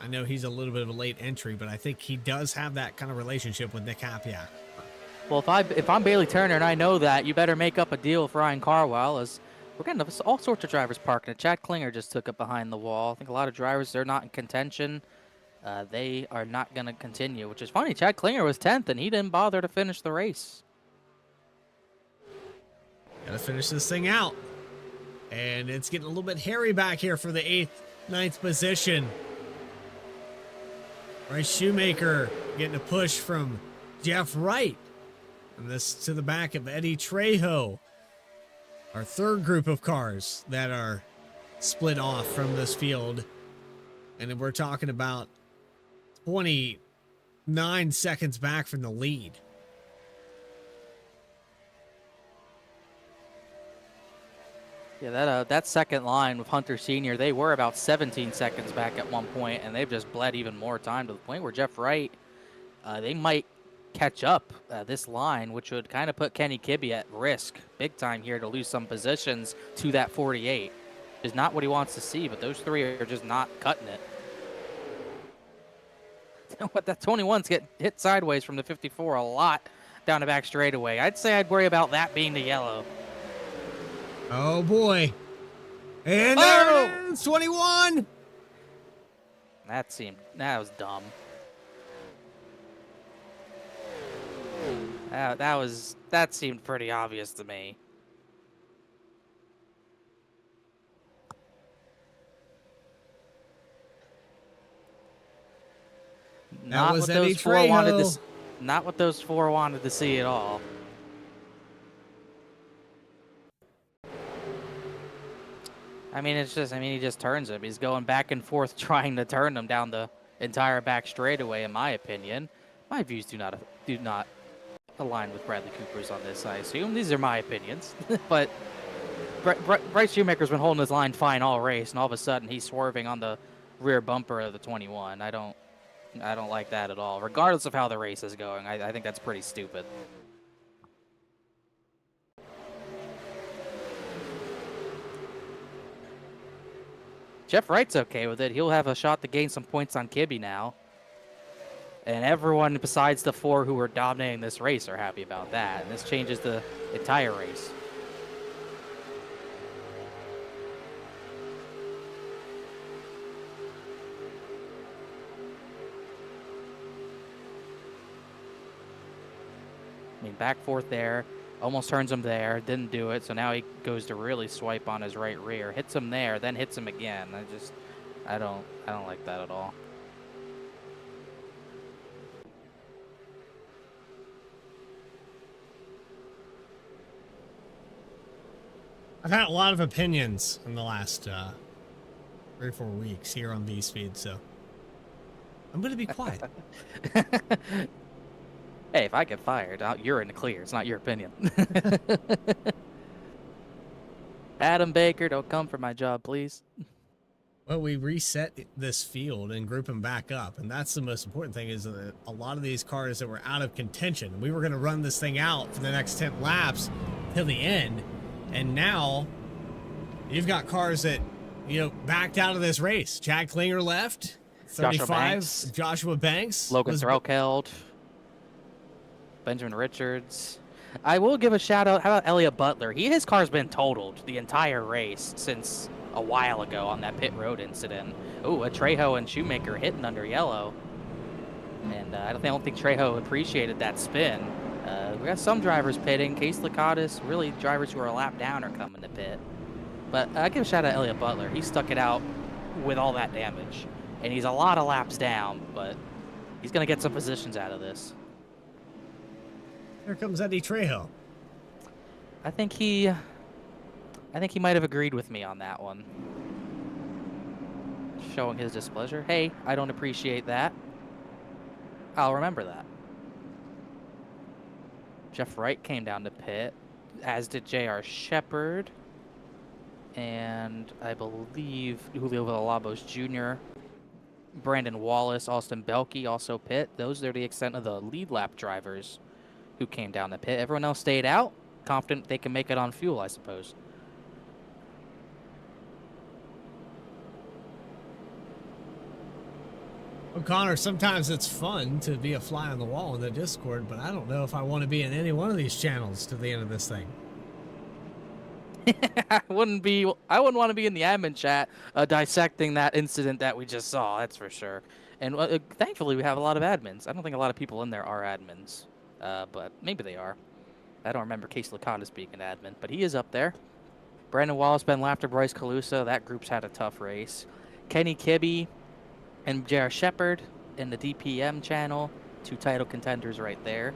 I know he's a little bit of a late entry, but I think he does have that kind of relationship with Nick Hapiak. Well, if I'm Bailey Turner and I know that, you better make up a deal with Ryan Carwile, as we're getting all sorts of drivers parking it. Chad Klinger just took it behind the wall. I think a lot of drivers, they're not in contention. They are not going to continue, which is funny. Chad Klinger was 10th, and he didn't bother to finish the race. Gotta finish this thing out. And it's getting a little bit hairy back here for the 8th, 9th position. Bryce Shoemaker getting a push from Jeff Wright. And this to the back of Eddie Trejo. Our third group of cars that are split off from this field. And then we're talking about 29 seconds back from the lead. Yeah, that second line with Hunter Sr., they were about 17 seconds back at one point, and they've just bled even more time to the point where Jeff Wright, they might catch up this line, which would kind of put Kenny Kibbe at risk big time here to lose some positions to that 48. Is not what he wants to see, but those 3 are just not cutting it. What, that 21's getting hit sideways from the 54 a lot down the back straightaway. I'd say I'd worry about that being the yellow. Oh boy. And there it is, 21. That was dumb. That seemed pretty obvious to me. Not what those 4 wanted to. Not what those 4 wanted to see at all. I mean, he just turns him. He's going back and forth trying to turn him down the entire back straightaway, in my opinion. My views do not align with Bradley Cooper's on this, I assume. These are my opinions. But Bryce Shoemaker's been holding his line fine all race, and all of a sudden he's swerving on the rear bumper of the 21. I don't like that at all, regardless of how the race is going. I think that's pretty stupid. Jeff Wright's okay with it. He'll have a shot to gain some points on Kibbe now. And everyone besides the 4 who were dominating this race are happy about that. And this changes the entire race. I mean, back 4th there. Almost turns him there, didn't do it, so now he goes to really swipe on his right rear. Hits him there, then hits him again. I don't like that at all. I've had a lot of opinions in the last 3 or 4 weeks here on VSPEED, so I'm going to be quiet. Hey, if I get fired, you're in the clear. It's not your opinion. Adam Baker, don't come for my job, please. Well, we reset this field and group them back up, and that's the most important thing, is that a lot of these cars that were out of contention, we were going to run this thing out for the next 10 laps till the end, and now you've got cars that, you know, backed out of this race. Chad Klinger left, 35, Joshua Banks, Logan Threlkeld, Benjamin Richards. I will give a shout out. How about Elliott Butler? His car's been totaled the entire race since a while ago on that pit road incident. Oh, a Trejo and Shoemaker hitting under yellow. And I don't think Trejo appreciated that spin. We got some drivers pitting. Case Lakatis, really drivers who are a lap down are coming to pit. But I give a shout out to Elliott Butler. He stuck it out with all that damage. And he's a lot of laps down, but he's going to get some positions out of this. Here comes Eddie Trejo. I think he might have agreed with me on that one. Showing his displeasure. Hey, I don't appreciate that. I'll remember that. Jeff Wright came down to pit, as did J.R. Shepard. And I believe Julio Villalobos Jr., Brandon Wallace, Austin Belkey also pit. Those are the extent of the lead lap drivers who came down the pit. Everyone else stayed out, confident they can make it on fuel, I suppose. O'Connor, sometimes it's fun to be a fly on the wall in the Discord, but I don't know if I want to be in any one of these channels to the end of this thing. I wouldn't want to be in the admin chat dissecting that incident that we just saw, that's for sure. And thankfully we have a lot of admins. I don't think a lot of people in there are admins, but maybe they are. I don't remember Case Lakatis being an admin, but he is up there. Brandon Wallace, Ben Lafter, Bryce Calusa, that group's had a tough race. Kenny Kibbe and J.R. Shepard in the DPM channel, 2 title contenders right there.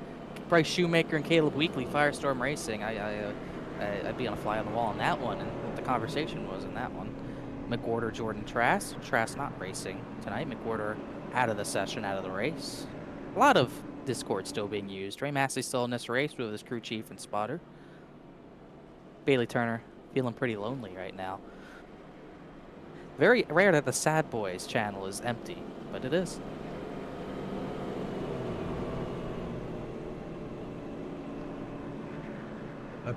Bryce Shoemaker and Caleb Weekly, Firestorm Racing. I'd be on a fly on the wall on that one, and what the conversation was in that one. McWhorter, Jordan Trask. Trask not racing tonight. McWhorter out of the session, out of the race. A lot of Discord still being used. Ray Massey still in this race with his crew chief and spotter. Bailey Turner feeling pretty lonely right now. Very rare that the Sad Boys channel is empty, but it is.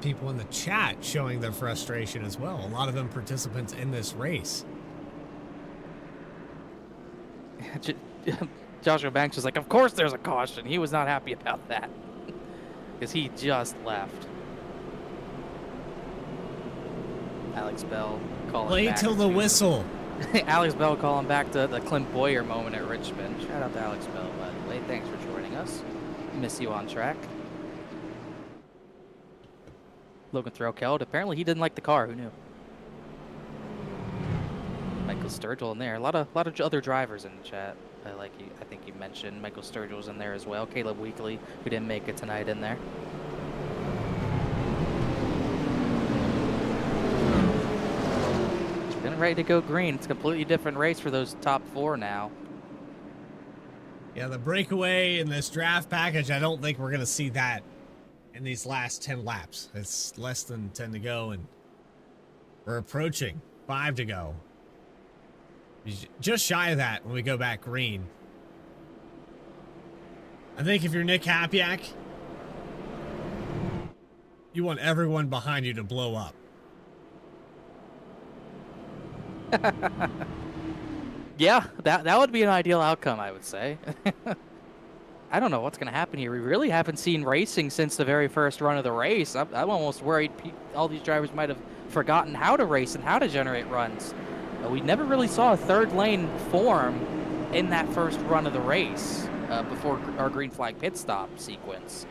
People in the chat showing their frustration as well. A lot of them participants in this race. Joshua Banks was like, of course there's a caution. He was not happy about that because he just left. Alex Bell calling Play back till the whistle. Alex Bell calling back to the Clint Boyer moment at Richmond. Shout out to Alex Bell, by the way. Thanks for joining us. Miss you on track. Logan Threlkeld. Apparently he didn't like the car. Who knew? Michael Sturgill in there. A lot of other drivers in the chat. I think you mentioned Michael Sturgill was in there as well. Caleb Weekly, who didn't make it tonight, in there. Getting ready to go green. It's a completely different race for those top 4 now. Yeah, the breakaway in this draft package, I don't think we're going to see that in these last 10 laps. It's less than 10 to go, and we're approaching 5 to go. Just shy of that when we go back green. I think if you're Nick Hapiak, you want everyone behind you to blow up. Yeah, that would be an ideal outcome, I would say. I don't know what's going to happen here. We really haven't seen racing since the very first run of the race. I'm almost worried all these drivers might have forgotten how to race and how to generate runs. We never really saw a third lane form in that first run of the race before our green flag pit stop sequence.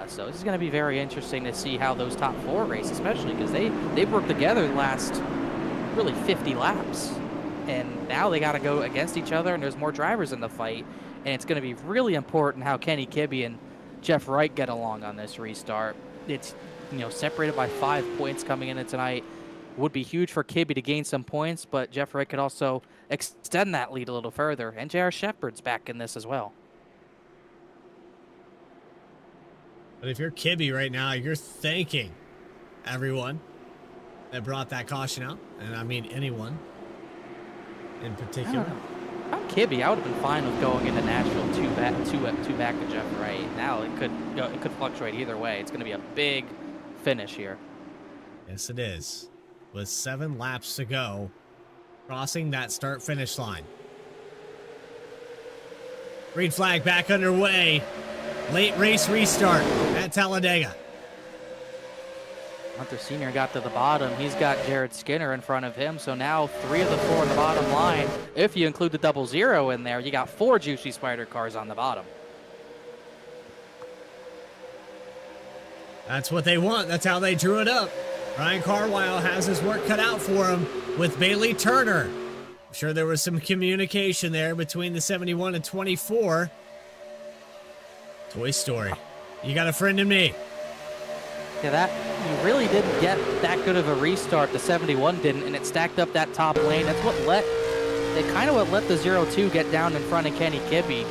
So this is going to be very interesting to see how those top 4 race, especially because they've worked together the last really 50 laps. And now they got to go against each other, and there's more drivers in the fight. And it's going to be really important how Kenny Kibbe and Jeff Wright get along on this restart. It's, separated by 5 points coming into tonight. Would be huge for Kibbe to gain some points, but Jeff Wright could also extend that lead a little further. And J.R. Shepard's back in this as well. But if you're Kibbe right now, you're thanking everyone that brought that caution out. And I mean anyone in particular. If I'm Kibbe, I would have been fine with going into Nashville two back to Jeff Wright. Now it could fluctuate either way. It's going to be a big finish here. Yes, it is. With 7 laps to go, crossing that start-finish line. Green flag back underway. Late race restart at Talladega. Hunter Sr. got to the bottom. He's got Jared Skinner in front of him. So now 3 of the 4 on the bottom line. If you include the 00 in there, you got 4 Juicy Spider cars on the bottom. That's what they want. That's how they drew it up. Ryan Carlisle has his work cut out for him with Bailey Turner. I'm sure there was some communication there between the 71 and 24. Toy Story. You got a friend in me. Yeah, that you really didn't get that good of a restart. The 71 didn't, and it stacked up that top lane. That's what let the 02 get down in front of Kenny Kibbe,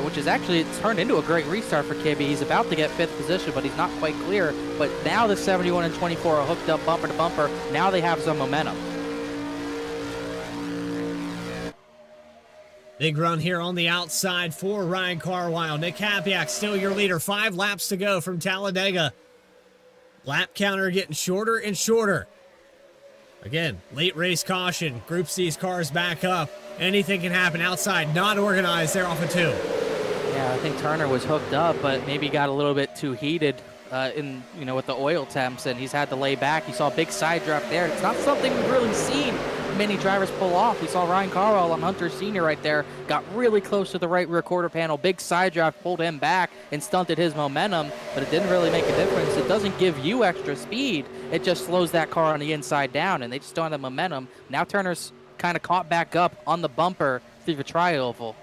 which is actually, it's turned into a great restart for Kibbe. He's about to get 5th position, but he's not quite clear. But now the 71 and 24 are hooked up bumper to bumper. Now they have some momentum. Big run here on the outside for Ryan Carlisle. Nick Hapiak still your leader. 5 laps to go from Talladega. Lap counter getting shorter and shorter. Again, late race caution. Groups these cars back up. Anything can happen outside. Not organized. They're off of 2. Yeah, I think Turner was hooked up, but maybe got a little bit too heated with the oil temps, and he's had to lay back. You saw a big side drop there. It's not something we've really seen many drivers pull off. We saw Ryan Carlisle on Hunter Sr. right there, got really close to the right rear quarter panel. Big side drive pulled him back and stunted his momentum, but it didn't really make a difference. It doesn't give you extra speed. It just slows that car on the inside down, and they just don't have the momentum. Now Turner's kind of caught back up on the bumper through the tri-oval.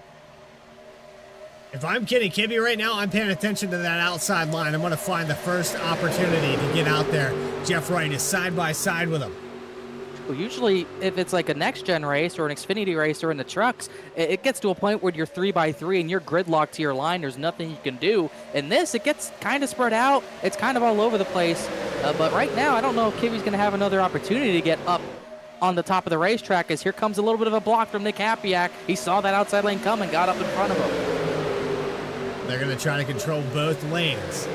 If I'm Kenny Kibbe right now, I'm paying attention to that outside line. I'm going to find the first opportunity to get out there. Jeff Wright is side by side with him. Well, usually, if it's like a next-gen race or an Xfinity race or in the trucks, it gets to a point where you're 3x3 and you're gridlocked to your line. There's nothing you can do. In this, it gets kind of spread out. It's kind of all over the place. But right now, I don't know if Kibbe's going to have another opportunity to get up on the top of the racetrack, as here comes a little bit of a block from Nick Hapiak. He saw that outside lane come and got up in front of him. They're going to try to control both lanes.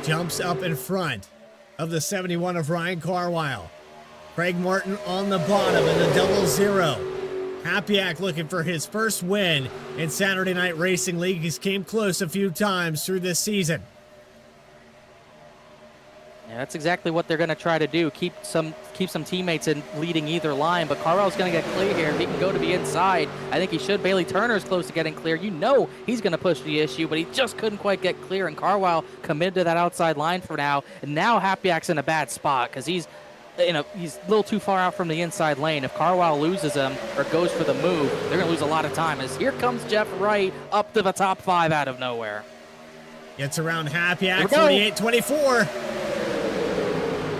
Jumps up in front of the 71 of Ryan Carlisle. Craig Martin on the bottom in the 00. Hapiak looking for his first win in Saturday Night Racing League. He's came close a few times through this season. Yeah, that's exactly what they're going to try to do. Keep some teammates in leading either line, but Carlisle's going to get clear here. If he can go to the inside, I think he should. Bailey Turner's close to getting clear. You know he's going to push the issue, but he just couldn't quite get clear, and Carlisle committed to that outside line for now. And now Hapiak's in a bad spot because he's a little too far out from the inside lane. If Carlisle loses him or goes for the move, they're going to lose a lot of time. As here comes Jeff Wright up to the top 5 out of nowhere. Gets around Hapiak, 48-24.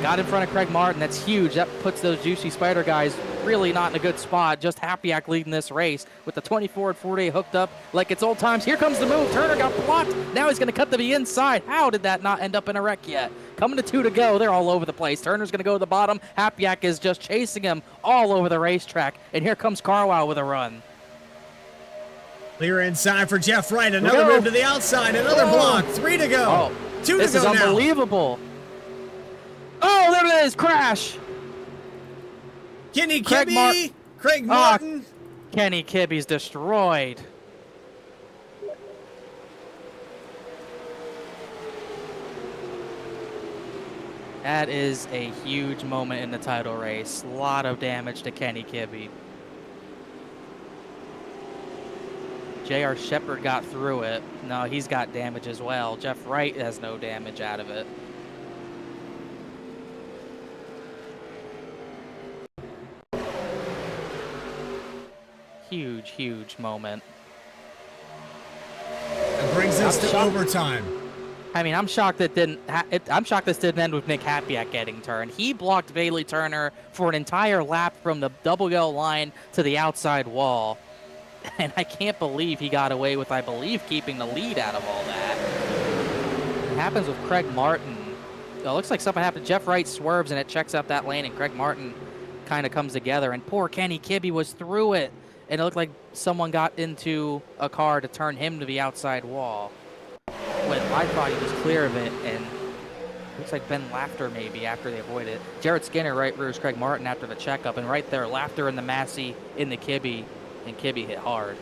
Got in front of Craig Martin. That's huge. That puts those Juicy Spider guys really not in a good spot. Just Hapiak leading this race with the 24 and 48 hooked up like it's old times. Here comes the move. Turner got blocked. Now he's going to cut to the inside. How did that not end up in a wreck yet? Coming to 2 to go. They're all over the place. Turner's going to go to the bottom. Hapiak is just chasing him all over the racetrack. And here comes Carlisle with a run. Clear inside for Jeff Wright. Another move to the outside. Another block. 3 to go. 2 to go now. This is unbelievable. Oh, there it is. Crash. Kenny Kibbe. Craig Martin. Kenny Kibbe's destroyed. That is a huge moment in the title race. A lot of damage to Kenny Kibbe. J.R. Shepard got through it. No, he's got damage as well. Jeff Wright has no damage out of it. Huge, huge moment. It brings us to overtime. I mean, I'm shocked that I'm shocked this didn't end with Nick Hapiak getting turned. He blocked Bailey Turner for an entire lap from the double yellow line to the outside wall. And I can't believe he got away with, I believe, keeping the lead out of all that. It happens with Craig Martin. It looks like something happened. Jeff Wright swerves and it checks out that lane, and Craig Martin kind of comes together. And poor Kenny Kibbe was through it. And it looked like someone got into a car to turn him to the outside wall. When I thought he was clear of it, and looks like Ben Laughter maybe after they avoided it. Jared Skinner right rears Craig Martin after the checkup, and right there, Laughter in the Massey in the Kibbe, and Kibbe hit hard.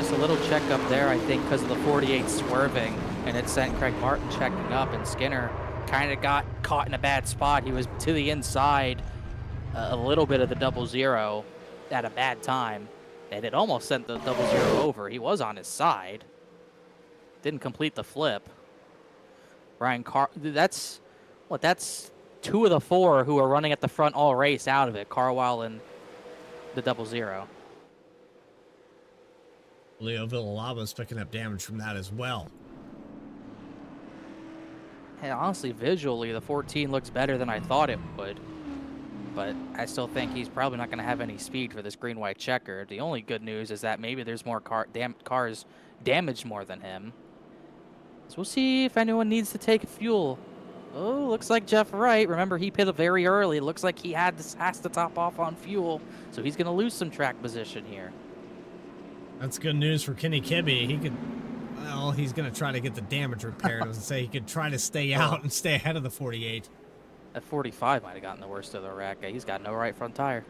A little checkup there, I think, because of the 48 swerving, and it sent Craig Martin checking up, and Skinner kind of got caught in a bad spot. He was to the inside a little bit of the 00 at a bad time, and it almost sent the 00 over. He was on his side. Didn't complete the flip. That's 2 of the 4 who are running at the front all race out of it, Carwile and the 00. Leo Villalobos picking up damage from that as well. Hey, honestly, visually, the 14 looks better than I thought it would. But I still think he's probably not going to have any speed for this green-white checker. The only good news is that maybe there's more cars damaged more than him. So we'll see if anyone needs to take fuel. Oh, looks like Jeff Wright. Remember, he pitted very early. It looks like he has to top off on fuel. So he's going to lose some track position here. That's good news for Kenny Kibbe. He could, well, he's going to try to get the damage repaired. I was going to say he could try to stay out and stay ahead of the 48. That 45 might have gotten the worst of the wreck. He's got no right front tire.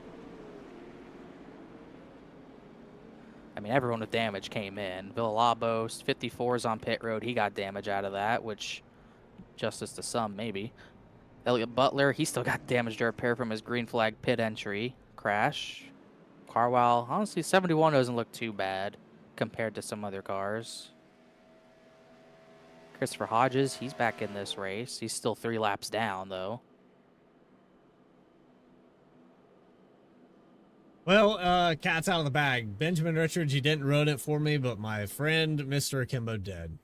I mean, everyone with damage came in. Villalobos, 54's on pit road. He got damage out of that, which justice to some, maybe. Elliott Butler, he still got damage to repair from his green flag pit entry crash. Carwile, honestly, 71 doesn't look too bad compared to some other cars. Christopher Hodges, he's back in this race. He's still 3 laps down, though. Well, cat's out of the bag. Benjamin Richards, you didn't ruin it for me, but my friend, Mr. Akimbo, did.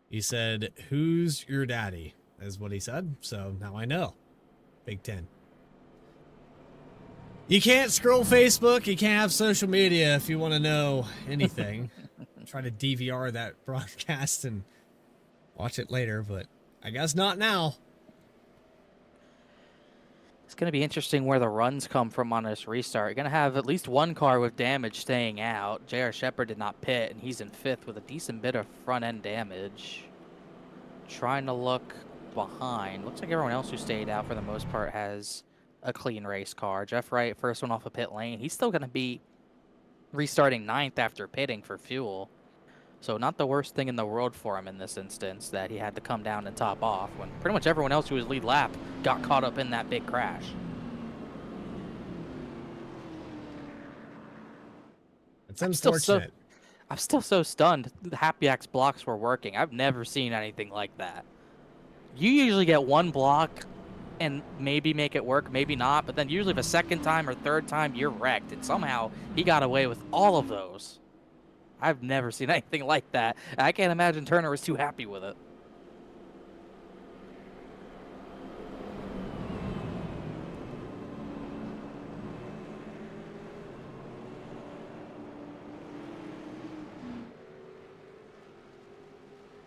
He said, "Who's your daddy?" is what he said, so now I know. Big 10. You can't scroll Facebook. You can't have social media if you want to know anything. Try to DVR that broadcast and watch it later, but I guess not now. It's going to be interesting where the runs come from on this restart. You're going to have at least one car with damage staying out. J.R. Shepard did not pit, and he's in 5th with a decent bit of front-end damage. Trying to look behind. Looks like everyone else who stayed out for the most part has a clean race car. Jeff Wright, first one off a pit lane. He's still going to be restarting 9th after pitting for fuel. So not the worst thing in the world for him in this instance that he had to come down and top off when pretty much everyone else who was lead lap got caught up in that big crash. It's unfortunate. I'm still so stunned the Hapiak's blocks were working. I've never seen anything like that. You usually get one block and maybe make it work, maybe not, but then usually the second time or third time you're wrecked, and somehow he got away with all of those. I've never seen anything like that. I can't imagine Turner was too happy with it.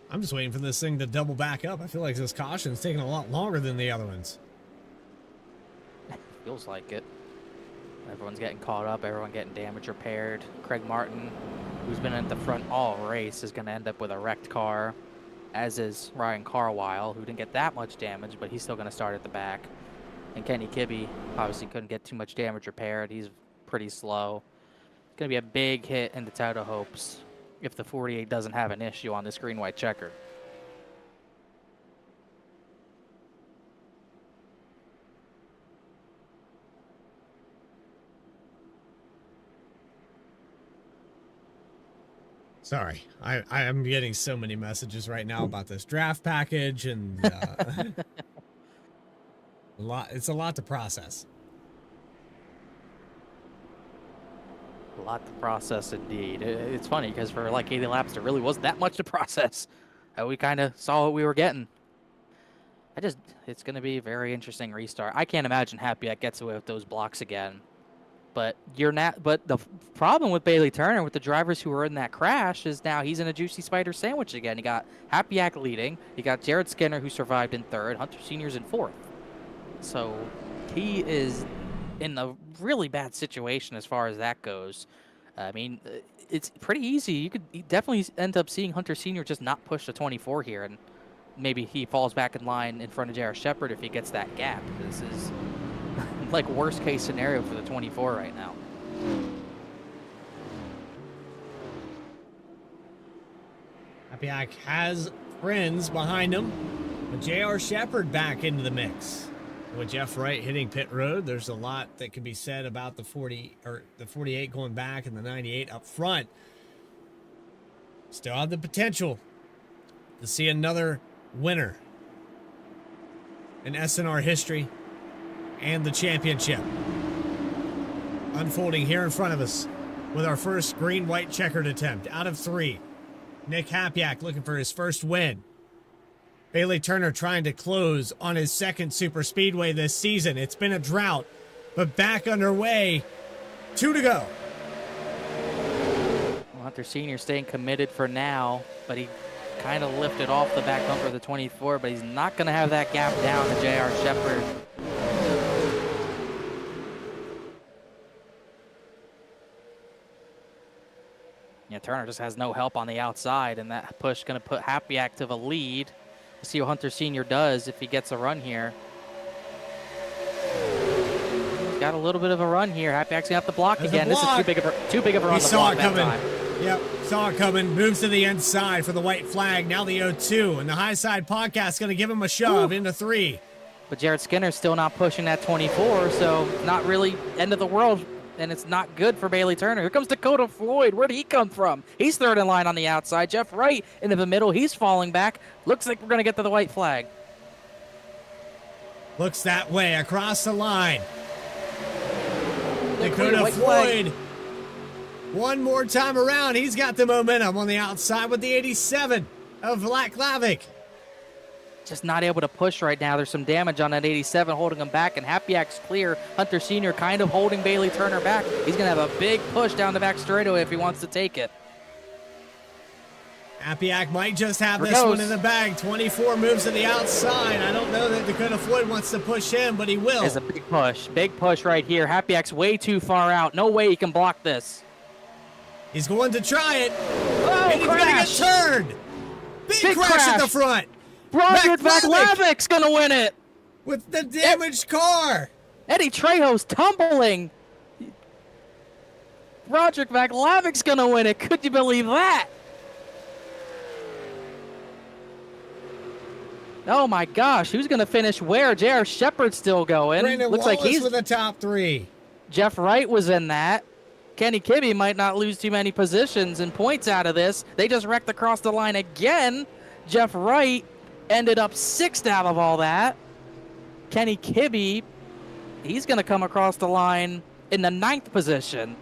I'm just waiting for this thing to double back up. I feel like this caution's taking a lot longer than the other ones. Feels like it. Everyone's getting caught up. Everyone getting damage repaired. Craig Martin, who's been at the front all race, is going to end up with a wrecked car, as is Ryan Carwile, who didn't get that much damage, but he's still going to start at the back. And Kenny Kibbe obviously couldn't get too much damage repaired. He's pretty slow. It's going to be a big hit into Toto hopes if the 48 doesn't have an issue on this green-white checker. Sorry, I'm getting so many messages right now about this draft package and it's a lot to process. A lot to process indeed. It's funny because for like 80 laps, there really wasn't that much to process. We kind of saw what we were getting. It's going to be a very interesting restart. I can't imagine Hapiak gets away with those blocks again. But But the problem with Bailey Turner, with the drivers who were in that crash, is now he's in a juicy spider sandwich again. You got Hapiak leading. You got Jared Skinner, who survived in third. Hunter Senior's in fourth. So he is in a really bad situation as far as that goes. I mean, it's pretty easy. You could definitely end up seeing Hunter Senior just not push the 24 here, and maybe he falls back in line in front of J.R. Shepard if he gets that gap. This is like worst case scenario for the 24 right now. Hapiak has friends behind him, but J.R. Shepard back into the mix. With Jeff Wright hitting pit road, there's a lot that can be said about the 48 going back and the 98 up front. Still have the potential to see another winner in SNR history and the championship unfolding here in front of us with our first green-white checkered attempt out of 3. Nick Hapiak looking for his first win. Bailey Turner trying to close on his second super speedway this season. It's been a drought, but back underway. 2 to go. Well, Hunter Senior staying committed for now, but he kind of lifted off the back bumper of the 24, but he's not going to have that gap down to J.R. Shepard. Yeah, Turner just has no help on the outside, and that push going to put Hapiak to the lead. We'll see what Hunter Senior does if he gets a run here. He's got a little bit of a run here. Hapiak's going to have to block again. This is too big of a run to block that time. Yep, saw it coming. Moves to the inside for the white flag. Now the 0-2, and the high side podcast going to give him a shove into 3. But Jared Skinner's still not pushing that 24, so not really end of the world. And it's not good for Bailey Turner. Here comes Dakota Floyd. Where did he come from? He's third in line on the outside. Jeff Wright into the middle. He's falling back. Looks like we're going to get to the white flag. Looks that way across the line. Dakota Floyd. One more time around. He's got the momentum on the outside with the 87 of Vlak Lavic. Just not able to push right now. There's some damage on that 87 holding him back, and Hapiak's clear. Hunter Senior kind of holding Bailey Turner back. He's going to have a big push down the back straightaway if he wants to take it. Hapiak might just have this one in the bag. 24 moves to the outside. I don't know that Dakota Floyd wants to push him, but he will. It's a big push. Big push right here. Hapiak's way too far out. No way he can block this. He's going to try it. Oh, and he's going to get turned. Big crash at the front. Roger Vaklavic's going to win it. With the damaged car. Eddie Trejo's tumbling. Roger Vaklavic's going to win it. Could you believe that? Oh, my gosh. Who's going to finish where? J.R. Shepard's still going. Brandon Looks Wallace like he's with the top 3. Jeff Wright was in that. Kenny Kibbe might not lose too many positions and points out of this. They just wrecked across the line again. Jeff Wright ended up 6th out of all that. Kenny Kibbe, he's going to come across the line in the 9th position.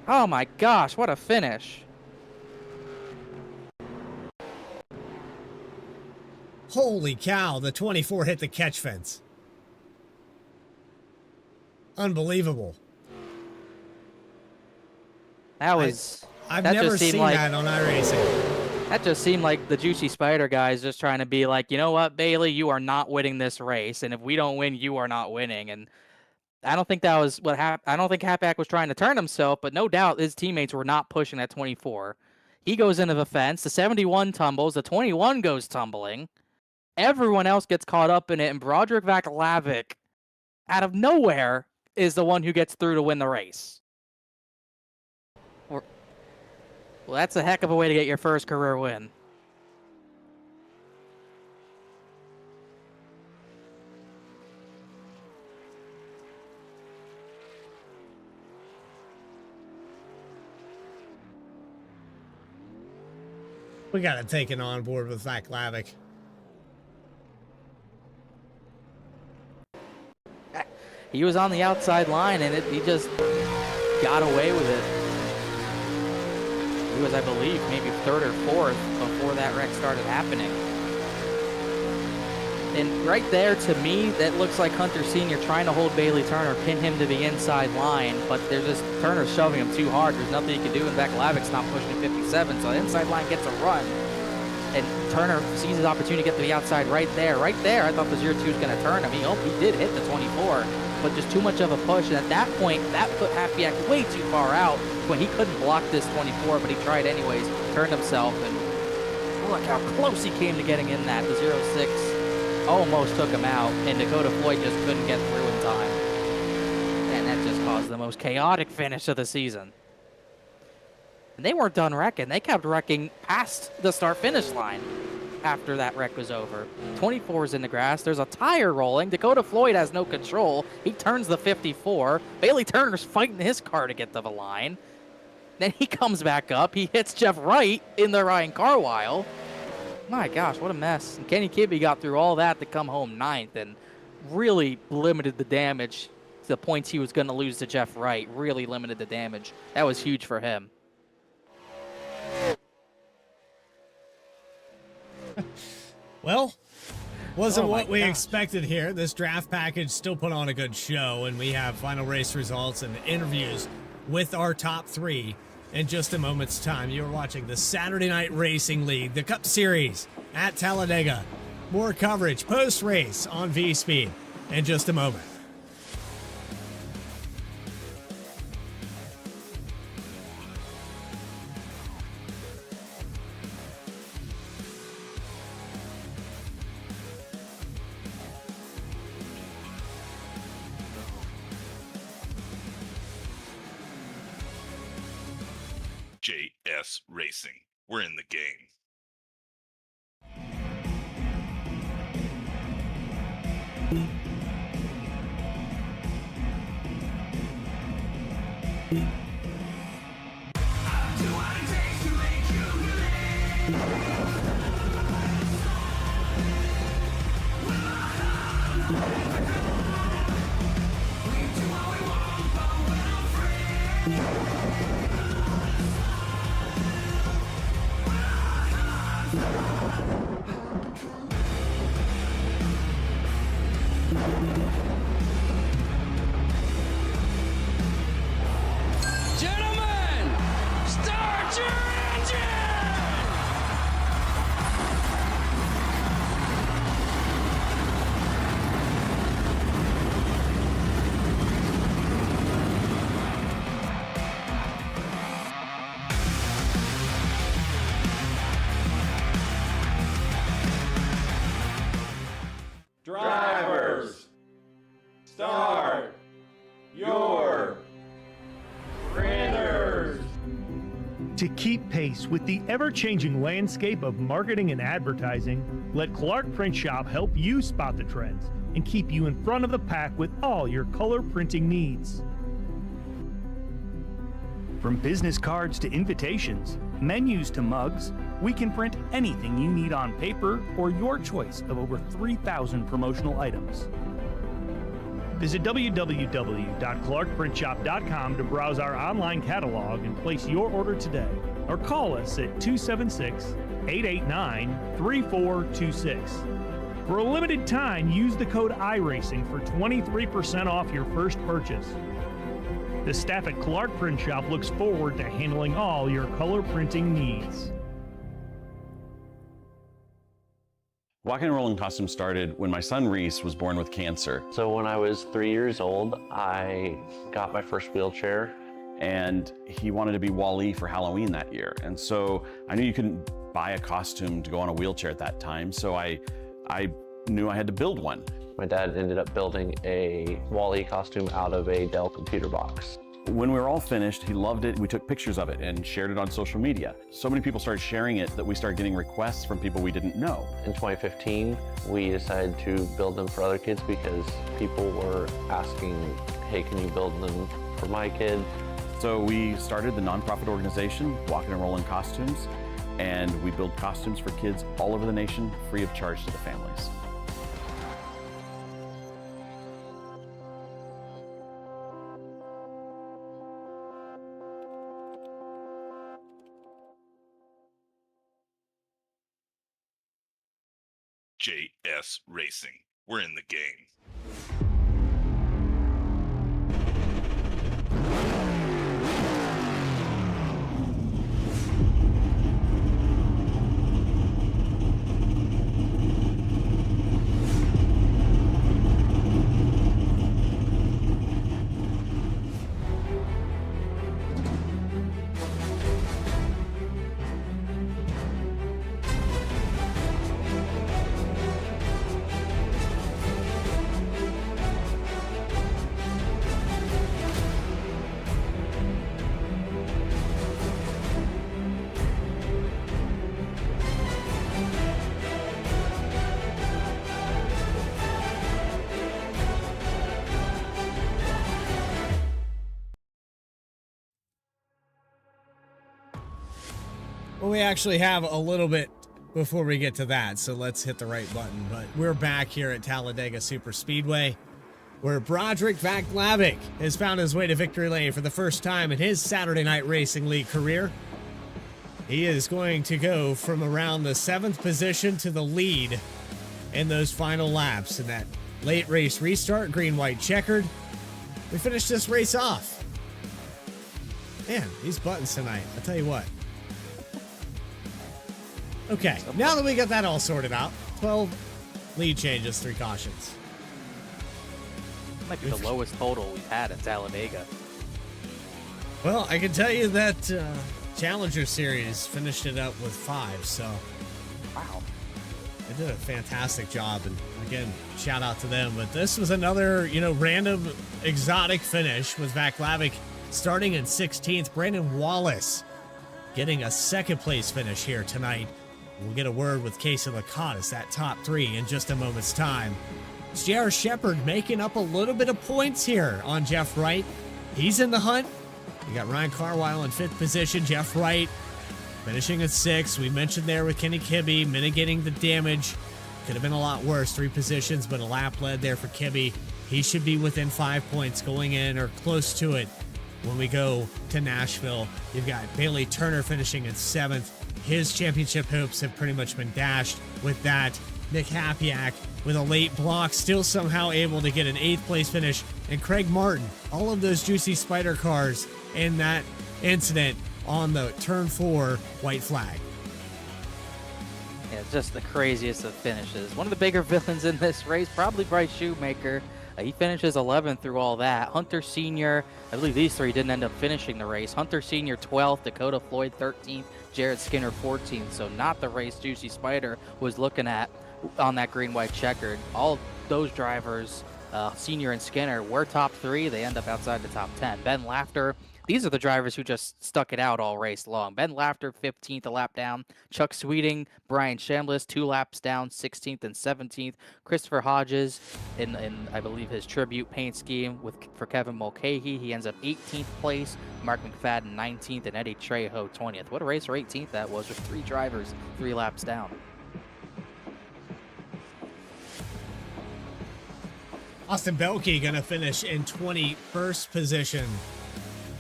Oh my gosh, what a finish. Holy cow, the 24 hit the catch fence. Unbelievable. That was... I've never seen that on iRacing. That just seemed like the Juicy Spider guys just trying to be like, you know what, Bailey, you are not winning this race, and if we don't win, you are not winning. And I don't think that was what happened. I don't think Hapiak was trying to turn himself, but no doubt his teammates were not pushing that 24. He goes into the fence. The 71 tumbles. The 21 goes tumbling. Everyone else gets caught up in it, and Broderick Vakalavic out of nowhere is the one who gets through to win the race. Well, that's a heck of a way to get your first career win. We got to take it on board with Zach Lavick. He was on the outside line, and he just got away with it. He was, I believe, maybe third or fourth before that wreck started happening. And right there, to me, that looks like Hunter Sr. trying to hold Bailey Turner, pin him to the inside line, but they're just, Turner's shoving him too hard. There's nothing he can do, and Beck Lavick's not pushing 57, so the inside line gets a run. And Turner sees his opportunity to get to the outside right there. Right there, I thought the 02 was going to turn him. He did hit the 24, but just too much of a push. And at that point, that put Hapiak way too far out when he couldn't block this 24, but he tried anyways, turned himself, and look how close he came to getting in that. The 06 almost took him out, and Dakota Floyd just couldn't get through in time. And that just caused the most chaotic finish of the season. And they weren't done wrecking. They kept wrecking past the start-finish line after that wreck was over. 24 is in the grass. There's a tire rolling. Dakota Floyd has no control. He turns the 54. Bailey Turner's fighting his car to get to the line. Then he comes back up. He hits Jeff Wright in the Ryan Carwile. My gosh, what a mess. And Kenny Kibbe got through all that to come home 9th and really limited the damage. The points he was going to lose to Jeff Wright really limited the damage. That was huge for him. Well, wasn't what we expected here. This draft package still put on a good show, and we have final race results and interviews with our top 3 in just a moment's time. You're watching the Saturday Night Racing League, the Cup Series at Talladega. More coverage post-race on VSPEED in just a moment. JS Racing. We're in the game. Gentlemen, start your engine! Drivers, start your printers. To keep pace with the ever-changing landscape of marketing and advertising, let Clark Print Shop help you spot the trends and keep you in front of the pack with all your color printing needs. From business cards to invitations, menus to mugs, we can print anything you need on paper or your choice of over 3,000 promotional items. Visit www.clarkprintshop.com to browse our online catalog and place your order today, or call us at 276-889-3426. For a limited time, use the code iRacing for 23% off your first purchase. The staff at Clark Print Shop looks forward to handling all your color printing needs. Walking and Rolling Costumes started when my son Reese was born with cancer. So when I was 3 years old, I got my first wheelchair. And he wanted to be Wall-E for Halloween that year. And so I knew you couldn't buy a costume to go on a wheelchair at that time, so I knew I had to build one. My dad ended up building a Wall-E costume out of a Dell computer box. When we were all finished, he loved it. We took pictures of it and shared it on social media. So many people started sharing it that we started getting requests from people we didn't know. In 2015, we decided to build them for other kids because people were asking, hey, can you build them for my kid? So we started the nonprofit organization, Walking and Rolling Costumes, and we build costumes for kids all over the nation, free of charge to the families. JS Racing. We're in the game. Well, we actually have a little bit before we get to that, so let's hit the right button. But we're back here at Talladega Super Speedway, where Broderick Vaclavic has found his way to victory lane for the first time in his Saturday Night Racing League career. He is going to go from around the 7th position to the lead in those final laps in that late race restart, green-white checkered. We finished this race off. Man, these buttons tonight, I'll tell you what. Okay, now that we got that all sorted out, 12 lead changes, 3 cautions. Might be the lowest total we've had at Talladega. Well, I can tell you that Challenger Series finished it up with 5, so Wow. they did a fantastic job. And again, shout out to them. But this was another, random exotic finish with Vaclavic starting in 16th. Brandon Wallace getting a 2nd place finish here tonight. We'll get a word with Casey Lacotis, that top 3, in just a moment's time. It's J.R. Shepard making up a little bit of points here on Jeff Wright. He's in the hunt. You got Ryan Carwile in 5th position. Jeff Wright finishing at 6th. We mentioned there with Kenny Kibbe mitigating the damage. Could have been a lot worse. 3 positions, but a lap led there for Kibbe. He should be within 5 points going in or close to it when we go to Nashville. You've got Bailey Turner finishing at 7th. His championship hopes have pretty much been dashed with that. Nick Hapiak with a late block, still somehow able to get an 8th place finish. And Craig Martin, all of those juicy spider cars in that incident on the turn 4 white flag. Yeah, just the craziest of finishes. One of the bigger villains in this race, probably Bryce Shoemaker. He finishes 11th through all that. Hunter Sr., I believe these 3 didn't end up finishing the race. Hunter Sr. 12th, Dakota Floyd 13th, Jared Skinner 14th. So not the race Juicy Spider was looking at on that green-white checkered. All those drivers, Senior and Skinner, were top 3. They end up outside the top 10. Ben Laughter, these are the drivers who just stuck it out all race long. Ben Laughter, 15th, a lap down. Chuck Sweeting, Brian Chambliss, 2 laps down, 16th and 17th. Christopher Hodges, in I believe his tribute paint scheme for Kevin Mulcahy, he ends up 18th place. Mark McFadden, 19th, and Eddie Trejo, 20th. What a race for 18th that was, with 3 drivers, 3 laps down. Austin Belke going to finish in 21st position.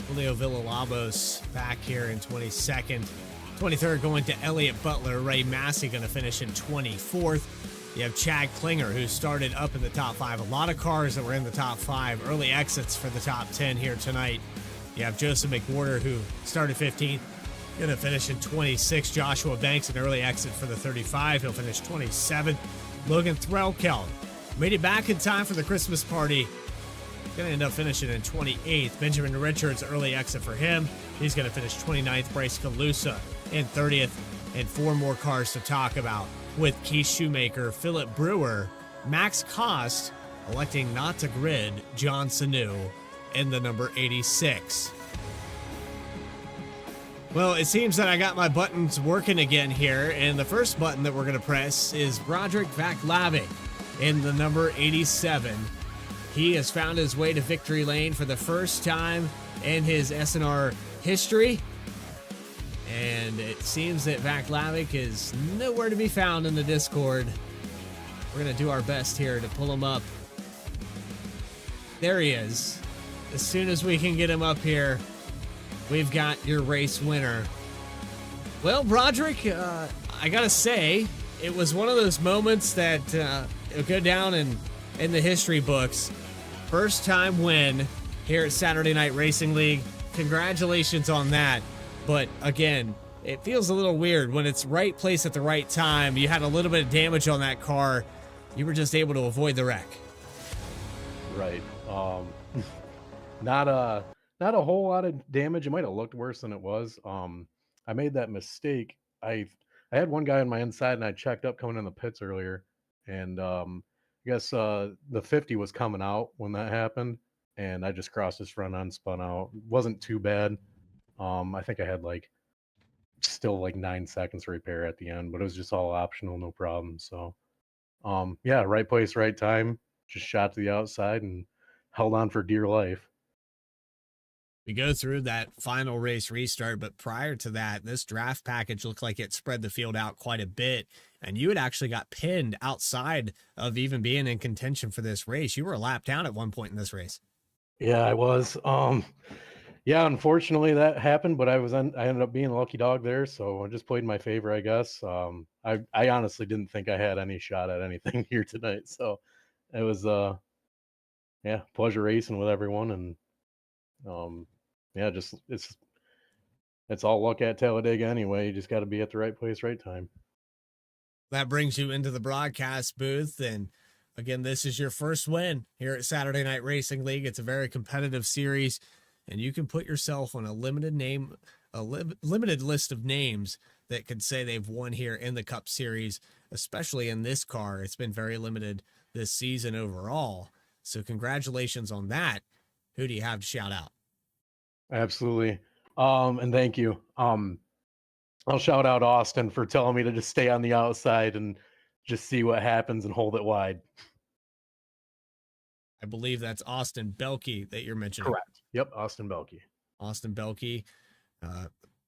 Julio Villalobos back here in 22nd. 23rd going to Elliott Butler. Ray Massey going to finish in 24th. You have Chad Klinger, who started up in the top 5. A lot of cars that were in the top 5. Early exits for the top 10 here tonight. You have Joseph McWhorter, who started 15th. Going to finish in 26th. Joshua Banks, an early exit for the 35. He'll finish 27th. Logan Threlkeld made it back in time for the Christmas party. Going to end up finishing in 28th. Benjamin Richards, early exit for him. He's going to finish 29th. Bryce Calusa in 30th. And 4 more cars to talk about with Keith Shoemaker, Philip Brewer, Max Cost electing not to grid John Sanu in the number 86. Well, it seems that I got my buttons working again here, and the first button that we're going to press is Broderick Vaclavic in the number 87. He has found his way to victory lane for the first time in his SNR history, and it seems that Vaclavic is nowhere to be found in the Discord. We're going to do our best here to pull him up. There he is. As soon as we can get him up here, we've got your race winner. Well, Broderick, I gotta say, it was one of those moments that it'll go down in the history books. First time win here at Saturday Night Racing League. Congratulations on that. But again, it feels a little weird when it's right place at the right time. You had a little bit of damage on that car. You were just able to avoid the wreck. Right. Not a whole lot of damage. It might have looked worse than it was. I made that mistake. I had one guy on my inside, and I checked up coming in the pits earlier, and I guess the 50 was coming out when that happened, and I just crossed his front end, spun out. Wasn't too bad. I think I had still 9 seconds to repair at the end, but it was just all optional, no problem. So yeah, right place, right time. Just shot to the outside and held on for dear life. We go through that final race restart, but prior to that, this draft package looked like it spread the field out quite a bit, and you had actually got pinned outside of even being in contention for this race. You were a lap down at one point in this race. Yeah, I was. Yeah, unfortunately that happened, but I ended up being a lucky dog there, so I just played in my favor, I guess. I honestly didn't think I had any shot at anything here tonight, so it was yeah, pleasure racing with everyone, and yeah, just it's all luck at Talladega anyway. You just got to be at the right place, right time. That brings you into the broadcast booth, and again, this is your first win here at Saturday Night Racing League. It's a very competitive series, and you can put yourself on a limited list of names that could say they've won here in the Cup Series, especially in this car. It's been very limited this season overall. So congratulations on that. Who do you have to shout out? Absolutely. And thank you. I'll shout out Austin for telling me to just stay on the outside and just see what happens and hold it wide. I believe that's Austin Belkey that you're mentioning. Correct. Yep, Austin Belkey. Austin Belkey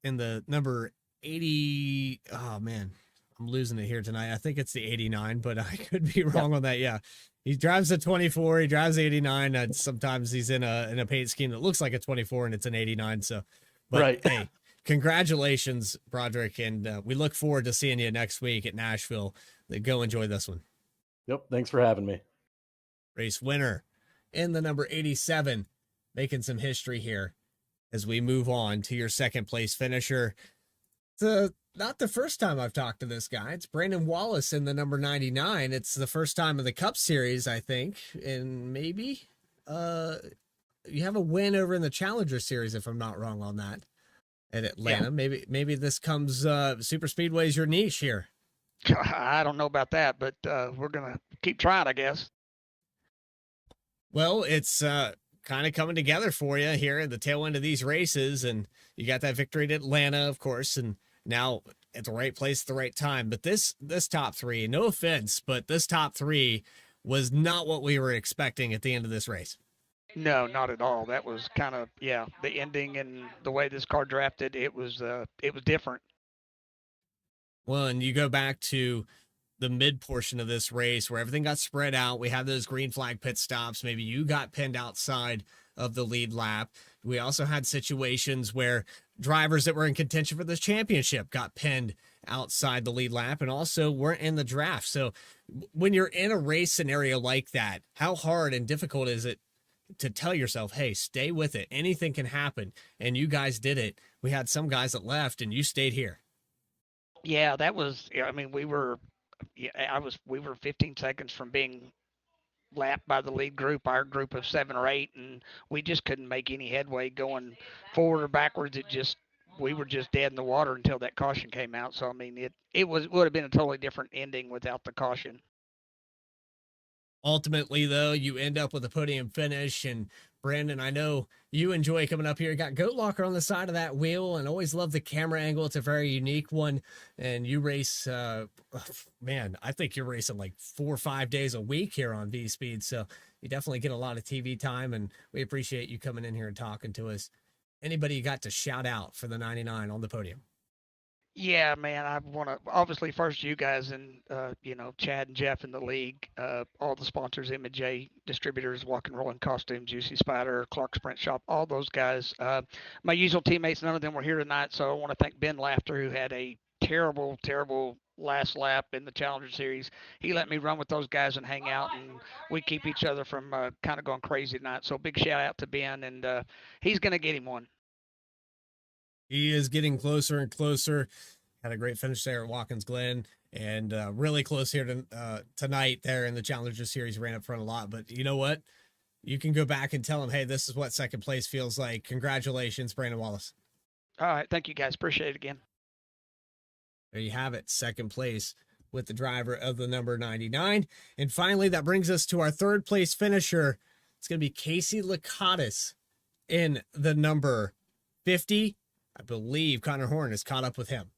in the number 80. Oh, man, I'm losing it here tonight. I think it's the 89, but I could be wrong on that. Yeah. He drives a 24. He drives 89. And sometimes he's in a paint scheme that looks like a 24 and it's an 89. So, but right. Hey, congratulations, Broderick. And we look forward to seeing you next week at Nashville. Go enjoy this one. Yep. Thanks for having me. Race winner in the number 87, making some history here as we move on to your second place finisher. Not the first time I've talked to this guy. It's Brandon Wallace in the number 99. It's the first time in the Cup Series, I think. And maybe you have a win over in the Challenger Series, if I'm not wrong on that, at Atlanta. Yeah. Maybe this comes Super Speedway is your niche here. I don't know about that, but we're going to keep trying, I guess. Well, it's kind of coming together for you here at the tail end of these races. And you got that victory at Atlanta, of course, and now at the right place at the right time. But this top three, no offense, but this top three was not what we were expecting at the end of this race. No, not at all. That was kind of, yeah, the ending and the way this car drafted, it was different. Well, and you go back to the mid portion of this race where everything got spread out. We had those green flag pit stops. Maybe you got pinned outside of the lead lap. We also had situations where drivers that were in contention for this championship got pinned outside the lead lap and also weren't in the draft. So when you're in a race scenario like that, how hard and difficult is it to tell yourself, hey, stay with it. Anything can happen. And you guys did it. We had some guys that left and you stayed here. Yeah, that was, I mean, we were 15 seconds from being lapped by the lead group, our group of 7 or 8, and we just couldn't make any headway going forward or backwards. We were just dead in the water until that caution came out. So I mean, it would have been a totally different ending without the caution. Ultimately, though, you end up with a podium finish. And Brandon, I know you enjoy coming up here. You got Goat Locker on the side of that wheel, and always love the camera angle. It's a very unique one. And you race, man, I think you're racing like 4 or 5 days a week here on VSPEED. So you definitely get a lot of TV time, and we appreciate you coming in here and talking to us. Anybody you got to shout out for the 99 on the podium? Yeah, man, I want to obviously first you guys and Chad and Jeff in the league, all the sponsors, M&J Distributors, Walk and Rolling Costume, Juicy Spider, Clark's Print Shop, all those guys. My usual teammates, none of them were here tonight, so I want to thank Ben Laughter, who had a terrible, terrible last lap in the Challenger Series. He let me run with those guys and hang out, and we keep each other from kind of going crazy tonight. So big shout out to Ben, and he's going to get him one. He is getting closer and closer. Had a great finish there at Watkins Glen, and really close here to, tonight there in the Challenger Series. Ran up front a lot, but you know what? You can go back and tell him, hey, this is what second place feels like. Congratulations, Brandon Wallace. All right. Thank you, guys. Appreciate it again. There you have it. Second place with the driver of the number 99. And finally, that brings us to our third place finisher. It's going to be Casey Lakatos in the number 50. I believe Connor Horn has caught up with him.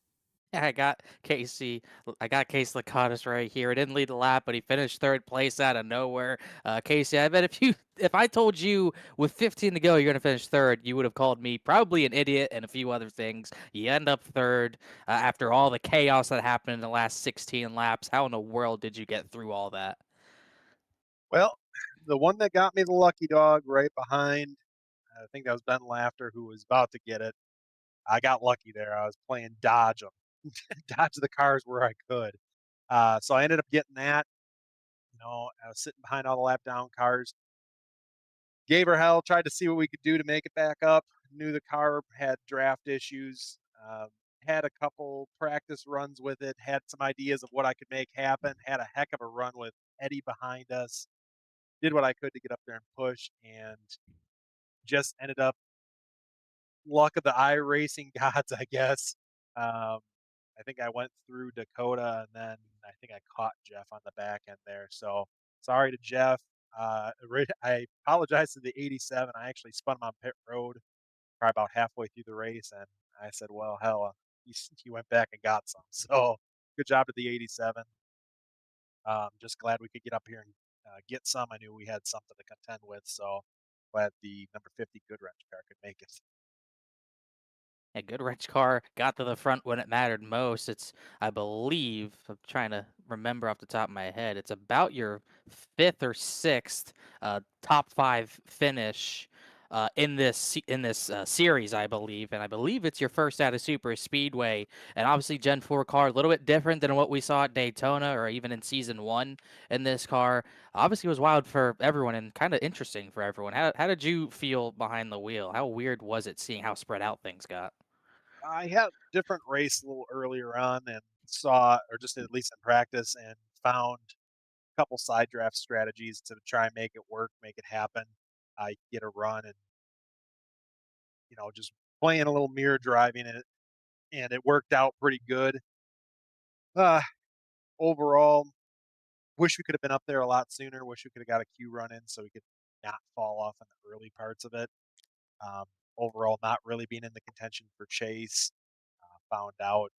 Yeah, I got Casey Lakatos right here. He didn't lead the lap, but he finished third place out of nowhere. Casey, I bet if I told you with 15 to go you're gonna finish third, you would have called me probably an idiot and a few other things. You end up third after all the chaos that happened in the last 16 laps. How in the world did you get through all that? Well, the one that got me the lucky dog right behind, I think that was Ben Laughter, who was about to get it. I got lucky there. I was playing dodge them. Dodge the cars where I could. So I ended up getting that. I was sitting behind all the lap down cars. Gave her hell, tried to see what we could do to make it back up. Knew the car had draft issues. Had a couple practice runs with it. Had some ideas of what I could make happen. Had a heck of a run with Eddie behind us. Did what I could to get up there and push, and just ended up luck of the iRacing gods, I guess. I think I went through Dakota, and then I think I caught Jeff on the back end there. So sorry to Jeff. I apologize to the 87. I actually spun him on pit road probably about halfway through the race, and I said, well, hell, he went back and got some. So good job to the 87. Just glad we could get up here and get some. I knew we had something to contend with, so glad the number 50 Goodwrench car could make it. A good wrench car got to the front when it mattered most. It's, I believe, I'm trying to remember off the top of my head, it's about your fifth or sixth top five finish in this series, I believe, and I believe it's your first out of Super Speedway. And obviously, Gen 4 car a little bit different than what we saw at Daytona or even in Season 1 in this car. Obviously, it was wild for everyone and kind of interesting for everyone. How did you feel behind the wheel? How weird was it seeing how spread out things got? I had a different race a little earlier on and saw, or just at least in practice, and found a couple side draft strategies to try and make it work, make it happen. I get a run and, just playing a little mirror driving it, and it worked out pretty good. Overall, wish we could have been up there a lot sooner. Wish we could have got a Q run in so we could not fall off in the early parts of it. Um, Overall, not really being in the contention for chase. Found out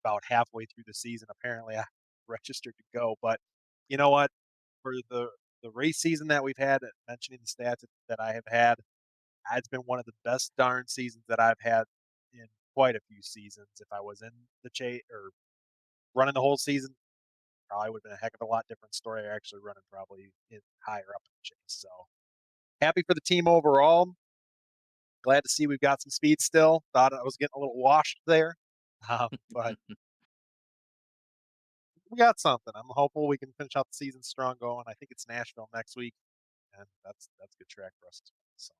about halfway through the season. Apparently, I registered to go, but you know what? For the race season that we've had, mentioning the stats that I have had, it's been one of the best darn seasons that I've had in quite a few seasons. If I was in the chase or running the whole season, probably would have been a heck of a lot different story. Actually running probably higher up in the chase. So happy for the team overall. Glad to see we've got some speed still. Thought I was getting a little washed there, but we got something. I'm hopeful we can finish out the season strong going. I think it's Nashville next week, and that's a good track for us as well. So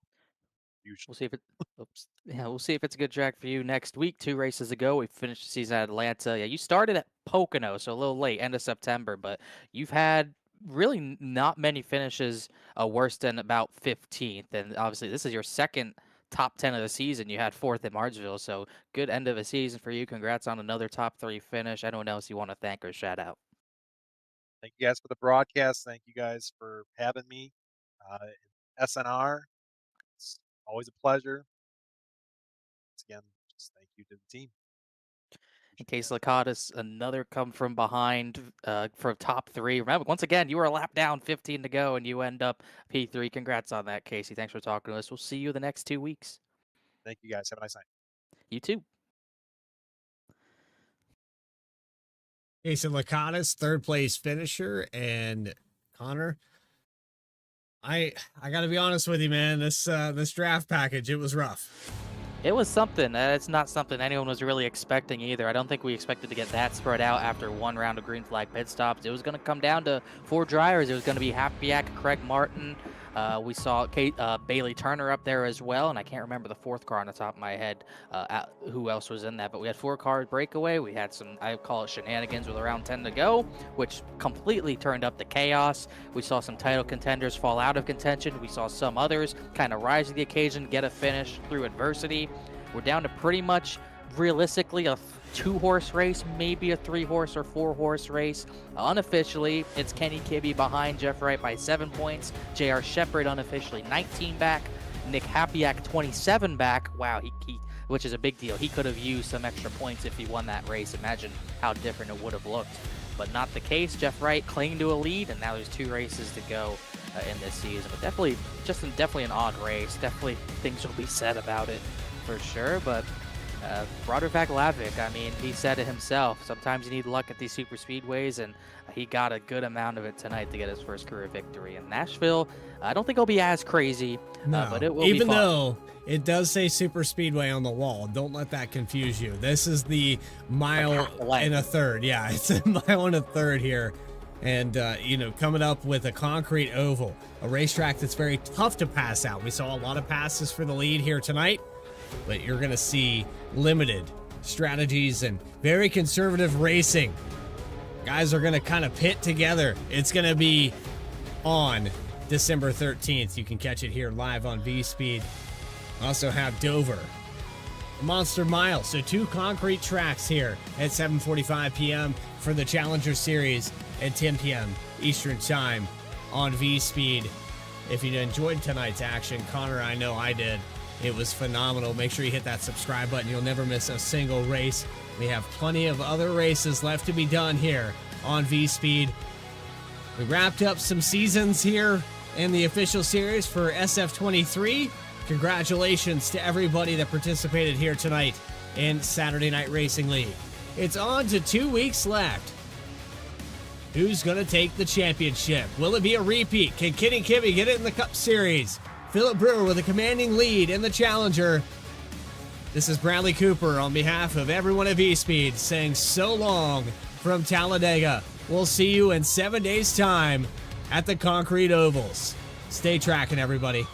usually. We'll see if it. Oops. Yeah, we'll see if it's a good track for you next week. 2 races ago, we finished the season at Atlanta. Yeah, you started at Pocono, so a little late, end of September, but you've had really not many finishes worse than about 15th. And obviously, this is your second top 10 of the season. You had 4th at Martinsville, so good end of a season for you. Congrats on another top 3 finish. Anyone else you want to thank or shout out? Thank you guys for the broadcast. Thank you guys for having me. SNR, it's always a pleasure. Once again, just thank you to the team. In case Lakatos, another come from behind for top 3. Remember, once again, you were a lap down, 15 to go, and you end up P3. Congrats on that, Casey. Thanks for talking to us. We'll see you the next 2 weeks. Thank you guys. Have a nice night. You too. Jason Lakatos, third place finisher, and Connor. I got to be honest with you, man. This draft package, it was rough. It was something. It's not something anyone was really expecting either. I don't think we expected to get that spread out after one round of green flag pit stops. It was going to come down to 4 drivers. It was going to be Hapiak, Craig Martin. We saw Bailey Turner up there as well, and I can't remember the 4th car on the top of my head who else was in that. But we had 4 cars breakaway. We had some, I call it shenanigans with around 10 to go, which completely turned up the chaos. We saw some title contenders fall out of contention. We saw some others kind of rise to the occasion, get a finish through adversity. We're down to pretty much, realistically, a 2-horse race, maybe a 3-horse or 4-horse race. Unofficially, it's Kenny Kibbe behind Jeff Wright by 7 points. J.R. Shepard unofficially 19 back. Nick Hapiak 27 back. Wow, he which is a big deal. He could have used some extra points if he won that race. Imagine how different it would have looked. But not the case. Jeff Wright clinging to a lead, and now there's 2 races to go in this season. But definitely an odd race. Definitely things will be said about it for sure. But Broderick Vaglavic, I mean, he said it himself. Sometimes you need luck at these super speedways, and he got a good amount of it tonight to get his first career victory. In Nashville, I don't think it'll be as crazy, but it will be fun. Even though it does say super speedway on the wall, don't let that confuse you. This is the mile and a third. Yeah, it's a mile and a third here. And, coming up with a concrete oval, a racetrack that's very tough to pass out. We saw a lot of passes for the lead here tonight, but you're going to see limited strategies and very conservative racing. Guys are going to kind of pit together. It's going to be on December 13th. You can catch it here live on VSPEED. Also have Dover, Monster Mile. So 2 concrete tracks here at 7:45 p.m. for the Challenger Series at 10 p.m. Eastern Time on VSPEED. If you enjoyed tonight's action, Connor, I know I did. It was phenomenal. Make sure you hit that subscribe button. You'll never miss a single race. We have plenty of other races left to be done here on VSPEED. We wrapped up some seasons here in the official series for SF23. Congratulations to everybody that participated here tonight in Saturday Night Racing League. It's on to 2 weeks left. Who's going to take the championship? Will it be a repeat? Can Kenny Kibbe get it in the Cup Series? Philip Brewer with a commanding lead in the Challenger. This is Bradley Cooper on behalf of everyone at VSPEED saying so long from Talladega. We'll see you in 7 days' time at the Concrete Ovals. Stay tracking, everybody.